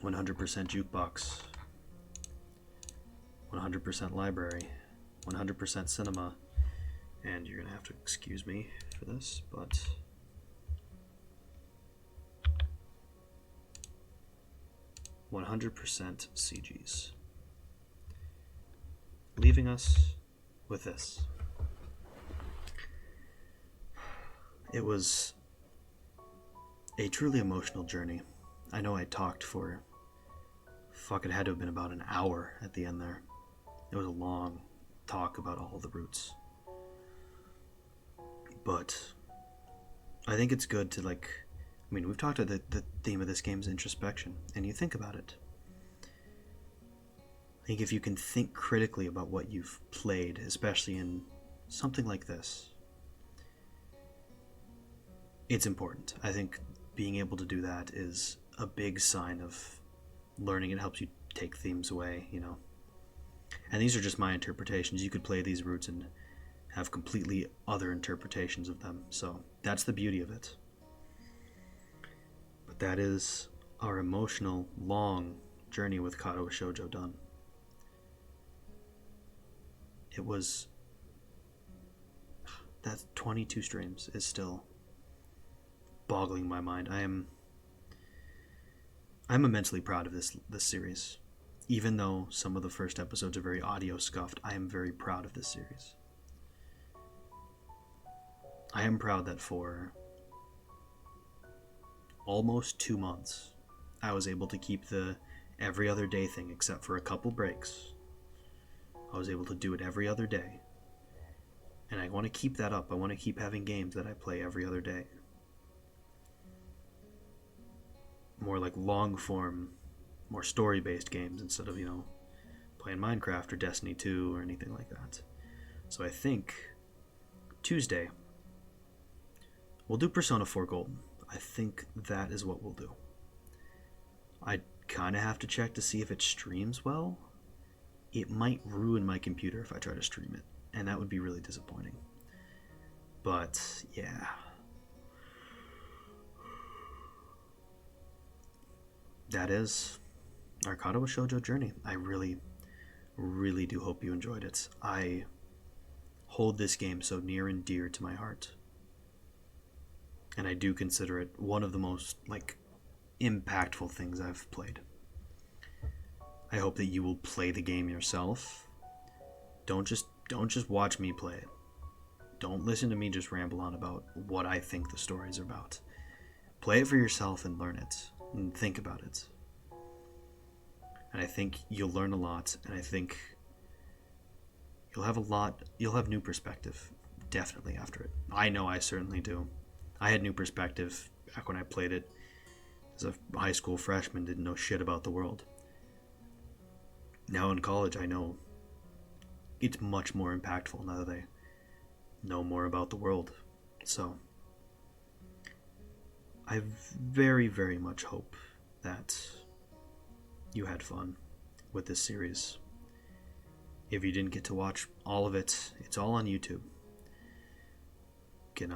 100% jukebox. 100% library. 100% cinema. And you're going to have to excuse me for this, but 100% CGs. Leaving us with this. It was a truly emotional journey. I know I talked for, it had to have been about an hour at the end there. It was a long talk about all the routes. But I think it's good to, like, I mean, we've talked about the theme of this game is introspection, and you think about it. I think if you can think critically about what you've played, especially in something like this, it's important. I think being able to do that is a big sign of learning. It helps you take themes away, you know. And these are just my interpretations. You could play these routes and have completely other interpretations of them. So that's the beauty of it. But that is our emotional, long journey with Katawa Shoujo done. It was... that 22 streams is still boggling my mind. I'm immensely proud of this series. Even though some of the first episodes are very audio scuffed, I am very proud of this series. I am proud that for almost 2 months, I was able to keep the every other day thing, except for a couple breaks. I was able to do it every other day. And I want to keep that up. I want to keep having games that I play every other day. More like long form, more story-based games instead of, you know, playing Minecraft or Destiny 2 or anything like that. So I think Tuesday we'll do Persona 4 Golden. I think that is what we'll do. I kind of have to check to see if it streams well. It might ruin my computer if I try to stream it, and that would be really disappointing. But yeah. That is our Katawa Shoujo journey. I really, really do hope you enjoyed it. I hold this game so near and dear to my heart. And I do consider it one of the most, like, impactful things I've played. I hope that you will play the game yourself. Don't just watch me play it. Don't listen to me just ramble on about what I think the stories are about. Play it for yourself and learn it. And think about it. And I think you'll learn a lot, and I think you'll have new perspective, definitely, after it. I know I certainly do. I had new perspective back when I played it as a high school freshman, didn't know shit about the world. Now in college, I know it's much more impactful now that I know more about the world. So I very, very much hope that you had fun with this series. If you didn't get to watch all of it, it's all on YouTube. You can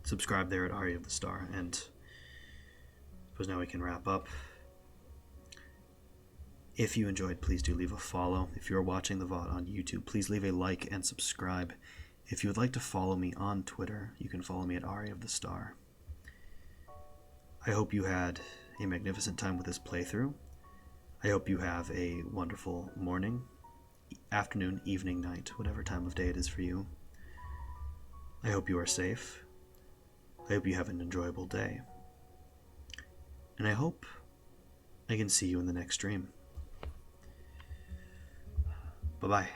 subscribe there at Ari of the Star. And I suppose now we can wrap up. If you enjoyed, please do leave a follow. If you're watching the VOD on YouTube, please leave a like and subscribe. If you would like to follow me on Twitter, you can follow me at Ari of the Star. I hope you had a magnificent time with this playthrough. I hope you have a wonderful morning, afternoon, evening, night, whatever time of day it is for you. I hope you are safe. I hope you have an enjoyable day. And I hope I can see you in the next stream. Bye-bye.